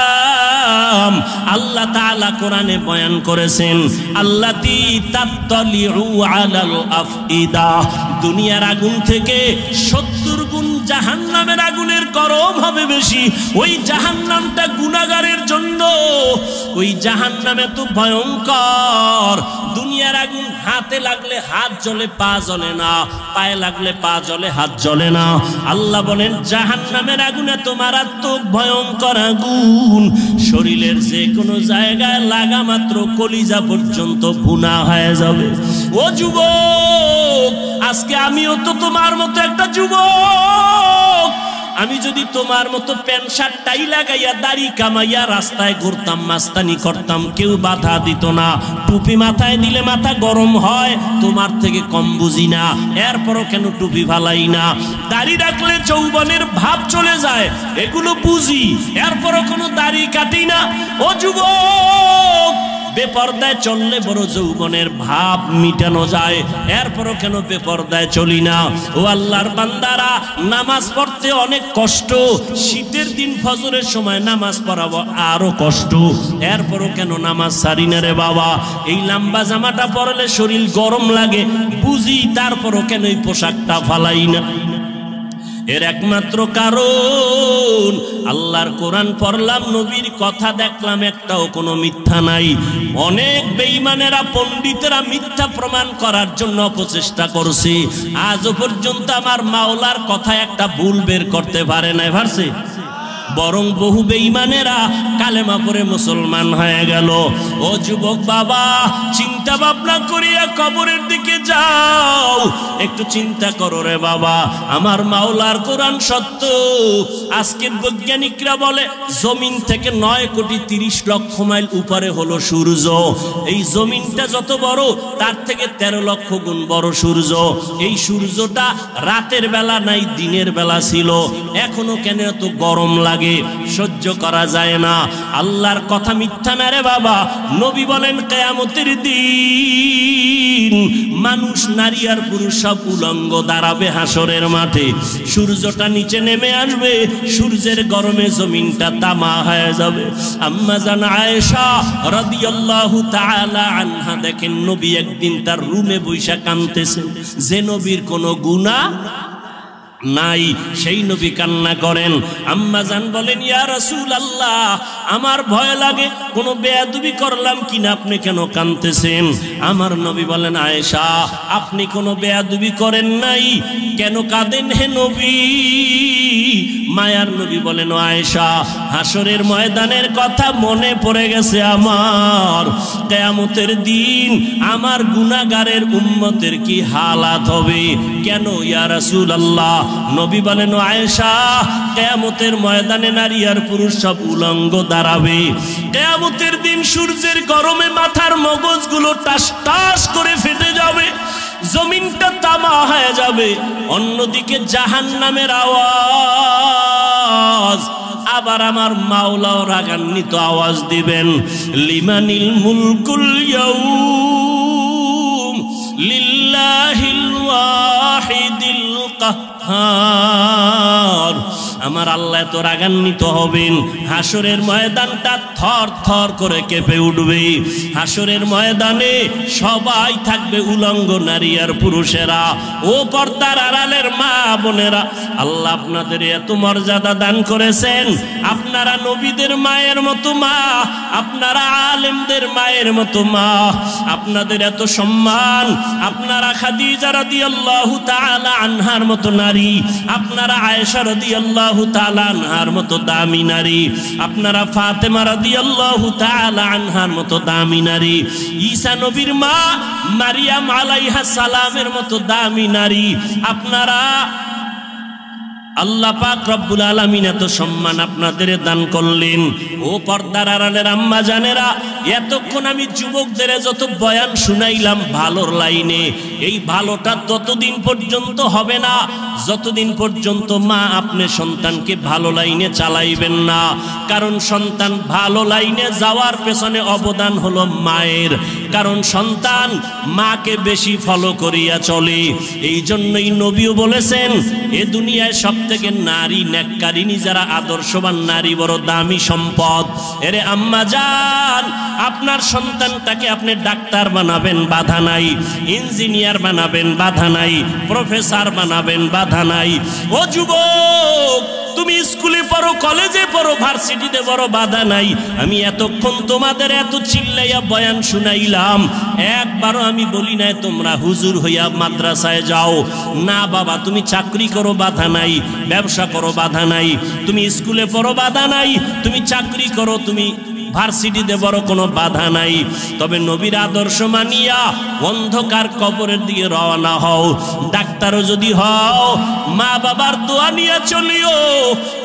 আল্লাহ তাআলা কোরআনে বয়ান করেছেন, আল্লাতী তাত্তালিউ আলাল আফইদা, দুনিয়ার আগুন থেকে 70 গুণ জাহান্নামের আগুনের গরম হবে বেশি। ওই জাহান্নামটা গুনাহগারের জন্য, ওই জাহান্নাম এত ভয়ঙ্কর, দুনিয়ার আগুন হাতে লাগলে হাত জ্বলে পা জ্বলে না, পায়ে লাগলে পা জ্বলে হাত জ্বলে না। আল্লাহ বলেন জাহান্নামের আগুন এত মারাত্মক ভয়ঙ্কর আগুন, শরীরের যে কোনো জায়গায় লাগা মাত্র কলিজা পর্যন্ত ভুনা হয়ে যাবে। ও যুবক, আজকে আমিও তো তোমার মতো একটা যুবক, আমি যদি তোমার মতো প্যান্ট শার্ট টাই লাগাইয়া দাড়ি কামাইয়া রাস্তায় ঘুরতাম, মাস্তানি করতাম, কেউ বাধা দিত না। টুপি মাথায় দিলে মাথা গরম হয়, তোমার থেকে কম বুঝি না, এরপরও কেন টুপি ফালাই না? দাড়ি রাখলে যৌবনের ভাব চলে যায়, এগুলো বুঝি, এরপরও কোনো দাড়ি কাটি না। ও যুবক, বেপরদায় চললে বড় যৌবনের ভাব মিটানো যায়, এরপরও কেন বেপরদায় চলি না? ও আল্লাহর বান্দারা, নামাজ পড়তে অনেক কষ্ট, শীতের দিন ফজরের সময় নামাজ পড়াবো আরো কষ্ট, এরপরও কেন নামাজ সারি না রে বাবা? এই লম্বা জামাটা পরলে শরীর গরম লাগে, বুঝি, তারপরও কেন এই পোশাকটা ফালাই না? এর একমাত্র কারণ, আল্লাহর কোরআন পড়লাম, নবীর কথা দেখলাম, একটাও কোনো মিথ্যা নাই। অনেক বেঈমানেরা, পণ্ডিতেরা মিথ্যা প্রমাণ করার জন্য প্রচেষ্টা করছে, আজও পর্যন্ত আমার মাওলার কথা একটা ভুল বের করতে পারে নাই, পারছে? বরং বহু বেঈমানেরা কালেমা পড়ে মুসলমান হয়ে গেল। ও যুবক বাবা, চিন্তা ভাবনা করিয়া কবরের দিকে যাও, একটু চিন্তা করো রে বাবা, আমার মাওলার কোরআন সত্য। আজকের বৈজ্ঞানিকরা বলে জমিন থেকে 9,30,00,000 মাইল উপরে হলো সূর্য। এই জমিনটা যত বড়, তার থেকে 13 লক্ষ গুণ বড় সূর্য। এই সূর্যটা রাতের বেলা নাই, দিনের বেলা ছিল, এখনো কেন এত গরম লাগে, সহ্য করা যায় না? আল্লাহর কথা মিথ্যা না রে বাবা। নবী বলেন কিয়ামতের দিন মানুষ, নারী আর পুরুষ সব উলঙ্গ দাঁড়াবে হাসরের মাঠে। সূর্যটা নিচে নেমে আসবে, সূর্যের গরমে জমিনটা তামা হয়ে যাবে। আম্মা জান আয়েশা রাদিয়াল্লাহু তাআলা আনহা দেখেন, নবী একদিন তার রুমে বৈশা কাঁদতেছেন, যে নবীর কোনো গুনাহ নাই, সেই নবী কান্না করেন। আম্মা জান বলেন, ইয়া রাসূলুল্লাহ, আমার ভয় লাগে কোনো বেয়াদবি করলাম কিনা, আপনি কেন কাঁদতেছেন? আমার নবী বলেন, আয়েশা, আপনি কোনো বেয়াদবি করেন নাই, কেন কাঁদেন হে নবী? মায়ার নবী বলেন, ও আয়েশা, হাসরের ময়দানের কথা মনে পড়ে গেছে আমার। কিয়ামতের দিন আমার গুনাহগারের উম্মতের কি হালাত হবে? কেন ইয়া রাসূলুল্লাহ? নবী বলেন, ও আয়েশা, কিয়ামতের ময়দানে নারী আর পুরুষ সব উলঙ্গ দাঁড়াবে। কিয়ামতের দিন সূর্যের গরমে মাথার মগজগুলো টাস টাস করে ফেটে যাবে, জমিনটা তামা হয়ে যাবে। অন্যদিকে জাহান্নামের আওয়াজ, আবার আমার মাওলাও রাগান্বিত আওয়াজ দিবেন, লিমানিল মুলকুল ইয়াউম লিল্লাহিল ওয়াহিদিল কাহ্হার। আমার আল্লাহ তো রাগান্বিত হবেন, হাসরের ময়দানটা থর থর করে কেঁপে উঠবে। হাসরের ময়দানে সবাই থাকবে উলঙ্গ, নারী আর পুরুষেরা। ও পর্দার আড়ালের মা বোনেরা, আল্লাহ আপনাদের এত মর্যাদা দান করেছেন, আপনারা নবীদের মায়ের মতো মা, আপনারা আলেমদের মায়ের মতো মা, আপনাদের এত সম্মান, আপনারা খাদিজা রাদিয়াল্লাহু তাআলা আনহার মতো নারী, আপনারা আয়েশা রাদিয়াল্লাহু তাআলা আনহার মতো দামি নারী, আপনারা ফাতেমা রাদিয়াল্লাহু তাআলা আনহার মতো দামি নারী, ঈসা নবীর মা মারিয়াম আলাইহাস সালামের মতো দামি নারী, আপনারা আল্লাহ পাক রব্বুল আলামিন এত সম্মান আপনাদের দান করলেন। ও পর্দার আড়ালের আম্মা জানেরা, এতক্ষণ আমি যুবকদের যত বয়ান শুনাইলাম ভালোর লাইনে, এই ভালোটা ততদিন পর্যন্ত হবে না যতদিন পর্যন্ত মা আপনি সন্তানকে ভালো লাইনে চালাইবেন না। কারণ সন্তান ভালো লাইনে যাওয়ার পেছনে অবদান হলো মায়ের, কারণ সন্তান মাকে বেশি ফলো করিয়া চলে। এই জন্যই নবীও বলেছেন, এ দুনিয়ায় সব থেকে নারী নেককারিনী যারা আদর্শবান নারী বড় দামি সম্পদ। এরে আম্মা জান, আপনার সন্তানটাকে আপনি ডাক্তার বানাবেন, বাধা নাই, ইঞ্জিনিয়ার বানাবেন, বাধা নাই, প্রফেসর বানাবেন, বাধা নাই। ও যুবক, তুমি স্কুলে পড়ো, কলেজে পড়ো, ভার্সিটিতে পড়ো, বাধা নাই। আমি এতক্ষণ তোমাদের এত চিল্লাইয়া বয়ান শুনাইলাম, একবারও আমি বলি নাই তোমরা হুজুর হইয়া মাদ্রাসায় যাও না। বাবা, তুমি চাকরি করো, বাধা নাই, ব্যবসা করো, বাধা নাই, তুমি স্কুলে পড়ো, বাধা নাই, তুমি চাকরি করো, তুমি ভার্সিটিতে বড় কোনো বাধা নাই, তবে নবীর আদর্শ মানিয়া অন্ধকার কবরের দিকে রওনা হও। ডাক্তারও যদি হও, মা বাবার দোয়া নিয়ে চলিও,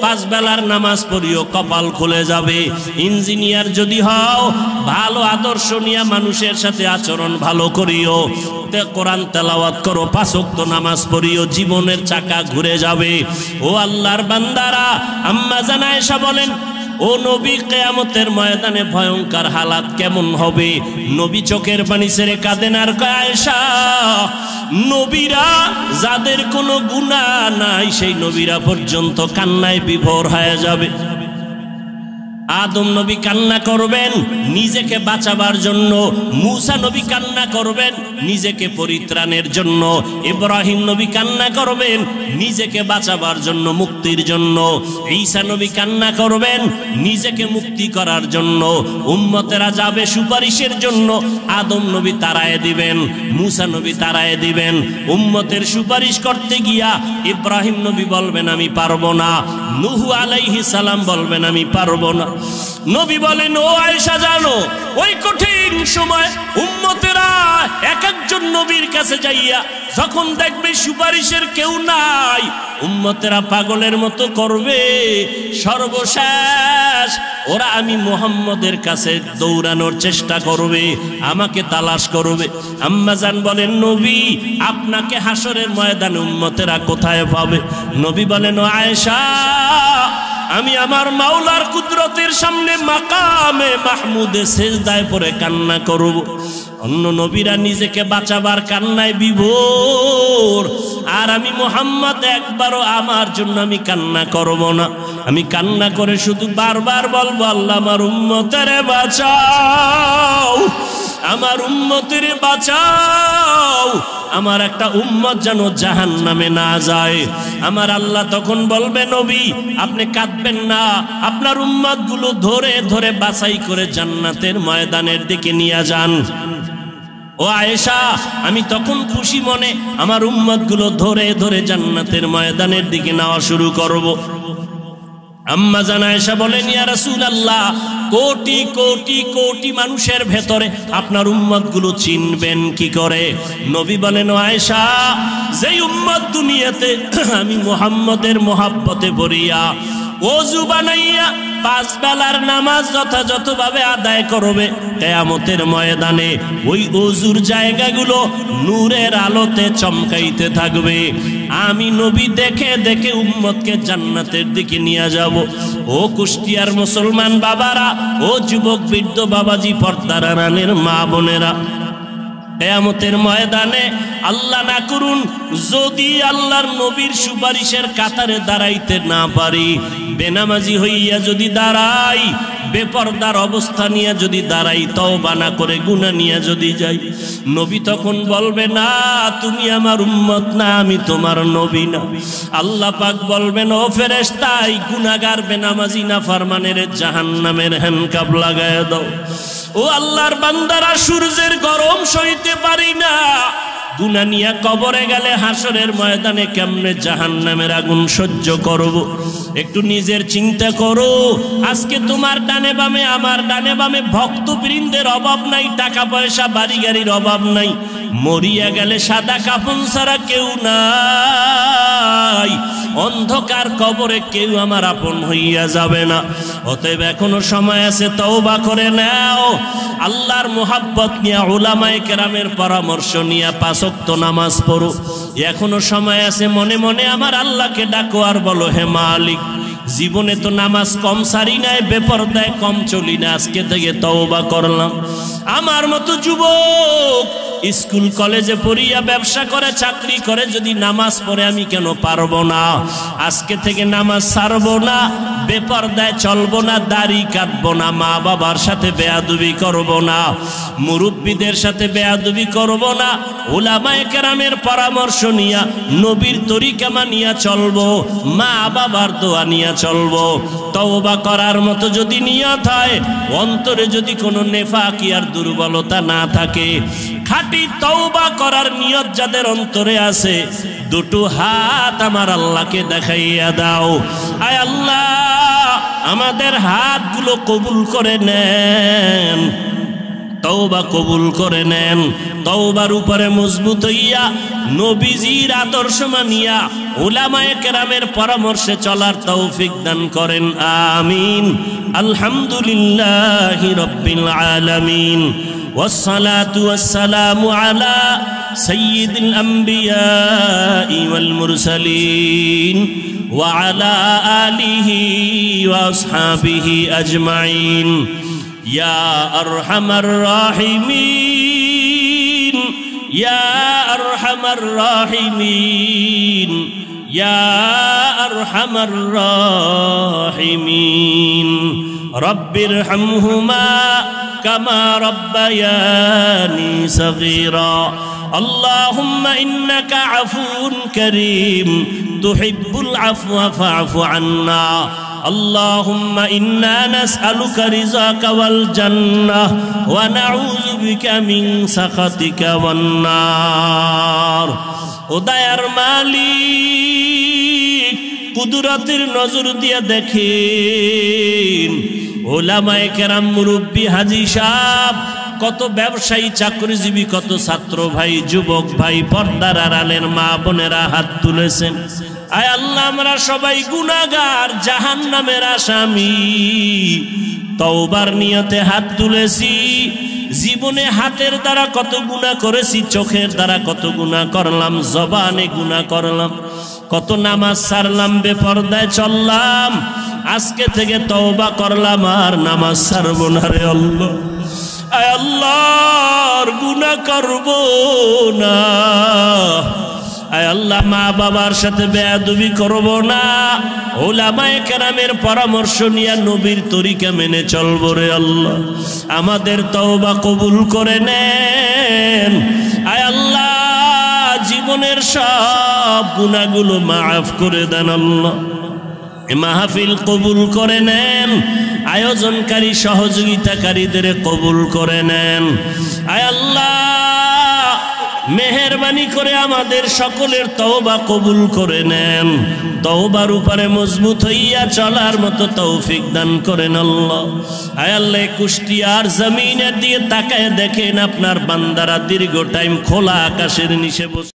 5 বেলার নামাজ পড়িও, কপাল খুলে যাবে। ইঞ্জিনিয়ার যদি হও, ভালো আদর্শ নিয়ে মানুষের সাথে আচরণ ভালো করিও, কোরআন তেলাওয়াত করো, 5 ওয়াক্ত নামাজ পড়িও, জীবনের চাকা ঘুরে যাবে। ও আল্লাহর বান্দারা, আম্মা জান আয়েশা বলেন, ও নবী, কিয়ামতের ময়দানে ভয়ঙ্কর হালাত কেমন হবে? নবী চোখের পানি ছেড়ে কাঁদেন আর কয়, আয়েশা, নবীরা যাদের কোনো গুনাহ নাই সেই নবীরা পর্যন্ত কান্নায় বিভোর হয়ে যাবে। আদম নবী কান্না করবেন নিজেকে বাঁচাবার জন্য, মূসা নবী কান্না করবেন নিজেকে পরিত্রাণের জন্য, ইব্রাহিম নবী কান্না করবেন নিজেকে বাঁচাবার জন্য, মুক্তির জন্য, ঈসা নবী কান্না করবেন নিজেকে মুক্তি করার জন্য, উম্মতেরা যাবে সুপারিশের জন্য, আদম নবী তাড়ায়ে দিবেন, মূসা নবী তাড়ায়ে দিবেন। উম্মতের সুপারিশ করতে গিয়া ইব্রাহিম নবী বলবেন আমি পারবো না, নূহ আলাইহিস সালাম বলবেন আমি পারবো না। নবী বলেন, ও আয়েশা জানো, ওই কঠিন সময় উম্মতেরা এক একজন নবীর কাছে যাইয়া যখন দেখবে সুপারিশের কেউ নাই, উম্মতেরা পাগলের মতো করবে, সর্বশেষ ওরা আমি মুহাম্মদের কাছে দৌড়ানোর চেষ্টা করবে, আমাকে তালাশ করবে। আম্মা জান বলেন, নবী আপনাকে হাসরের ময়দানে উম্মতেরা কোথায় পাবে? নবী বলেন, ও আয়েশা, আমি আমার মাওলার কুদরতের সামনে মাকামে মাহমুদে সেজদায় পড়ে কান্না করব। অন্য নবীরা নিজেকে বাঁচাবার কান্নায় বিভোর, আর আমি মুহাম্মদ একবারও আমার জন্য আমি কান্না করব না। আমি কান্না করে শুধু বারবার বলবো, আল্লাহ আমার উম্মতের বাঁচাও, আমার উম্মতের বাঁচাও, আমার একটা উম্মত যেন জাহান্নামে না যায়। আমার আল্লাহ তখন বলবে, নবী আপনি কাঁদবেন না, আপনার উম্মত গুলো ধরে ধরে বাছাই করে জান্নাতের ময়দানের দিকে নিয়ে যান। ও আয়েশা, আমি তখন খুশি মনে আমার উম্মত গুলো ধরে ধরে জান্নাতের ময়দানের দিকে নেওয়া শুরু করব। আম্মা জান আয়েশা বলেন, ইয়া রাসূলুল্লাহ, কোটি কোটি কোটি মানুষের ভেতরে আপনার উম্মত গুলো চিনবেন কি করে? নবী বলেন, ও আয়েশা, যেই উম্মত দুনিয়াতে আমি মুহাম্মদের মহব্বতে ভরিয়া ওযু বানাইয়া 5 বেলার নামাজ যথাযথভাবে আদায় করবে, কিয়ামতের ময়দানে ওই ওযুর জায়গাগুলো নূরের আলোতে চমকাইতে থাকবে। আমি নবী দেখে দেখে উম্মতকে জান্নাতের দিকে নিয়ে যাব। ও কুষ্টিয়ার মুসলমান বাবারা, ও যুবক বৃদ্ধ বাবাজি, পর্দার আড়ালের মা বোনেরা, কিয়ামতের ময়দানে আল্লাহ না করুন যদি আল্লাহর নবীর সুপারিশের কাতারে দাঁড়াইতে না পারি, বেনামাজি হইয়া যদি দাঁড়াই, বেপরদার অবস্থা নিয়ে যদি দাঁড়াই, তওবা না করে গুনাহ নিয়ে যদি যাই, নবী তখন বলবে, না তুমি আমার উম্মত না, আমি তোমার নবী না। আল্লাহ পাক বলবেন, ও ফেরেশতা, এই গুনাহগার বেনামাজি নাফরমানের জাহান্নামের হ্যান্ডকাপ লাগায় দাও। ও আল্লাহর বান্দারা, সূর্যের গরম সইতে পারি না, গুনাহ নিয়ে কবরে গেলে হাসরের ময়দানে কেমনে জাহান্নামের আগুন সহ্য করব? একটু নিজের চিন্তা করো। আজকে তোমার ডানে বামে, আমার ডানে বামে ভক্তবৃন্দের অভাব নাই, টাকা পয়সা বাড়ি গাড়ির অভাব নাই, মরিয়া গেলে সাদা কাফন ছাড়া কেউ নাই, অন্ধকার কবরে কেউ আমার আপন হইয়া যাবে না। অতএব এখনো সময় আছে, তওবা করে নাও, আল্লাহর মুহাব্বত নিয়ে, উলামায়ে কেরামের পরামর্শ নিয়ে 5 ওয়াক্ত নামাজ পড়ো। এখনো সময় আছে, মনে মনে আমার আল্লাহকে ডাকো আর বলো, হে মালিক, জীবনে তো নামাজ কম সারি নাই, বেপরদায় কম চলি না, আজকে থেকে তওবা করলাম। আমার মতো যুবক স্কুল কলেজে পড়িয়া, ব্যবসা করে, চাকরি করে যদি নামাজ পড়ে, আমি কেন পারবো না? আজকে থেকে নামাজ ছাড়বো না, বেপরদায় চলবো না, দাড়ি কাটবো না, মা বাবার সাথে বেয়াদবি করবো না, মুরব্বীদের সাথে বেয়াদবি করবো না, উলামায়ে কেরামের পরামর্শ নিয়া, নবীর তরিকা মানিয়া চলবো, মা বাবার দোয়া নিয়া চলবো। তওবা করার মতো যদি নিয়ত হয়, অন্তরে যদি কোনো নেফাকি আর দুর্বলতা না থাকে, খাঁটি তওবা করার নিয়ত যাদের অন্তরে আছে, দুটো হাত আমার আল্লাহকে দেখাইয়া দাও। আয় আল্লাহ, আমাদের হাতগুলো কবুল করে নেন, তওবা কবুল করে নেন। তওবার উপরে মজবুত হইয়া নবীজির আদর্শ মানিয়া উলামায়ে কেরামের পরামর্শে চলার তৌফিক দান করেন, আমিন। আলহামদুলিল্লাহি রাব্বিল আলামিন, ওয়াসসালাতু ওয়াসসালামু আলা সাইয়্যিদিল আমবিয়াই ওয়াল মুরসালিন ওয়া আলা আলিহি ওয়া আসহাবিহি আজমাইন। ইয়া আরহামার রাহিমিন, ইয়া আরহামার রাহিমিন, ইয়া আরহামার রাহিমিন। রব্বিরহামহুমা কামা রব্বায়ানি সগীরা। আল্লাহুম্মা ইন্নাকা আফুউন কারীম তুহিব্বুল আফওয়া ফা'ফু আন্না। اللهم إنا نسألك رضاك والجنة ونعوذ بك من سخطك والنار। ও দয়ার মালিক, কুদরতের নজর দিয়ে দেখেন উলামায়ে কেরাম, মুরব্বী, হাজী সাহেব, কত ব্যবসায়ী, চাকরিজীবী, কত ছাত্র ভাই, যুবক ভাই, পর্দার আড়ালের মা বোনেরা হাত তুলেছেন। আয় আল্লাহ, আমরা সবাই গুনাহগার, জাহান্নামের আসামি। তওবার নিয়তে হাত তুলেছি। জীবনে হাতের দ্বারা কত গুনাহ করেছি, চোখের দ্বারা কত গুনাহ করলাম, জবানে গুনাহ করলাম, কত নামাজ ছাড়লাম, বেপরদায় চললাম। আজকে থেকে তওবা করলাম, আর নামাজ ছাড়ব না রে আল্লাহ। আয় আল্লাহ, আর গুনাহ করব না। আয় আল্লাহ, মা বাবার সাথে বেয়াদবি করব না। উলামায়ে কেরামের পরামর্শ নিয়ে নবীর তরিকা মেনে চলব রে আল্লাহ। আমাদের তওবা কবুল করে নেন। আয় আল্লাহ, জীবনের সব গুনাহগুলো মাফ করে দেন আল্লাহ। মাহফিল কবুল করে নেন। আয়োজনকারী, সহযোগিতাকারীদের কবুল করে নেন। আয় আল্লাহ, মেহেরবানি করে আমাদের সকলের তওবা কবুল করে নেন। তওবার উপরে মজবুত হইয়া চলার মতো তৌফিক দান করেন আল্লাহ। আয় আল্লাহ, কুষ্টিয়ার জমিনের দিয়ে তাকায় দেখেন আপনার বান্দারা দীর্ঘ টাইম খোলা আকাশের নিচে বসে